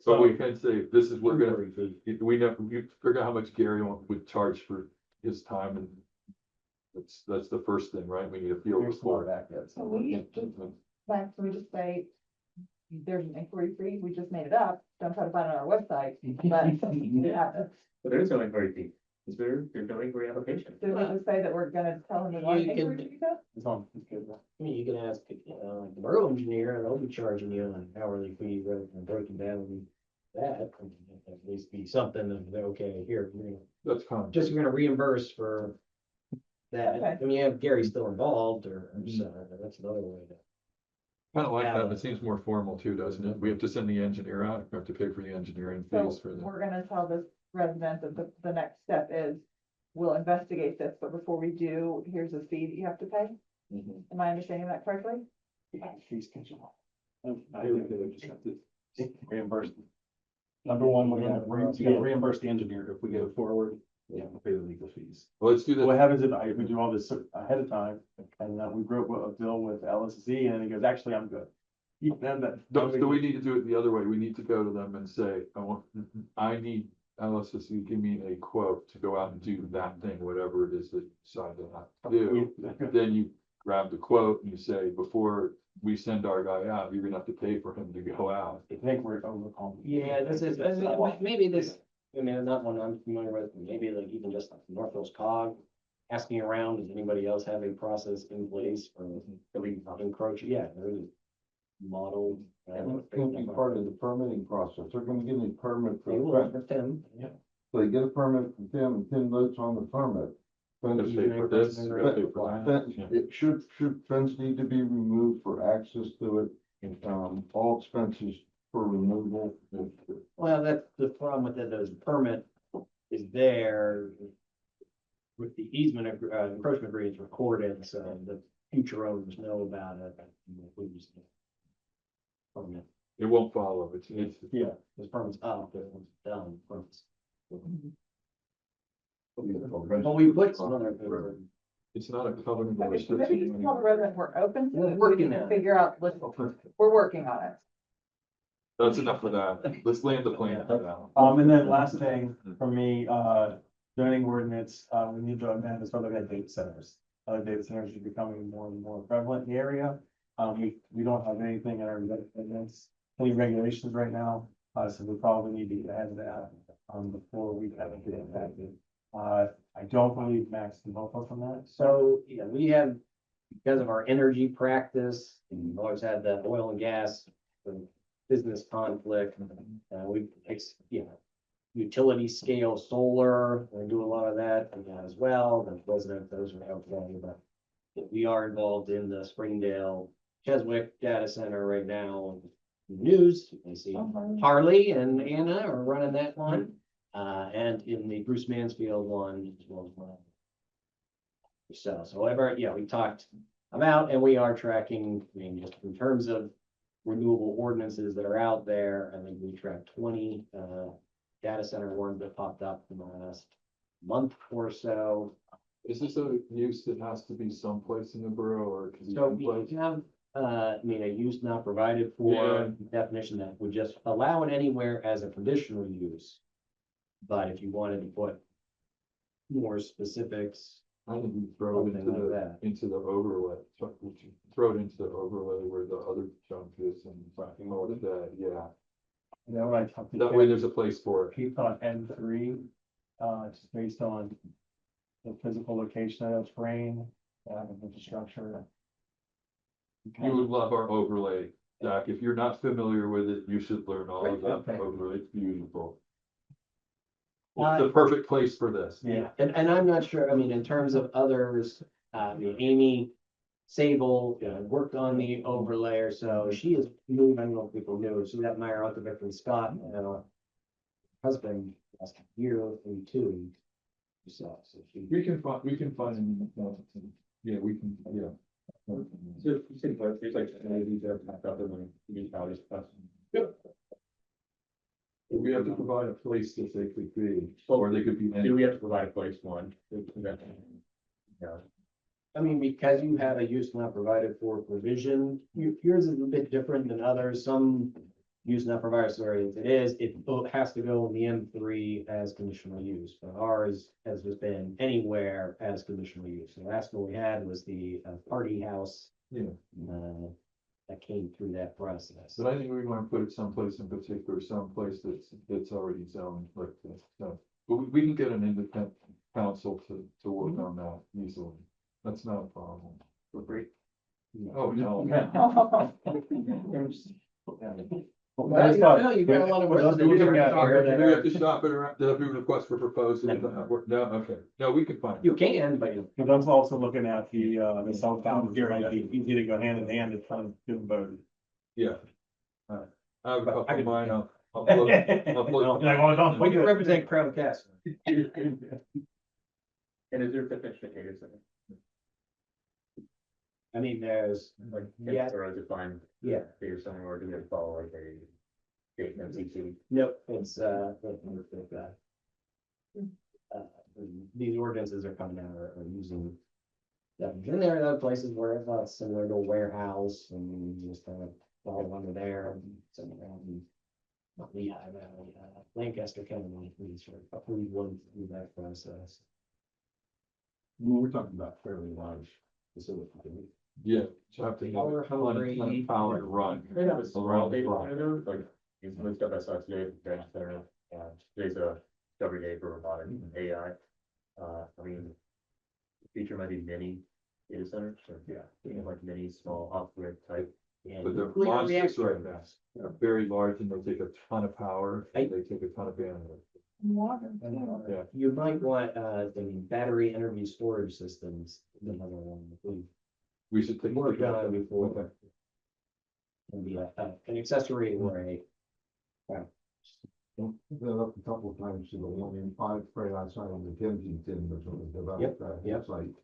But we can say, this is, we're gonna, Temporary fee. we know, you figure out how much Gary would charge for his time, and that's the first thing, right? We need a field Here's more report. back yet, So so. we, like, can we just say, there's an inquiry fee, we just made it up, don't try to find it on our website, but, yeah. But there is no inquiry fee. There's no inquiry application. Do we just say that we're gonna tell them we want You an can- inquiry fee though? It's on, it's good. I mean, you can ask, like the borough engineer, and they'll be charging you an hourly fee rather than breaking down that. I mean, At least be something that, they're okay, here, you're gonna, That's common. just you're gonna reimburse for that. Okay. I mean, you have Gary still involved, or, so that's another way to. Kind of like that, Yeah. it seems more formal too, doesn't it? We have to send the engineer out, we have to pay for the engineering So fees for the. we're gonna tell this resident that the next step is, we'll investigate this, but before we do, here's a fee that you have to pay. Mhm. Am I understanding that correctly? Fees schedule. I think they would just have to. Reimbursed. Number one, we gotta reimburse the engineer if we go forward, we have to pay the legal fees. Well, let's do What that. happens if we do all this ahead of time, and we wrote a bill with LSC, and he goes, actually, I'm good. Then that. So we need to do it the other way. We need to go to them and say, I need LSSU, give me a quote to go out and do that thing, whatever it is that you decide to have to do. Then you grab the quote and you say, before we send our guy out, you're gonna have to pay for him to go out. I think we're overcomplicating. Yeah, maybe this, I mean, not one I'm familiar with, maybe like even just like Northwest Cog, asking around, does anybody else have a process in place for that we encroach? Yeah, there is model. It can be part of the permitting process. They're gonna give me a permit They will for, work with them, yeah. they get a permit from them, and Tim votes on the permit. Gotta Fence- pay for this, gotta pay for that. fence- Yeah. It should fence need to be removed for access to it. All expenses for removal. Well, that's the problem with it, those permit is there. With the easement, encroachment agreement is recorded, so the future owners know about it. We just- Permit, It won't follow, it's, Yeah. this permit's up, it's done, permit's. But But we put some other. it's not a covenant. or Maybe just tell the restriction. resident we're open to We're it, working we can on it. figure out, we're working on it. That's enough of that. Let's land the plane for now. And then last thing for me, zoning ordinance, we need to amend as well as data centers. Data centers are becoming more and more prevalent in the area. We don't have anything in our ordinance, any regulations right now, so we probably need to get ahead of that, before we kind of get impacted. I don't believe Max can help us on that. So, yeah, we have, because of our energy practice, we've always had the oil and gas, business conflict. Utility scale solar, we do a lot of that as well, the resident, those are okay, but we are involved in the Springdale Cheswick data center right now. News, you can see Harley and Anna are running that one, and in the Bruce Mansfield one as well as mine. So however, yeah, we talked about, and we are tracking, I mean, just in terms of renewable ordinances that are out there, I think we tracked 20, data center ones that popped up in the last month or so. Is this a use that has to be someplace in the borough or? can be So someplace? we have, I mean, a use not provided for definition that would just allow it anywhere as a conditional use. But if you wanted to put more specifics, I think we throw it something like that. into the overlay, throw it into the overlay where the other chunk is and all of that, yeah. You know, I talked to That way there's a place for it. Keep on N3, just based on the physical location of that terrain, infrastructure. You would love our overlay, Zach. If you're not familiar with it, you should learn all Right, about the okay. overlay. It's beautiful. It's the perfect place for this. Yeah, and I'm not sure, I mean, in terms of others, Amy Sable, worked on the overlayer, so she is moving, I don't know if people knew, she got married out to Victor Scott, husband last year or two. So she. We can find, yeah, we can, yeah. We have to provide a place that they could be, or they could be. Do we have to provide a place one? Yeah. I mean, because you have a use not provided for provision, yours is a bit different than others. Some use not provided, sorry, as it is, it has to go in the M3 as conditional use. But ours has just been anywhere as conditional use. The last one we had was the party house. Yeah. That came through that process. But I think we want to put it someplace in particular, someplace that's already zoned like this, so. But we can get an independent council to work on that easily. That's not a problem. Feel free. Oh, no. Well, you got a lot of Do we residents out here that have are- to shop it around, do we request for proposals? No, okay, no, we can find. You can, but you. But I'm also looking at the southbound here, might be easy to go hand in hand to try to do both. Yeah. I have a couple I of can- mine, I'll put. We We can represent Crown Castle. And is there definition of data center? I mean, there's, Like, Yeah. or is it defined yeah, data center, or do we have to follow like a state MCC? nope, it's, these ordinances are coming out are using. And there are other places where it's similar to a warehouse and you just kind of fall under there and some around. Lehigh Valley, Lancaster County, we sort of approved one through that process. We're talking about fairly large facility. Yeah, so I have to have Power a ton of hungry. power to run. Yeah, it's Around the data clock. center, like, it's most of us saw today, data center, today's a discovery day for robotics and AI. I mean, the future might be mini data centers, or, like mini, small, off-grid type. And But they're nuclear monsters right reactor. now. They're very large and they take a ton of power, I- they take a ton of bandwidth. Water. Yeah. You might want, battery energy storage systems, another one. We should take. Worked on it before. Okay. Can be an accessory or a, Been up a couple of times to the one in five, right outside of the Kensington, there's a developed that yep. site.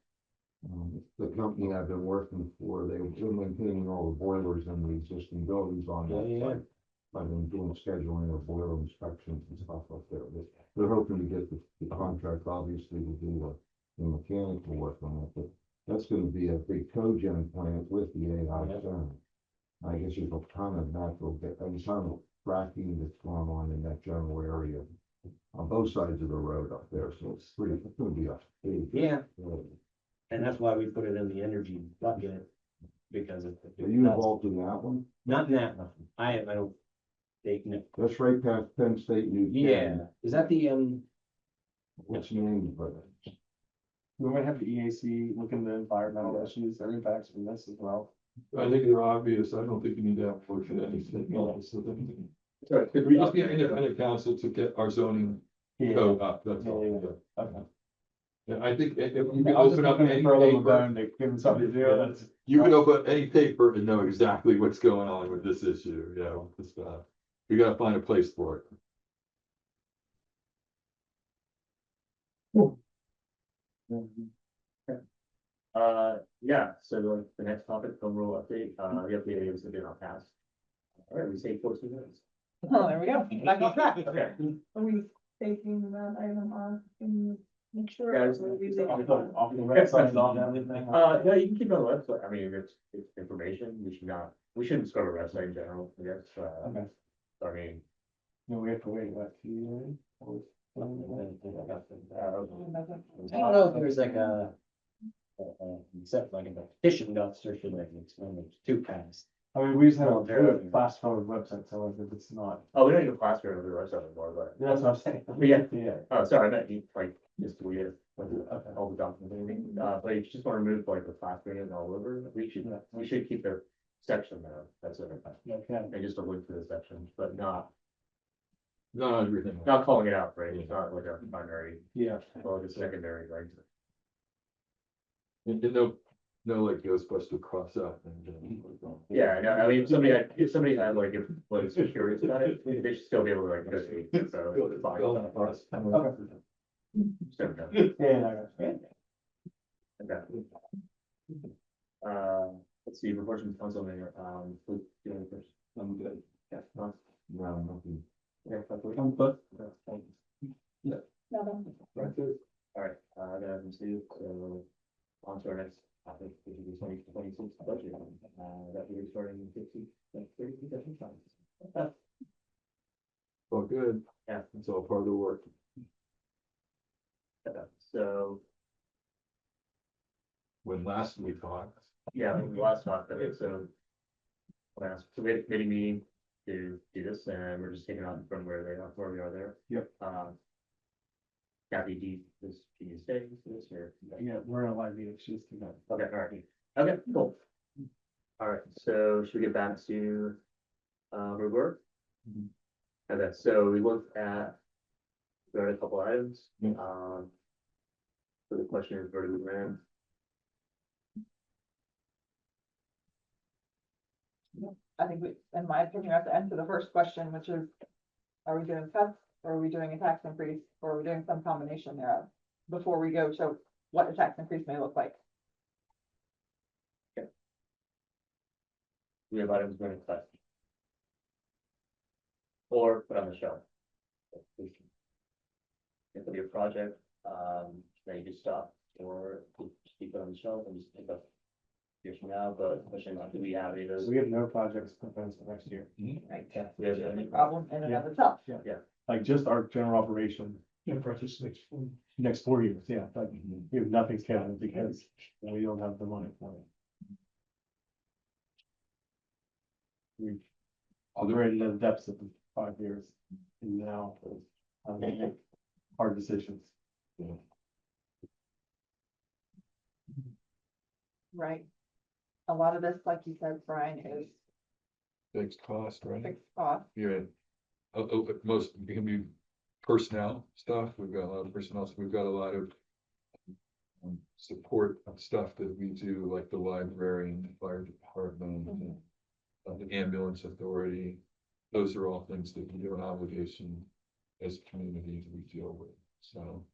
The company I've been working for, they've been maintaining all the boilers in the existing buildings on that Yeah. site. I've been doing scheduling of boiler inspections and stuff up there, but they're hoping to get the contract, obviously, to do the mechanical work on it, but that's gonna be a big cogen plant with the AI Yep. center. I guess there's a ton of natural, a ton of fracking that's going on in that general area on both sides of the road up there, so it's gonna be a big. Yeah. road. And that's why we put it in the energy bucket, because Are you involved in that one? not in that one. I don't think, no. That's right past Penn State New. Yeah, is that the, What's the name of it? We might have the EAC look into environmental issues or impacts from this as well. I think they're obvious. I don't think you need to have to look at anything else. Sorry, Could we just be an independent council to get our zoning code up? That's all. Yeah. Okay. Yeah, I think if you can I'm just open up looking any for a little paper, bone to give them something to do, that's. you can open up any paper and know exactly what's going on with this issue. Yeah, with this stuff. We gotta find a place for it. Yeah, so like the next topic, home rule update, the update is been on task. All right, we say 14 minutes. Oh, there we go. Back on track. Okay. Are we taking that item on? Can you make sure? Guys, we're using Off it? the website and all everything. No, you can keep it on the website. I mean, it's information. We shouldn't scrub our website in general, I guess. Okay. I mean, No, we have to wait, what, 2 years? I don't know if there's like except like a petition got circulated, it's only two passed. I mean, we just have Voluntarily. a fast forward website, so if it's not. oh, we don't even classify it with the website anymore, but. That's what I'm saying. Yeah. Yeah. Oh, sorry, I meant you, like, just delete it, like, Okay. all the documents, and everything. But if you just want to remove like the class rating all over, we should keep the section there, that's it. Okay. And just a link to the section, but Not everything. not calling it out, right? It's not like a primary, Yeah. well, it's secondary, right? And no like Ghostbuster cross out and. Yeah, no, I mean, if somebody had like, if was curious about it, they should still be able to like, go see it, so it's fine. Okay. Just never know. Yeah, I got you. Okay. Let's see, reports from council mayor, who's doing it first? I'm good. Yeah, Ron? No, nothing. Okay, Councilor? I'm good. No, no. Right. All right, then I can see, so, on to our next topic, which is the 2026 budget, that we're starting in 30 different times. Well, good. Yeah. It's all part of the work. So, When last we talked, yeah, the last talk, okay, so. So we had a committee meeting to do this, and we're just taking on from where we are there. Yep. Kathy, can you stay for this, or? Yeah, we're in a live meeting, she's tonight. Okay, all right. Okay, cool. All right, so should we get back to, where we were? Okay, so we looked at, we had a couple items, so the question is, where do we land? I think we, in my opinion, we have to answer the first question, which is, are we doing cuts, or are we doing a tax increase, or are we doing some combination thereof? Before we go to what a tax increase may look like. We have items going to cut. Or put on the shelf. It could be a project, that you just stop, or just keep it on the shelf and just pick up years from now, but the question is, do we have any of those? So we have no projects planned for next year. Right. Yeah, we have any Problem in and of itself. Like just our general operation, next 4 years, yeah, like we have nothing scheduled because we don't have the money for it. We've operated at a deficit for 5 years and now we make hard decisions. Right. A lot of this, like you said, Brian, is fixed cost, right? fixed cost. Yeah. Most, it can be personnel stuff. We've got a lot of personnel, so we've got a lot of support stuff that we do, like the library and the fire department and the ambulance authority. Those are all things that we have an obligation as a community that we deal with, so,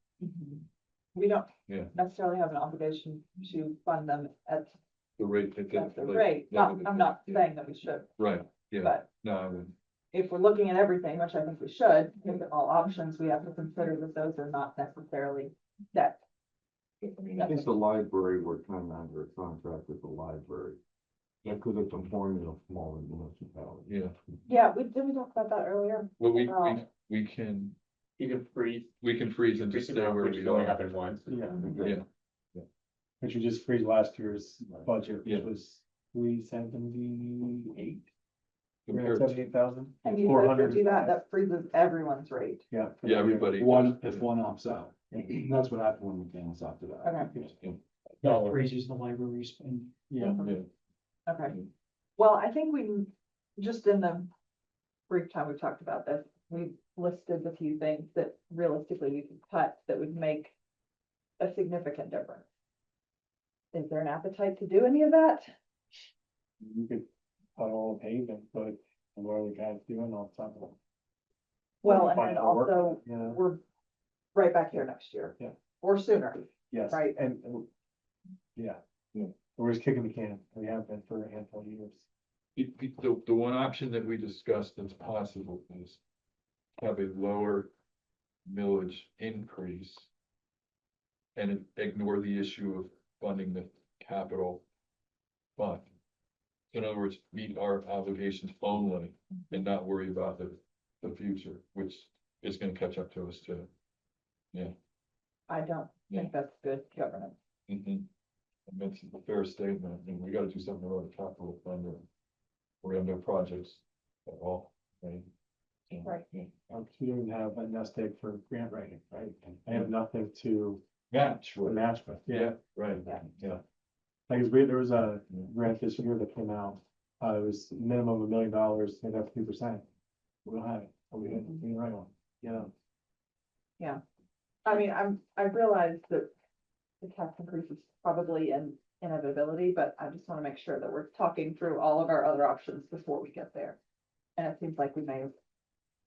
We don't yeah, necessarily have an obligation to fund them at the rate. at the rate. Not, I'm not saying that we should, Right, yeah, but no, I would, if we're looking at everything, which I think we should, look at all options, we have to consider that those are not necessarily that. I mean, I think the library, we're kind of under a contract with the library. Yeah, because it's a formula smaller municipality. yeah, Yeah, did we talk about that earlier? well, we About- can, You can freeze. we can freeze and just freeze stay it, where which we has only are. happened once. Yeah. Yeah. But you just freeze last year's budget, Yeah. which was 378, Compared to, 78,000. And you said if we do that, that freezes everyone's rate. Yeah. yeah, everybody. If one opts out, that's what happened when McDaniel's opted out. Okay, That raises the library spend. Yeah. okay. Well, I think we, just in the brief time we've talked about this, we've listed a few things that realistically we could cut that would make a significant difference. Is there an appetite to do any of that? You could cut all pave and put where the guys doing all the time. Well, and Find then out work. also, Yeah, we're right back here next year. Yeah. Or sooner, yes. Right. And yeah. Yeah. We're just kicking the can. We have been for a handful of years. The one option that we discussed that's possible is have a lower millage increase and ignore the issue of funding the capital fund. In other words, meet our obligations only and not worry about the future, which is gonna catch up to us too. I don't think that's good governance. Mhm. And that's a fair statement, and we gotta do something about the capital fund, or we have no projects at all, right? So, Right. yeah. We don't have a nest egg for grant writing, right? I have nothing to Match, match with. yeah, right, Yeah. yeah. Like, there was a grant this year that came out, it was minimum $1 million, made up 2%. We don't have it, but we didn't write one, you know? I mean, I realize that the tax increase is probably an inevitability, but I just want to make sure that we're talking through all of our other options before we get there. And it seems like we may have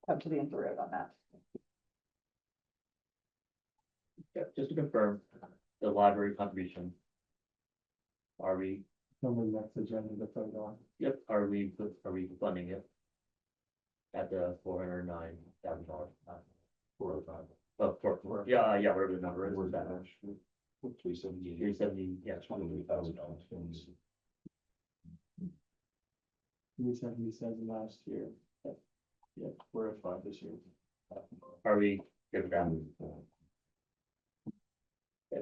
come to the end of the road on that. Yeah, just to confirm, the library contribution. Are we, On the next agenda to put it on. yep, are we funding it? At the $409,000. 405. Oh, yeah, whatever the number is, where's that? 378. 370, yeah, $23,000. 377 last year. Yeah, we're at 5 this year. are we good with that?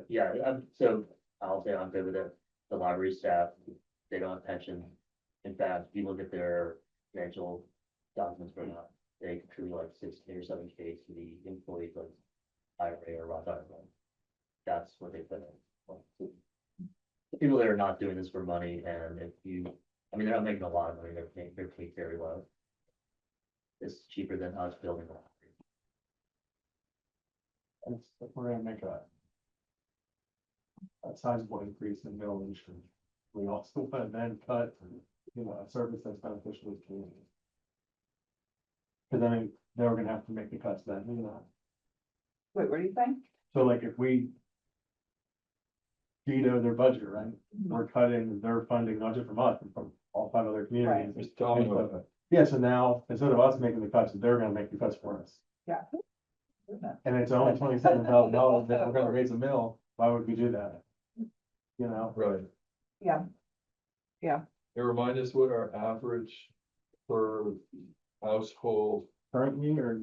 Yeah, so I'll say I'm good with it. The library staff, they don't have pension. In fact, if you look at their financial documents for that, they contribute like 6K or 7K to the employees like IRA or Roth IRA. That's what they put in. The people that are not doing this for money, and if you, I mean, they're not making a lot of money, they're paid very well. It's cheaper than us building a library. If we're gonna make a sizable increase in millage, we also want to then cut, a service that's beneficial to the community. Cause then they're gonna have to make the cuts then, Wait, what do you think? So like if we veto their budget, right, we're cutting their funding, not just from us, but from all 5 other communities. It's domino effect. Yeah, so now, instead of us making the cuts, they're gonna make the cuts for us. Yeah. And it's only $27,000 that we're gonna raise a mill, why would we do that? Right. Yeah. And remind us what our average per household, Currently, or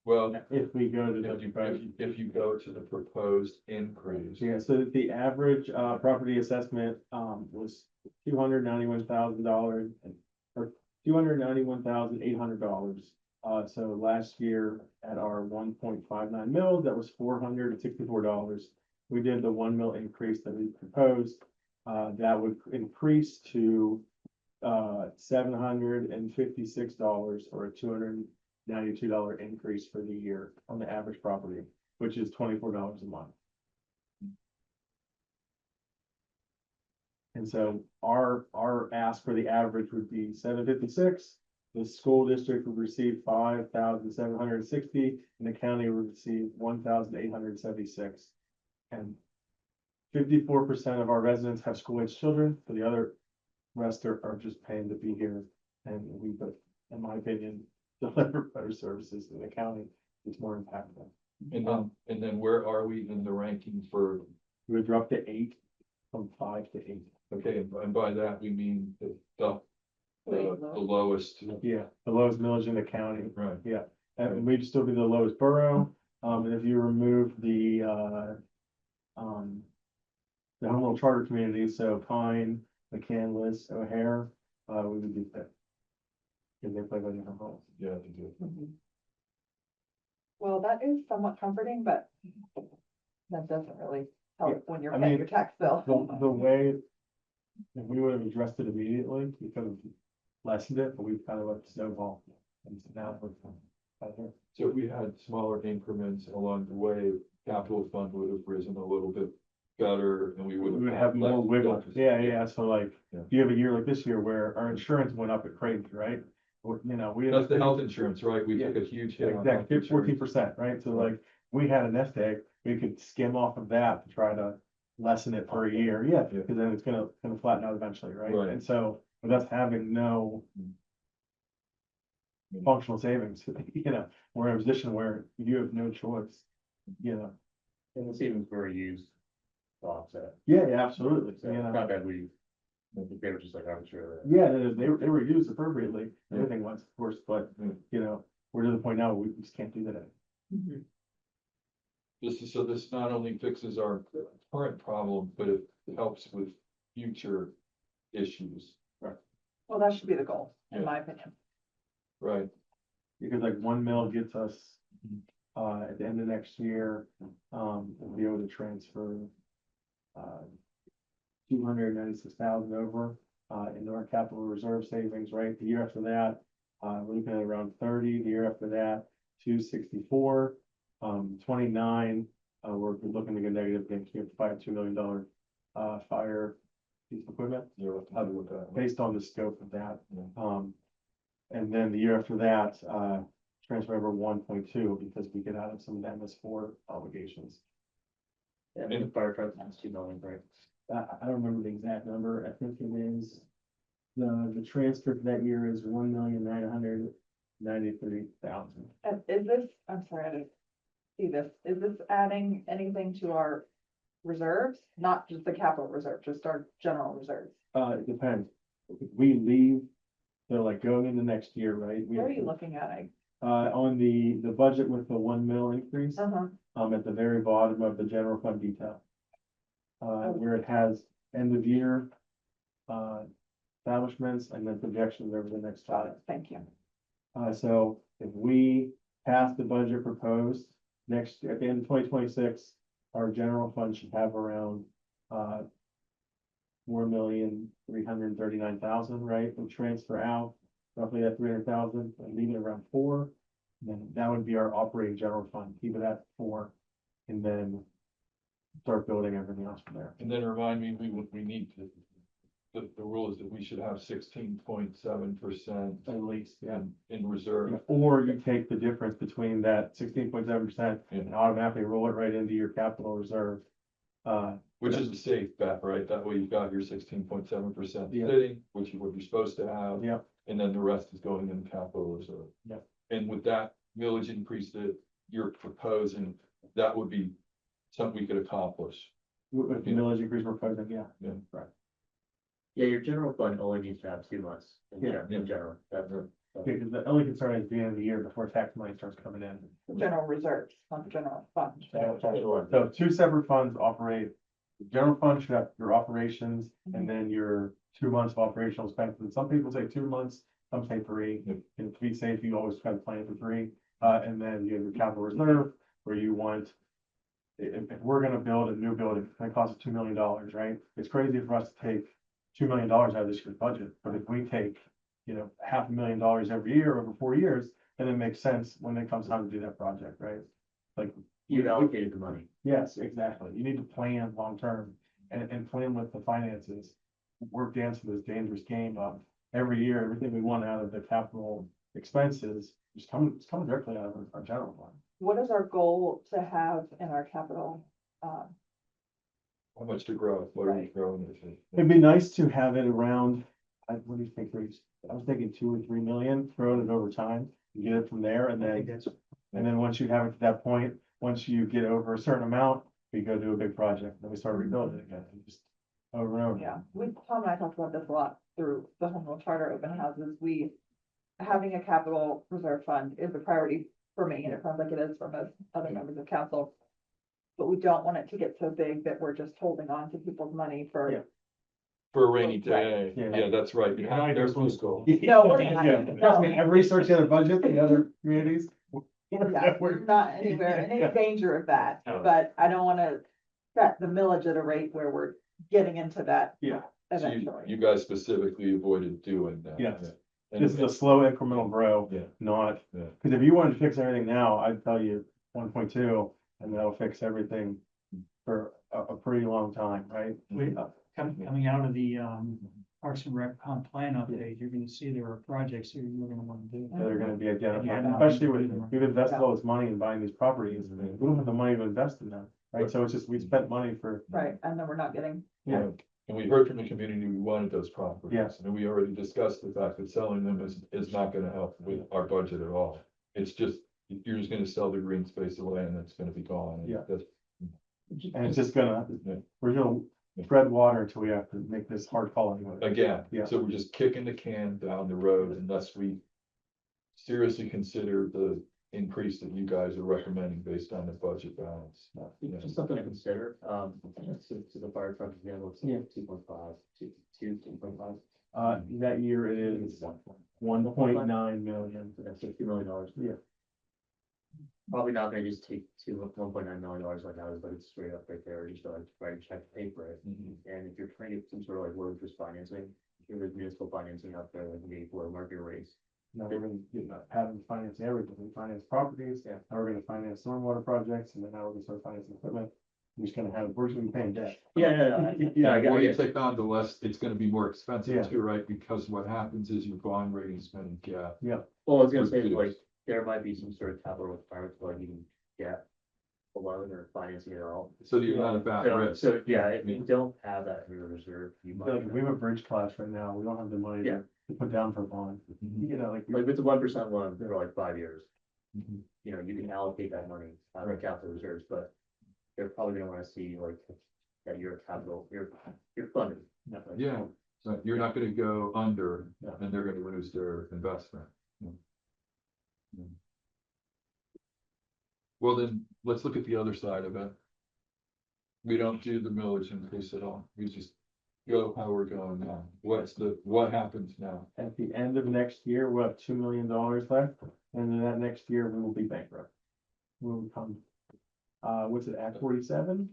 well, if we go to if you, the. if you go to the proposed increase. Yeah, so the average, property assessment, was $291,000 or $291,800. So last year at our 1.59 mils, that was $464. We did the 1 mil increase that we proposed, that would increase to, $756 or a $292 increase for the year on the average property, which is $24 a month. And And so our ask for the average would be 756. The school district would receive 5,760, and the county would receive 1,876. And 54% of our residents have school-age children, so the other rest are just paying to be here. And we, but in my opinion, deliver better services in the county. It's more impactful. And then where are we in the ranking for, We would drop to 8 from 5 to 8. okay, and by that we mean the lowest, Yeah, the lowest millage in the county. right? And we'd still be the lowest borough. And if you remove the home rule charter communities, so Pine, McCandless, O'Hare, we would be fifth. Because they play by different rules. Yeah, they do. Well, that is somewhat comforting, but that doesn't really help when you're I paying mean, your tax bill. The way, if we would have addressed it immediately, we could have lessened it, but we've kind of let it snowball. And so now we're kind of, So if we had smaller increments along the way, capital fund would have risen a little bit better and we we would would have. have more less wiggle. deficit. Yeah, so like, Yeah. you have a year like this year where our insurance went up at crazy, right? Or, you know, we. That's the health insurance, right? We Yeah. took a huge hit. on health Exactly, insurance. 14%, right? So Right. like, we had a nest egg, we could skim off of that to try to lessen it for a year, yeah, Yeah. because then it's gonna flatten out eventually, right? Right. And so, with us having no functional savings, you know, we're in a position where you have no choice, you know? And the savings were used to offset. Yeah, absolutely, So you it's know? not that they were just like arbitrarily. Yeah, they were used appropriately, everything was, of course, but, Yeah. you know, we're to the point now, we just can't do that anymore. This not only fixes our current problem, but it helps with future issues, Well, that should be the goal, in Yeah. my opinion. right? Because like 1 mil gets us, at the end of next year, we'll be able to transfer, 296,000 over, into our capital reserve savings, right? The year after that, we're looking at around 30, the year after that, 264, 29, we're looking to get negative again, here, $2 million, fire piece of equipment, Yeah, we'll have to look at that. based on the scope of that. Yeah. And then the year after that, transfer over 1.2 because we get out of some of the MS4 obligations. Yeah, and the fire truck is 2 million, right? I don't remember the exact number. I think it is, the transfer for that year is 1,993,000. And is this, I'm sorry, I didn't see this, is this adding anything to our reserves? Not just the capital reserve, just our general reserves? It depends. If we leave, so like going into next year, right? we Where are have you to- looking at? On the budget with the 1 mil increase, Uh-huh, at the very bottom of the general fund detail. Where it has end of year, establishments and then projections over the next got 5. it, thank you. So if we pass the budget proposed next, at the end of 2026, our general fund should have around, 4,339,000, right? We'll transfer out roughly that 300,000 and leave it around 4. And then that would be our operating general fund, keep it at 4. And then start building everything else from there. And then remind me, we need to, the rule is that we should have 16.7% At least, yeah. in reserve. Or you take the difference between that 16.7% Yeah. and automatically roll it right into your capital reserve. Which is a safe bet, right? That way you've got your 16.7% Yeah. sitting, which is what you're supposed to have. Yeah. And then the rest is going in the capital reserve. Yeah. And with that millage increase that you're proposing, that would be something we could accomplish. With the millage increase we're proposing, yeah. Yeah. Right. Yeah, your general fund only needs to have 2 months Yeah. in general. That's it. Because the only concern is the end of the year before tax money starts coming in. The general reserves, not the general fund. So 2 separate funds operate. The general fund should have your operations and then your 2 months of operational expenses. Some people say 2 months, some say 3. Yep. And to be safe, you always try to plan for 3. And then you have your capital reserve where you want, if we're gonna build a new building, it's gonna cost us $2 million, right? It's crazy for us to take $2 million out of this year's budget, but if we take, you know, $500,000 every year over 4 years, then it makes sense when it comes time to do that project, right? Like. You've allocated the money. Yes, exactly. You need to plan long-term and plan with the finances. we're dancing this dangerous game of every year, everything we want out of the capital expenses, it's coming directly out of our general fund. What is our goal to have in our capital? How much to grow, what are we Right. growing this? It'd be nice to have it around, what do you think, Reese? I was thinking 2 or 3 million, growing it over time, you get it from there, and I think then, that's, and then once you have it to that point, once you get over a certain amount, we go do a big project, then we start rebuilding again, and just over and over. Yeah, Tom and I talked about this a lot through the home rule charter open houses. Having a capital reserve fund is a priority for me, and it sounds like it is for most other members of council. But we don't want it to get so big that we're just holding on to people's money Yeah. for. For a rainy Right. day, Yeah. yeah, that's right. You have their fiscal. No, we're not. Yeah, trust me, I've researched the other budget, the other communities. Yeah, we're not anywhere in any danger of that, No. but I don't wanna set the millage at a rate where we're getting into that Yeah, So eventually. you guys specifically avoided doing that. Yes. Yeah. And- this is a slow incremental grow, Yeah. not, Yeah. because if you wanted to fix everything now, I'd tell you 1.2, and that'll fix everything for a pretty long time, right? We, coming out of the, Parks and Rec comp plan update, you're gonna see there are projects here you're gonna wanna do. That are gonna be identified, Yeah. especially with, we've invested all this money in buying these properties, we don't have the money to invest in them, right? So it's just, we spent money for, Right, and then we're not getting, yeah, And we heard from the community, we wanted those properties. Yes. And we already discussed the fact that selling them is not gonna help with our budget at all. It's just, you're just gonna sell the green space away and it's gonna be gone. And Yeah. that's- and it's just gonna, Yeah. we're gonna tread water until we have to make this hard call anyway. Again, Yeah. so we're just kicking the can down the road unless we seriously consider the increase that you guys are recommending based on the budget balance. Yeah. Just something to consider, to the fire truck example, it's Yeah. 2.5, 2.5. That year it is 1.9 million. So that's $60 million. Yeah. Probably not gonna just take $1.9 million like that, but it's straight up right there, just to like write a check, pay for it. Mhm. And if you're trying to get some sort of like low interest financing, there's municipal financing out there, like maybe for market rates. Now we're gonna get having finance everything, we finance properties, Yeah. now we're gonna finance stormwater projects, and then now we're gonna start financing equipment. We're just gonna have, we're just gonna be paying debt. Yeah, Yeah, The more you get take on, the less it's gonna be more Yeah. expensive too, right? Because what happens is your bond rating's gonna get. Well, I was gonna say, Reduced. like, there might be some sort of capital requirements, like you can get a loan or financing it all. So you're not a bad So, risk. so, yeah, if you don't have that in your reserve, you Like, might, we have a bridge class right now, we don't have the money Yeah. to put down for a bond, you know, like. like, if it's a 1% loan for like 5 years. Mhm. You know, you can allocate that money out of capital reserves, but they're probably gonna wanna see like that your capital, you're funded. Yeah, so you're not gonna go under Yeah. and they're gonna lose their investment. Yeah. Yeah. Well, then, let's look at the other side of it. We don't do the millage increase at all. We just go how we're going now. What happens now? At the end of next year, we'll have $2 million left, and then that next year, we will be bankrupt. We'll become, what's it, Act 47?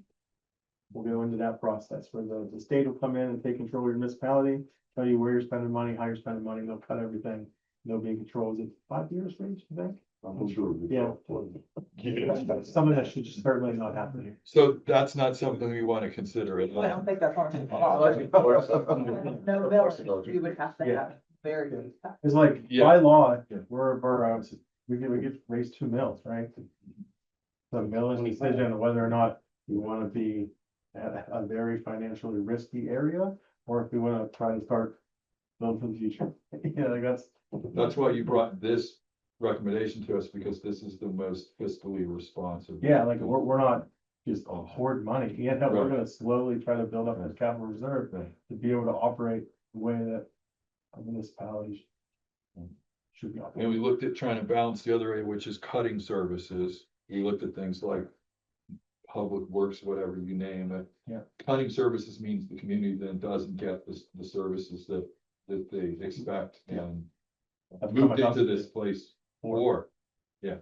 We'll go into that process where the state will come in and take control of your municipality, tell you where you're spending money, how you're spending money, they'll cut everything. They'll be in control. Is it 5 years for each, I think? I'm sure. Yeah. Some of that should just certainly not happen here. So that's not something we wanna consider at I don't all. think that's on. No, millage, you would have to Yeah. have very good. It's like, Yeah. by law, Yeah. we're a borough, so we get raised 2 mills, right? The millage decision whether or not you wanna be at a very financially risky area, or if we wanna try to start building for the future. You know, like That's why you brought this recommendation to us, because this is the most fiscally responsive. yeah, like, we're not just hoard money, you know, we're Right. gonna slowly try to build up this capital reserve Right. to be able to operate the way that a municipality should be And operating. we looked at trying to balance the other area, which is cutting services. We looked at things like public works, whatever you name it. Yeah. Cutting services means the community then doesn't get the services that they expect Yeah. and That's moved coming up. into this place for. Yeah,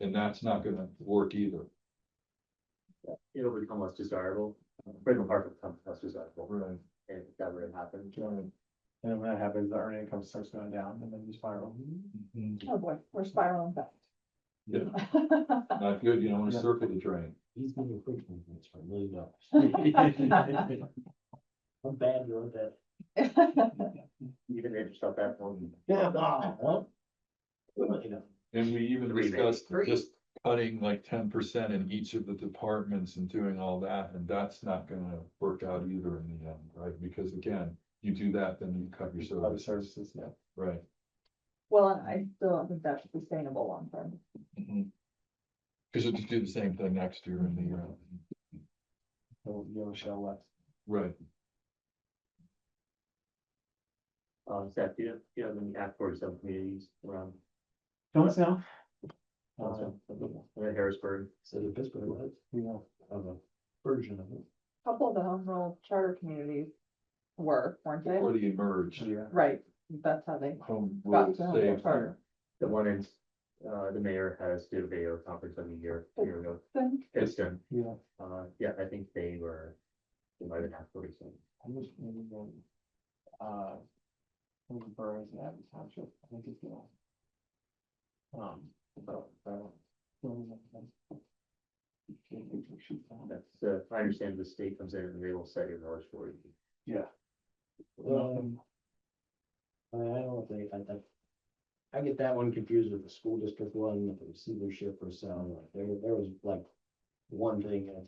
and that's not gonna work either. It'll become less desirable, Brittle Park will become less desirable, Right. and if that were to happen. And then when that happens, the earning income starts going down, and then you spiral. Oh boy, we're spiraling back. Yeah. Not good, you don't wanna Yeah. circle the drain. He's gonna be quick, it's for $1 million. I'm bad with that. Even interest on that one. Yeah, well, you know, And we even Three, maybe. discussed Three. just cutting like 10% in each of the departments and doing all that, and that's not gonna work out either in the end, right? Because again, you do that, then you cut your Other services, services, yeah. right? Well, I still don't think that's sustainable long term. Because you'll just do the same thing next year and the year, after. So, you know, shell left. right? Seth, do you have any Act 47 communities around? Don't know. Harrisburg? So the Pittsburgh was, Yeah. of a version of it. Couple of the home rule charter communities weren't they? Before they emerged, Yeah. Right, that's how they home got rule to home rule saved. charter. The one in, the mayor has did a video conference every year ago. Then, Piston, Yeah. yeah, I think they might have Act 47. I was in, one of the boroughs in Abbey Township, I think it's, That's, I understand the state comes in and they will set your millage for you. Yeah. I don't know if I get that one confused with the school district one, with the receivership or so, like, there was like one thing, I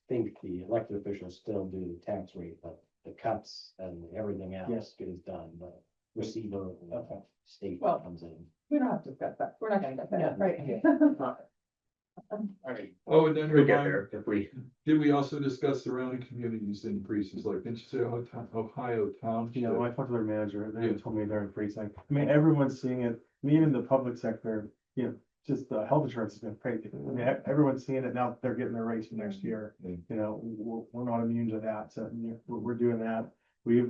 think the elected officials still do the tax rate, but the cuts and everything else Yes. is done, but receiver, Okay. state Well, comes in. we don't have to discuss that, we're not gonna get Yeah. that, right? I mean, Oh, and then we'll get remind, there if we, did we also discuss surrounding communities increases, like, didn't you say Ohio Township? You know, when I talked to their manager, they Yeah. told me they're increasing. I mean, everyone's seeing it. I mean, even the public sector, you know, just the health insurance has been crazy. I mean, everyone's seeing it now. They're getting their raise for next year. Yeah. You know, we're not immune to that. So you know, we're doing that. We've,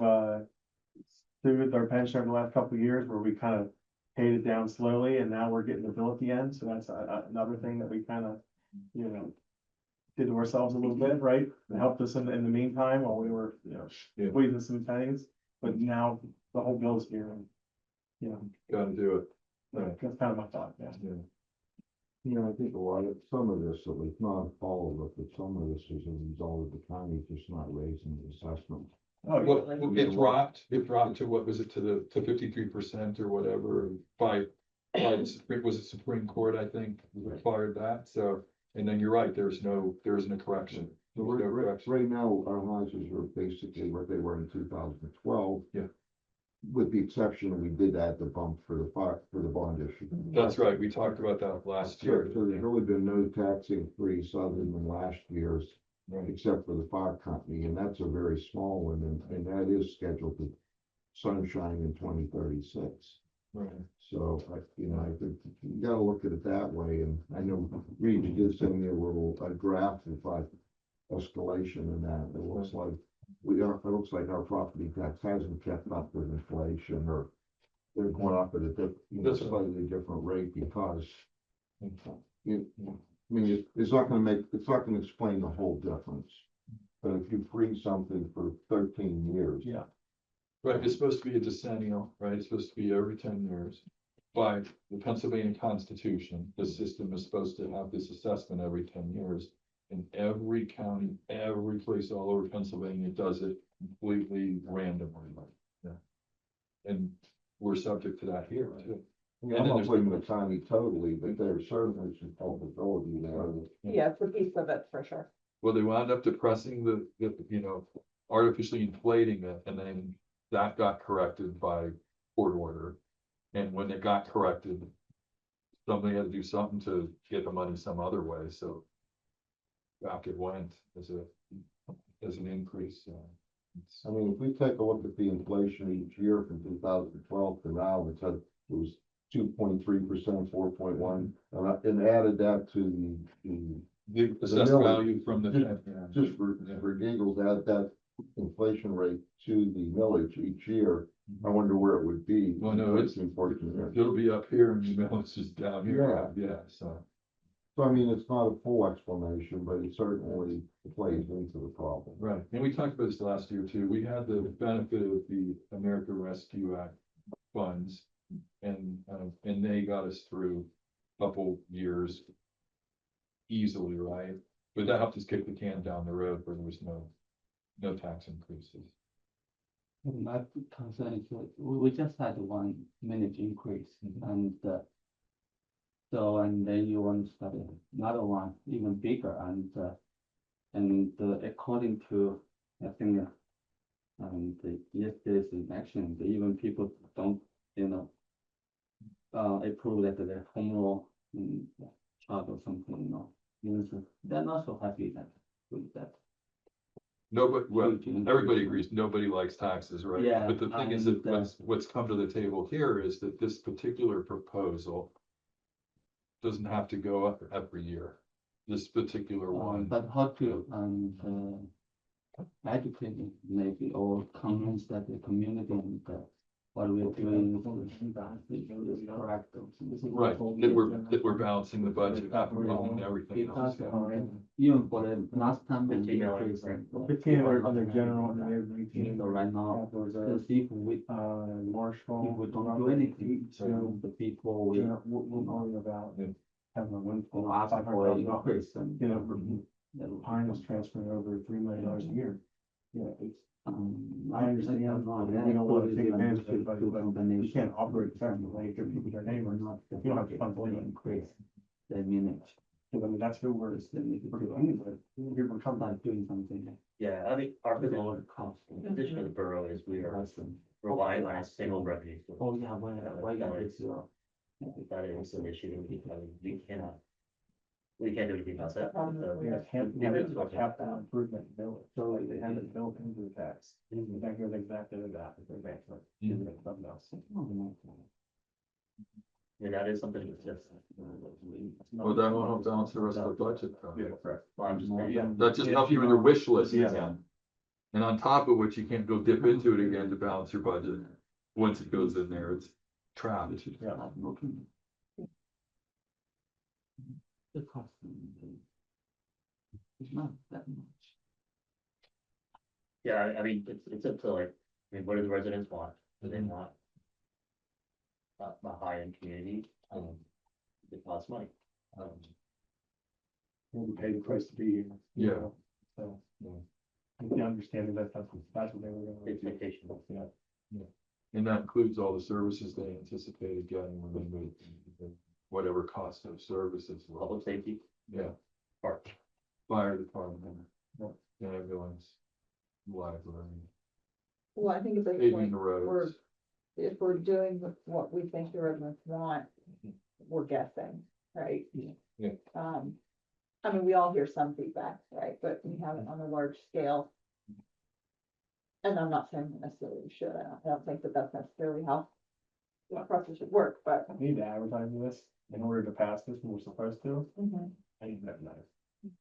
through our pension over the last couple of years where we kind of paid it down slowly and now we're getting the bill at the end. So that's another thing that we kind of, you know, did to ourselves a little bit, right? It helped us in the meantime while we were, you know, Yeah. squeezing some pennies, but now the whole bill's here and, you know, Gotta do it, right, that's kind of my thought, yeah. yeah. You know, I think a lot of, some of this, at least not all of it, but some of this is a result of the county just not raising the assessment. Oh, Well, yeah. it dropped to, what was it, to 53% or whatever, by the Supreme, was it Supreme Court, I think, required that, so, and then you're right, there isn't a correction. So There's no right, correction. right now, our houses are basically what they were in 2012. Yeah. With the exception, we did add the bump for the bond issue. That's right, we talked about that last year. So there's really been no tax increase other than last year's, Right. except for the fire company, and that's a very small one, and that is scheduled to sunshine in 2036. Right. So, you know, I think you gotta look at it that way, and I know Reed, you did send me a graph of escalation in that, it looks like it looks like our property tax hasn't kept up with inflation, or they're going up at a That's right. slightly different rate because I mean, it's not gonna explain the whole difference. But if you freeze something for 13 years. Yeah. Right, it's supposed to be a decennial, right, it's supposed to be every 10 years. By the Pennsylvania Constitution, the system is supposed to have this assessment every 10 years. And every county, every place all over Pennsylvania does it completely randomly, yeah. And we're subject to that here too. I'm not blaming the county totally, but there's certainly some culpability there. Yeah, it's a piece of it for sure. Well, they wound up depressing artificially inflating it, and then that got corrected by court order. And when it got corrected, somebody had to do something to get the money some other way, so back it went as an increase. I mean, if we take a look at the inflation each year from 2012 to now, it was 2.3%, 4.1, and added that to The assessed millage. value from the. Just for giggles, add that inflation rate to the millage each year. I wonder where it would be. Well, no, it's- in 14 years. It'll be up here and it's just down here, yeah, so. So I mean, it's not a full explanation, but it certainly plays into the problem. Right, and we talked about this last year too, we had the benefit of the American Rescue Act funds. And they got us through a couple years easily, right? But that helped us kick the can down the road where there was no tax increases. My concern is that we just had one minute increase and so, and then you want to start another one even bigger and according to, I think, yesterday's election, even people don't, approve that their home rule chart or something, even so, they're not so happy that with that. Nobody, well, Huge increase. everybody agrees, nobody likes taxes, right? Yeah, But the thing is that and, what's come to the table here is that this particular proposal doesn't have to go up every year, this particular one. But how to, educate maybe or convince that the community and what we're doing is correct. Right, that we're balancing the budget and everything else. Because even for the last time when we 15 hours, increased. right. 15 under general, and they're 18. So right now, There's because if we Marshall. don't do anything, so the people will, We're worrying about having a windfall. ask for an increase and. You know, Pine is transferring over $3 million a year. Yeah, it's, I understand, we don't want to take advantage of everybody, but you can't operate effectively if your people are neighbors. You don't have to fund for Increase the minute. I mean, that's who we're competing with. People come by. Like doing something. Yeah, I think our Lower the cost. position of the borough is we are Awesome. relying on a single revenue. source. Oh, yeah, why got this, That is an issue that we can't do anything about that. Yeah, capital improvement bill, so like they haven't built into the tax. That goes exactly to that, if they're back, like, something else. Yeah, that is something that's just. Well, that will help balance the rest of the budget. though. Yeah, correct. Well, I'm just, That just helps you with your wish list. Yeah. And on top of which, you can't go dip into it again to balance your budget. Once it goes in there, it's trapped. Yeah. The cost. It's not that much. yeah, I mean, it's up to like, I mean, what do the residents want? Do they want a high-end community? It costs money. We pay the price to be here. you Yeah. know, So, the understanding that that's what they were gonna. do. Expectation. Yeah. And that includes all the services they anticipated getting when they made whatever cost of services. were. Public safety, Yeah, park. fire department, ambulance, library, Well, I think at this paving point, the roads. if we're doing what we think the residents want, we're guessing, right? Yeah. I mean, we all hear some feedback, right, but we haven't on a large scale. And I'm not saying necessarily we should, I don't think that that's necessarily how the process should work, but. I need to advertise this in order to pass this, when we're supposed to, Mhm. I need that night.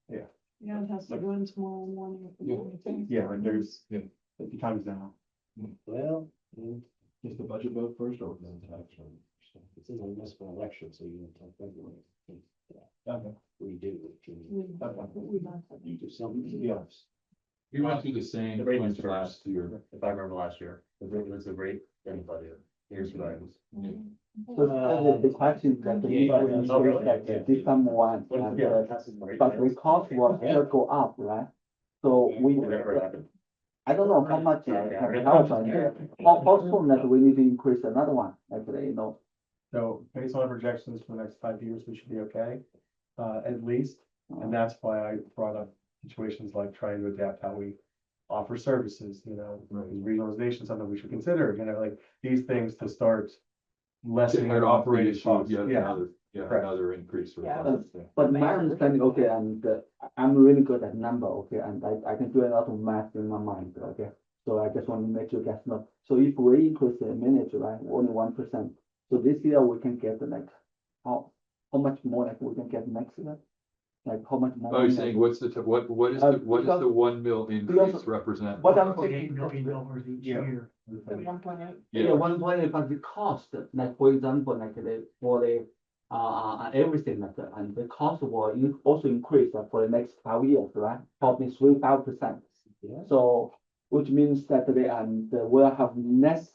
Yeah, it has to go in tomorrow morning. Yeah, like there's, 50 times now. Well, is the budget vote first or the tax rate? This is a municipal election, so you don't February. Okay. We do. You do something. Yes. We went through the same The rate was thing last year. If I remember last year, the rate was the rate, then budget. Here's two items. So the question that we really? that this someone, Yeah, that's the rate. but the cost will still go up, right? So we, Whatever happened. I don't know how much, how soon that we need to increase another one, actually, So based on our projections for the next 5 years, we should be okay, at least. And that's why I brought up situations like trying to adapt how we offer services, regionalization, something we should consider, like these things to start lessening Head our off the operating issue, costs. yet Yeah, another, Correct. another increase. for Yeah. that, yeah. But my understanding, okay, and I'm really good at number, okay, and I can do a lot of math in my mind, okay? So I just want to make you guys know. So if we increase the minute, right, only 1%, so this year we can get like, how much more like we can get next year? Like how much more? Oh, you're saying, what is the 1 mil increase represent? What I'm $8 saying, million each Yeah. year. 1.8. yeah, 1.8, but the cost, like for example, like for the everything like that, and the cost will also increase for the next 5 years, right? Probably 3-5%. Yeah. So, which means that we'll have less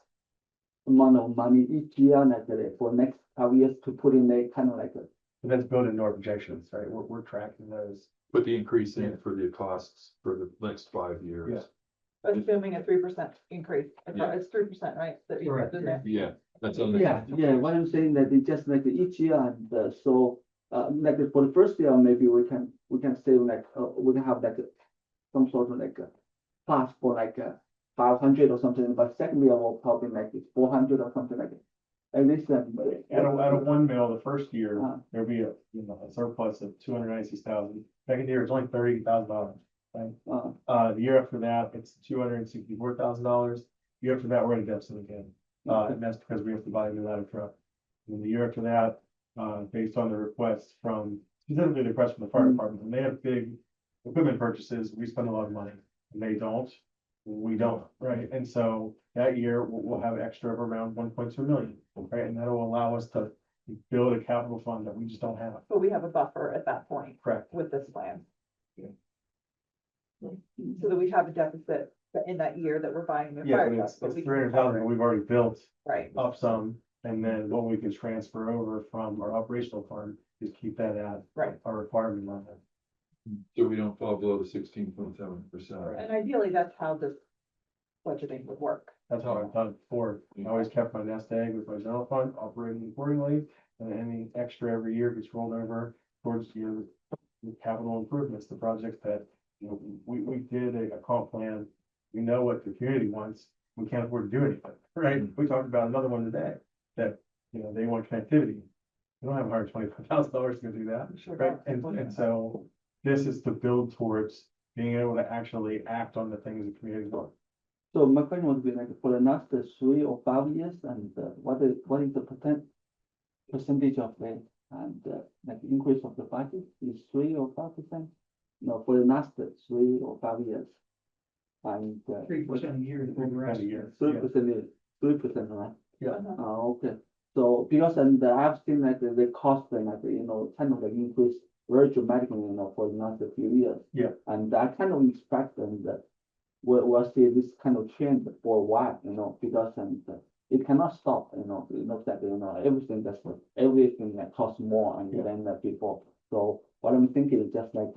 amount of money each year, like for next 5 years to put in a kind of like a. but that's built into our projections, right? We're tracking those. Put the increase in for the costs for the next 5 years. Yeah. assuming a 3% increase, Yeah. it's 3%, right? That you put in there. Yeah, that's on the. Yeah, what I'm saying that it's just like each year and so, like for the first year, maybe we can save like, we can have like some sort of like class for like 500 or something, but second year will probably like 400 or something like it. At least, At a one mil, the first year, Uh-huh. there'll be a surplus of 296,000. Second year, it's only $30,000, right? The year after that, it's $264,000. Year after that, we're at a deficit again. And that's because we have to buy a new ladder truck. And the year after that, based on the requests from, specifically the request from the fire department, when they have big equipment purchases, we spend a lot of money. And they don't, we don't, right? And so that year, we'll have extra of around 1.2 million, right? And that'll allow us to build a capital fund that we just don't have. But we have a buffer at that point Correct. with this plan. Yeah. So that we have a deficit in that year that we're buying new Yeah, fire but trucks. it's but we can 300,000, cover but it. we've already built Right, up some. And then what we can transfer over from our operational fund is keep that at right. our requirement level. So we don't fall below the 16.7%. And ideally, that's how this budgeting would work. That's how I've done it before. I always kept my nest egg with my general fund operating accordingly. And any extra every year gets rolled over towards your capital improvements, the projects that, we did a comp plan. We know what the community wants. We can't afford to do anything, right? We talked about another one today that, they want connectivity. We don't have $125,000 to do that, Sure right? don't. And so this is to build towards being able to actually act on the things the community wants. So my question would be like for the next 3 or 5 years, and what is the percentage of the and like increase of the budget is 3 or 5%? No, for the next 3 or 5 years, and 3% a year. Kind of year. 3%, 3%, right? Yeah. Uh-huh. Okay. So because I've seen like the cost and like kind of like increase very dramatically for the next few years. Yeah. And I kind of expect that we'll see this kind of trend for a while, because it cannot stop, it looks like, everything that costs more and than before. So what I'm thinking is just like,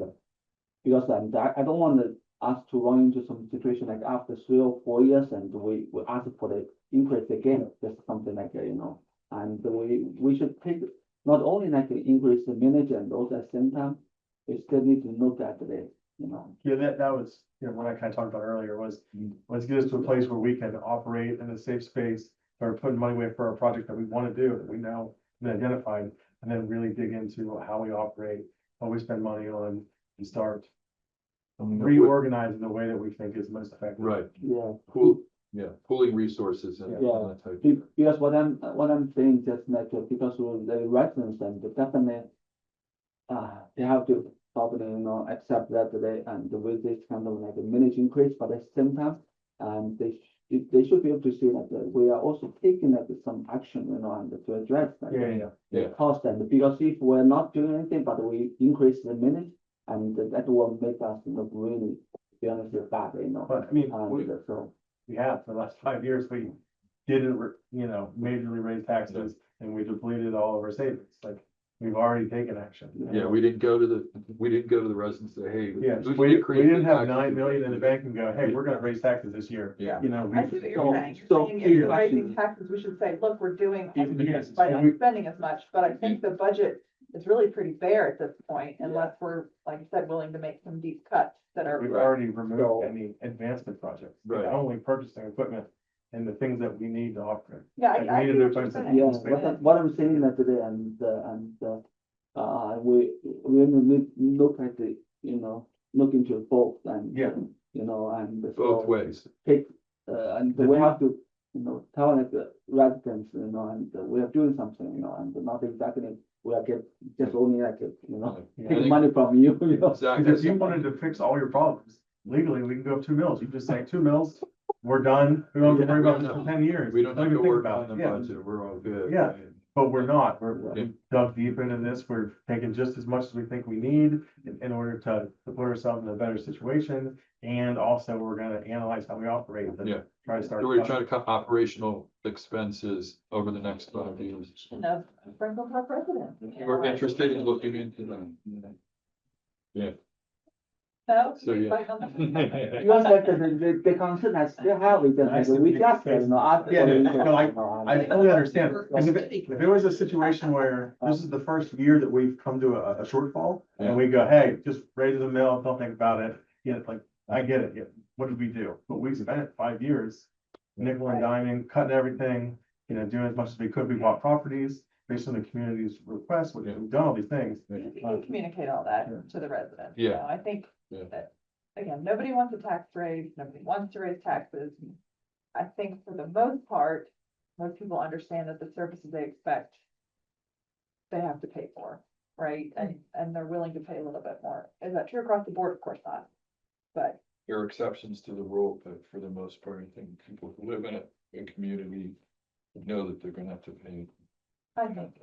because I don't want us to run into some situation like after 3 or 4 years and we ask for the increase again, just something like, and we should take not only like increase the millage and also at the same time, we still need to look at the, Yeah, that was, what I kind of talked about earlier was, let's get us to a place where we can operate in a safe space. Or putting money away for a project that we want to do, that we know, we identified, and then really dig into how we operate, what we spend money on, and start reorganizing the way that we think is most effective. Right, yeah. pooling resources and Yeah. that type. Because what I'm saying just like, because with the residents and definitely, they have to probably, accept that today and with this kind of like a millage increase, but at the same time, they should be able to see that we are also taking like some action, and to address that. Yeah. Cost, and because if we're not doing anything, but we increase the millage, and that will make us look really, to be honest, bad, But I mean, And so, we have for the last 5 years, we didn't, majorly raise taxes and we depleted all of our savings. Like, we've already taken action. Yeah, we didn't go to the residents and say, hey. Yeah, we we increased didn't the have taxes 9 million in the bank and go, hey, we're gonna raise taxes this year. Yeah. I see what you're saying. so You're saying if we're here- raising taxes, we should say, look, we're doing X Yes, by and not spending as much, but I think the budget is really pretty bare at this point, unless we're, like you said, willing to make some deep cuts that are. We've already removed So- any advancement projects. Right. We're only purchasing equipment and the things that we need to operate. Yeah, Like, I we see need to what you're find some- saying. yeah, what I'm saying that today, and we need look at the, look into both and. Yeah. And. Both so ways. Take, and The we new- have to, tell like the residents, and we are doing something, and not exactly, we are just only like, Yeah. take money from you, Exactly. Because if you wanted to fix all your problems, legally, we can go up 2 mils. You just say 2 mils, we're done. We don't have to worry about this for 10 years. We don't have even to think work about on it. the Yeah. budget, we're all good. Yeah. But we're not. Yeah. We're dug deep into this. We're taking just as much as we think we need in order to put ourselves in a better situation. And also, we're gonna analyze how we operate. and Yeah. Try to start. So we're trying to cut operational expenses over the next 5 years. Of Franklin Park residents. We're interested in looking into them. Yeah. No? So, yeah. Because like the concern I still have is that like, we just, ask. Yeah, no, I fully understand, because if it was a situation where this is the first year that we've come to a shortfall, and we go, hey, just raise the mill, don't think about it, yeah, like, I get it, yeah, what did we do? But we spent 5 years, nickel and diming, cutting everything, doing as much as we could, we bought properties based on the community's request, we've done all these things. You can communicate all that to the residents. Yeah. You know, I think Yeah. that, again, nobody wants a tax raise, nobody wants to raise taxes. I think for the most part, most people understand that the services they expect, they have to pay for, right? And they're willing to pay a little bit more. Is that true across the board? Of course not. But There are exceptions to the rule, but for the most part, I think people who live in a community know that they're gonna have to pay.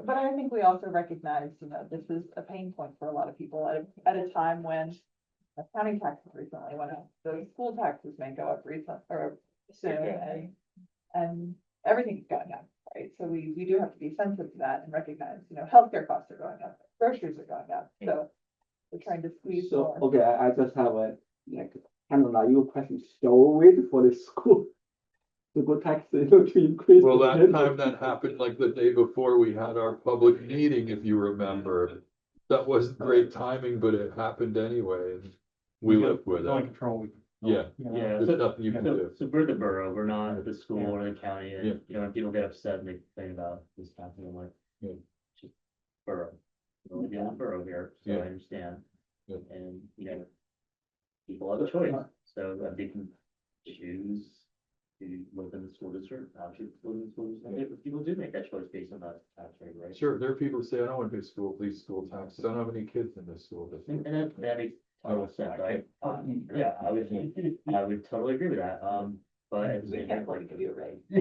but I think we also recognize, this is a pain point for a lot of people at a time when the county taxes recently went up, the school taxes may go up or soon, and everything's going up, right? So we do have to be sensitive to that and recognize, healthcare costs are going up, groceries are going up, so we're trying to squeeze So, more. okay, I just have a, like, kind of naive question, so wait for the school tax, to increase. Well, that time that happened like the day before we had our public meeting, if you remember. That wasn't great timing, but it happened anyway, and we lived with Only it. control we. Yeah, Yeah, there's nothing you can so, do. so we're the borough, we're not the school Yeah. or the county, and, when people get upset and they complain about this happening, I'm like, Yeah. just borough. We're only dealing with borough here, so Yeah. I understand. Yeah. And, people have a choice, so they can choose to live in the school district, not to live in the school district. If people do make that choice based on that tax rate, right? Sure, there are people who say, I don't want to pay school taxes, I don't have any kids in this school district. And that makes total sense, right? Yeah, I would totally agree with that, but at the We same can't time, afford to give you a raise. I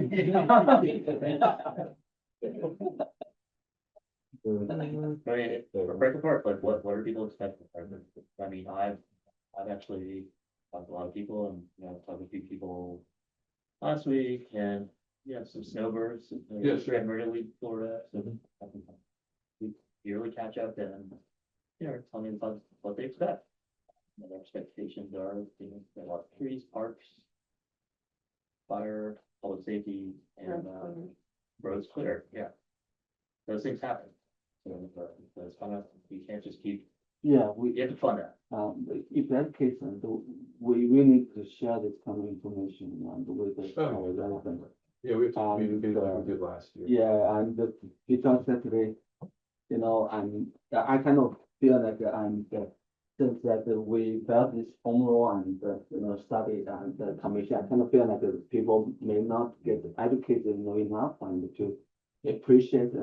mean, break apart, like, what are people expecting? I mean, I've actually talked to a lot of people and, talked to a few people last week and, some snowbirds. Yeah, sure. Primarily Florida, so we yearly catch up and, tell me about what they expect. And their expectations are, a lot of trees, parks, fire, public safety, and, roads clear, yeah. Those things happen. So, it's kind of, you can't just keep, Yeah, you have to fund that. if that case, we need to share this kind of information with the Oh, yeah. relevant. Yeah, we have to And, communicate like we did last year. Yeah, and because that way, I kind of feel like since that we felt this home rule and, study and the commission, I kind of feel like people may not get educated enough and to appreciate,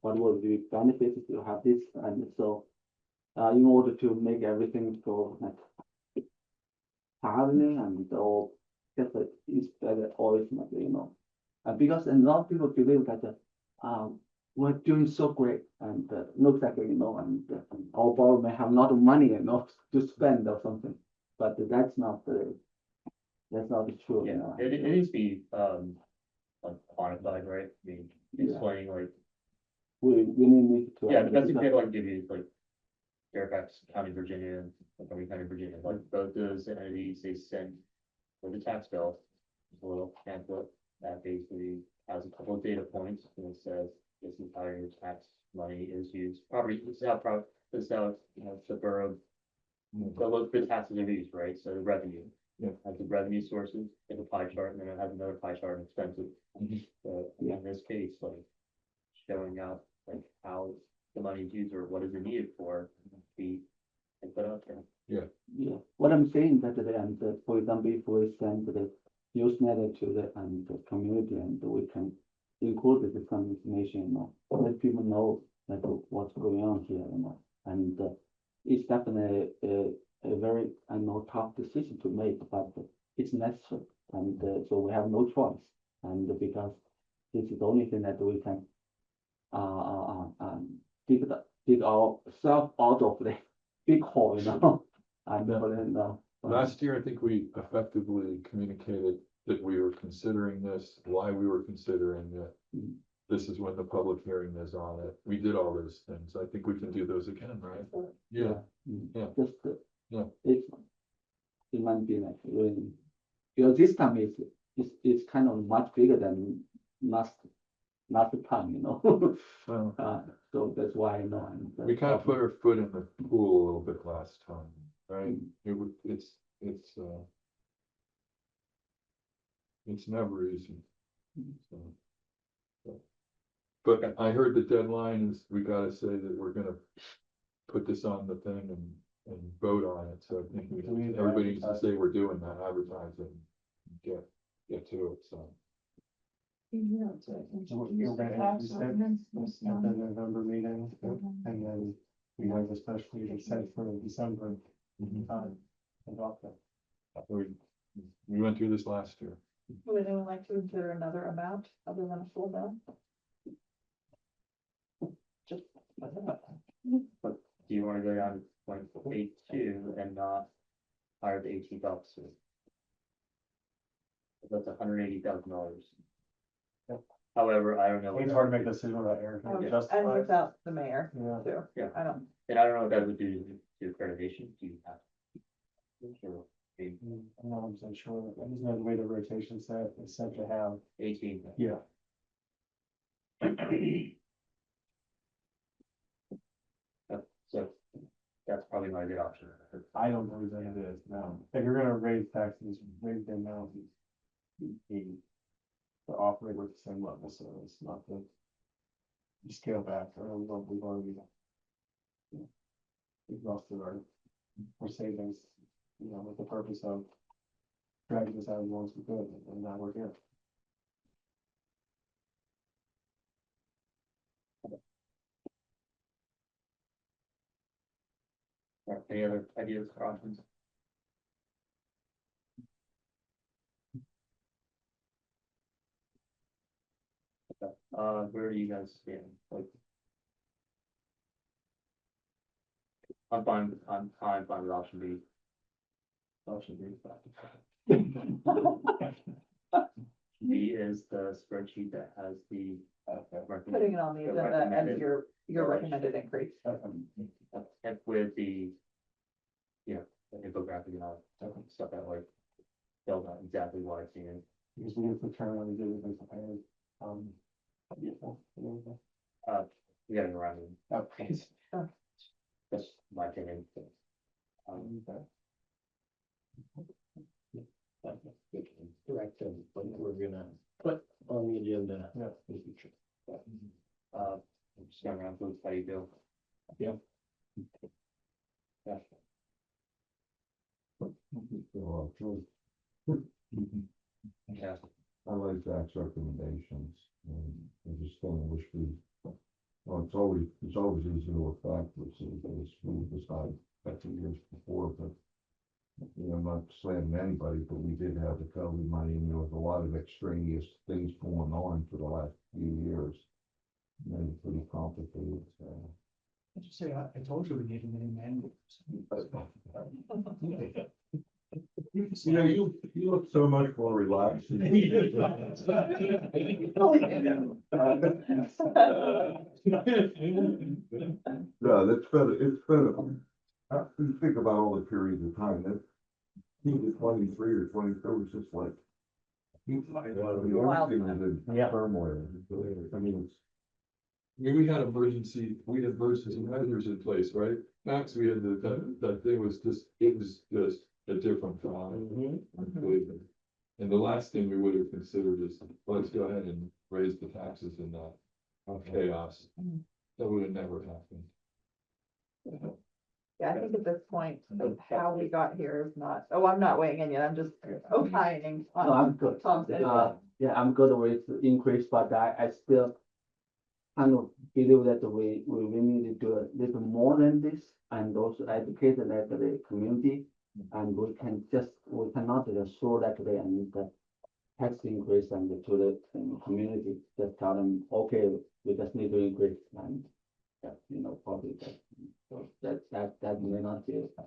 what will be benefits to have this, and so, in order to make everything go like harmony and or just like it's better ultimately, because a lot of people believe that, we're doing so great and looks like, and our borough may have a lot of money, to spend or something, but that's not the true, Yeah, it needs to be, like quantified, right? I mean, explaining like, We need to. yeah, the best example I can give you is like Fairfax County, Virginia, and Montgomery County, Virginia, like both those entities, they send for the tax bill, a little pamphlet that basically has a couple of data points and it says, this is how your tax money is used. Property, this is how, the borough, the taxes are used, right? So the revenue. Yeah. Has the revenue sources, has a pie chart, and then it has another pie chart on expenses. So in this case, like showing out like how the money is used or what is it needed for, be put out there. Yeah, what I'm saying that, for example, if we send the news letter to the community and we can include some information, let people know that what's going on here, and it's definitely a very, tough decision to make, but it's necessary, and so we have no choice, and because this is the only thing that we can dig ourselves out of the big hole, and then, Last year, I think we effectively communicated that we were considering this, why we were considering it. This is when the public hearing is on it. We did all those things. I think we can do those again, right? Yeah. just Yeah. It might be like really, because this time it's kind of much bigger than last time, you know? Well, So that's why, we kind of put our foot in the pool a little bit last time, right? It's never easy. So, but I heard the deadline is, we gotta say that we're gonna put this on the thing and vote on it, so I think everybody needs to say we're doing that, advertising, get to it, so. So we're gonna introduce it at the November meeting, and then we have a special meeting set for December, adopt it. We went through this last year. Would anyone like to consider another amount other than a full down? Just. But do you wanna go down to 0.82 and not hire the 18th officer? That's $180,000. However, I don't know. It's hard to make a decision without Eric. And Justify. without the mayor Yeah. too. Yeah. I don't, And I don't know what that would do to accreditation, do you have? Or maybe I'm not 100% sure. I just know the way the rotation set is set to have. 18. Yeah. So that's probably not a good option. I don't believe that it is, no. If you're gonna raise taxes, raise the amount. To operate with the same level, so it's not the. Scale back, or we've already. Exhausted our savings, with the purpose of. Dragging this out as long as we could, and now we're here. Any other ideas or options? Where do you guys stand? Like, I'm fine with option B. Option B. B is the spreadsheet that has the. putting it on the the agenda recommended- as your recommended increase. And with the. The infographic and all that stuff that like. Spelled out exactly what I've seen. Because we didn't put turn on the good with prepared. We gotta go around and Okay. that's my opinion. Correct, what we're gonna put on the agenda. Yeah. in the future. Just going around, how do you feel? Yeah. Yeah. Yeah. I like Zach's recommendations, and I just don't wish we, well, it's always easy to look backwards, and we decided a few years before, but. I'm not slamming anybody, but we did have the COVID money, and there was a lot of extraneous things going on for the last few years. And it's pretty complicated, so. I just say, I told you we needed many manuals. You look so much more relaxed. No, it's been, you think about all the periods of time, that, either 23 or 22 was just like. Wild Everything was in turmoil. I mean, We had emergency measures in place, right? Max, we had that thing was just, it was just a different time. Completely. And the last thing we would have considered is, let's go ahead and raise the taxes in that chaos. That would have never happened. Yeah, I think at this point, of how we got here is not, I'm not weighing in yet, I'm just opining No, I'm on good. Tom's input. Yeah, I'm good with the increase, but I still kind of believe that we need to do a little more than this and also educate the community. And we cannot just throw that away and the tax increase and to the community, just tell them, okay, we just need to increase and, probably that. So that may not be a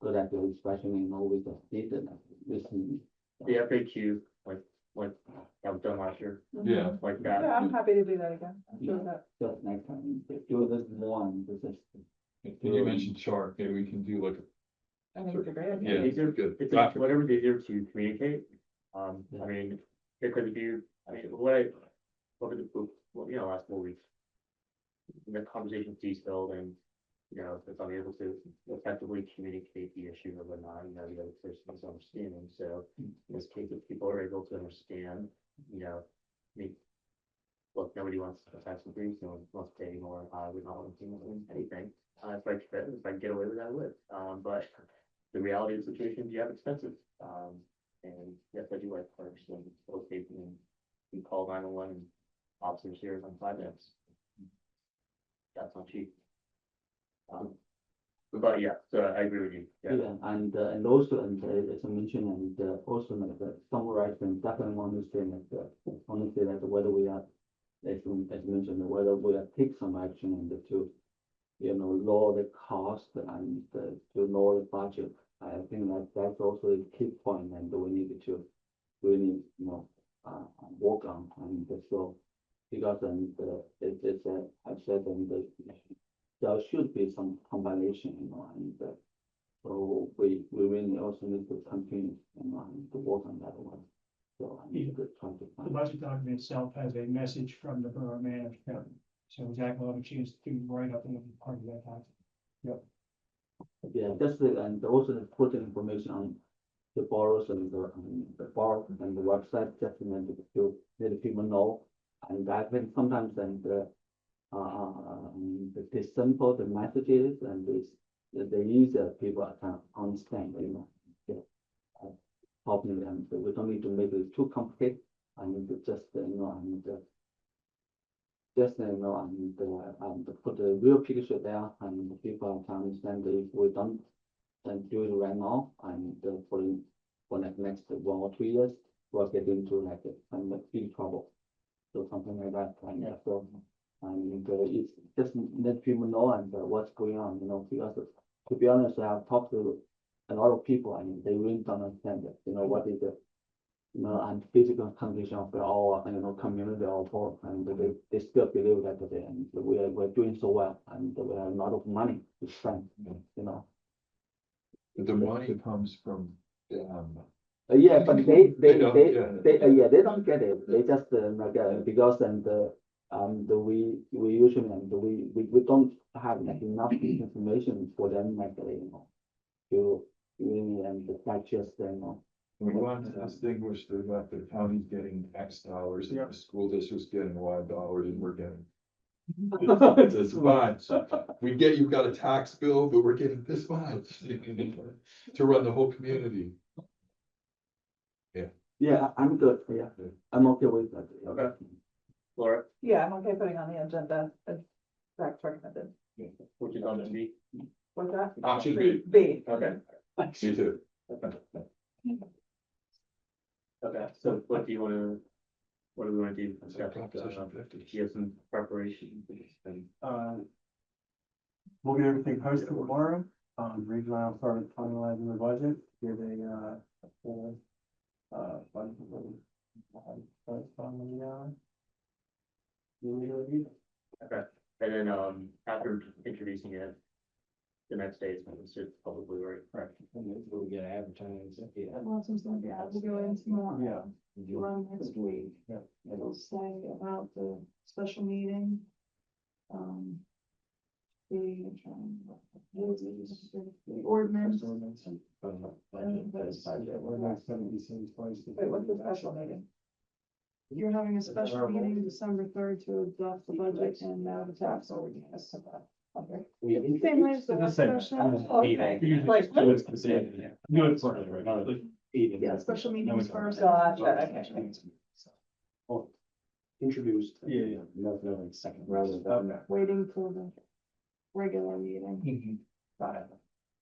good idea, especially, with the state and listening. The FAQ, like that was done last year, Yeah. like that. Yeah, I'm happy to do that again. I'm sure that- Just next time, do this more and this is. And you mentioned chart, maybe we can do like I think it's a great idea. Yeah, Easier, good. it's like whatever's easier to communicate. I mean, because if you, I mean, over the, well, you know, last 4 weeks. The conversation detailed and, you know, if I'm able to effectively communicate the issue or whatnot, you know, the other person is understanding, so. In this case, if people are able to understand, you know, I mean. Look, nobody wants to have some things, no one wants to pay more, I would not want to do anything, if I can get away with that, I would, but. The reality of the situation is you have expenses, and yes, I do like cars and facilitate and you call 911 and officers here in 5 minutes. That's not cheap. But yeah, so I agree with you. Yeah. Yeah, and also, as I mentioned, also like summarize and definitely understand that whether we are, as mentioned, whether we are take some action and to, lower the cost and to lower the budget. I think that's also a key point and we need to really, work on and so because it's I've said there should be some combination, and so we really also need to continue, and to work on that one. So I need to try to The find. budget document itself has a message from the borough manager. So Zach will have a chance to write up and part of that document. Yeah, just and also put information on the borrowers and the borrow and the website, just to let people know. And I think sometimes the simple the messages and the easier people can understand, helping them. So we don't need to make it too complicated. I mean, just put the real picture there, and the people can understand that if we don't and do it right now, and for like next 1 or 2 years, we'll get into like some big trouble. So something like that, and so, and it's just let people know and what's going on, because to be honest, I have talked to a lot of people, I mean, they really don't understand it, what is it, and physical condition of our, community or board, and they still believe that and we're doing so well, and we have a lot of money to spend, But the money comes from, Yeah, but they don't get it. yeah, they don't get it. They just because we usually we don't have like enough information for them like to really and digest we want to distinguish the fact that the county's getting X dollars, and the school district's getting Y dollars, and we're getting. It's fine, we get, you've got a tax bill, but we're getting this much to run the whole community. Yeah, I'm good. Yeah, I'm okay with that. Okay. Laura, Yeah, I'm okay putting on the agenda as Zach's recommended. which is on the B. What's that? Option B. B. Okay. Me too. Okay, so what do we wanna do? Is that Proposition 50? Do you have some preparation? And We'll get everything posted tomorrow. Regional, I'll start finalizing the budget, give a full, budget. Okay, and then, after introducing it, the next day it's just publicly, right? We'll get advertised. Well, some stuff, yeah, we'll go in tomorrow. Yeah. Run next week. Yeah. It'll say about the special meeting. The ordinance. Wait, what's the special meeting? You're having a special meeting December 3rd to adopt the budget and now the tax ordinance. Okay. Same way as the work session. Okay. Like, Yeah, special meetings first. Gotcha, okay. Introduced. Yeah. No, second, rather than. Okay. Waiting for the regular meeting. Got it.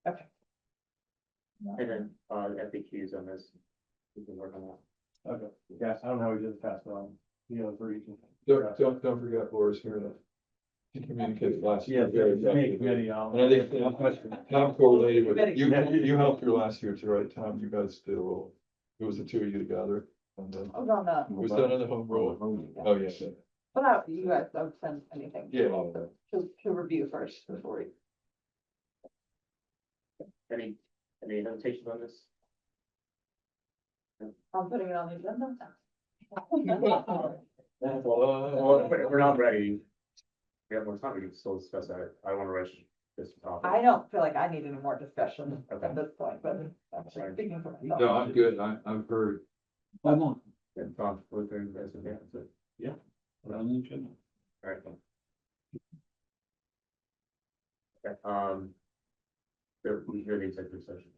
Okay. And then, FAQs on this, we can work on that. Okay, yeah, I don't know how we just passed it on, for region. Don't forget Laura's here to communicate last year. Yeah, very committee, effectively. And I think Tom correlated with, you helped her last year too, right, Tom? You guys did a little, it was the two of you together. And then, I was on the, it was done on the home rule. Oh, yeah. without you guys don't send anything. Yeah. To review first before we. Any Any hesitations on this? I'm putting it on the agenda. Well, if we're not ready. We have more time, we can still discuss that. I don't wanna rush this topic. I don't feel like I need any more discussion Okay. at this point, but I'm Sorry. speaking for myself. No, I'm good. I've heard. I'm on. And Tom, what there, you guys have answered. We're on the agenda. All right. Okay, we hear the executive session.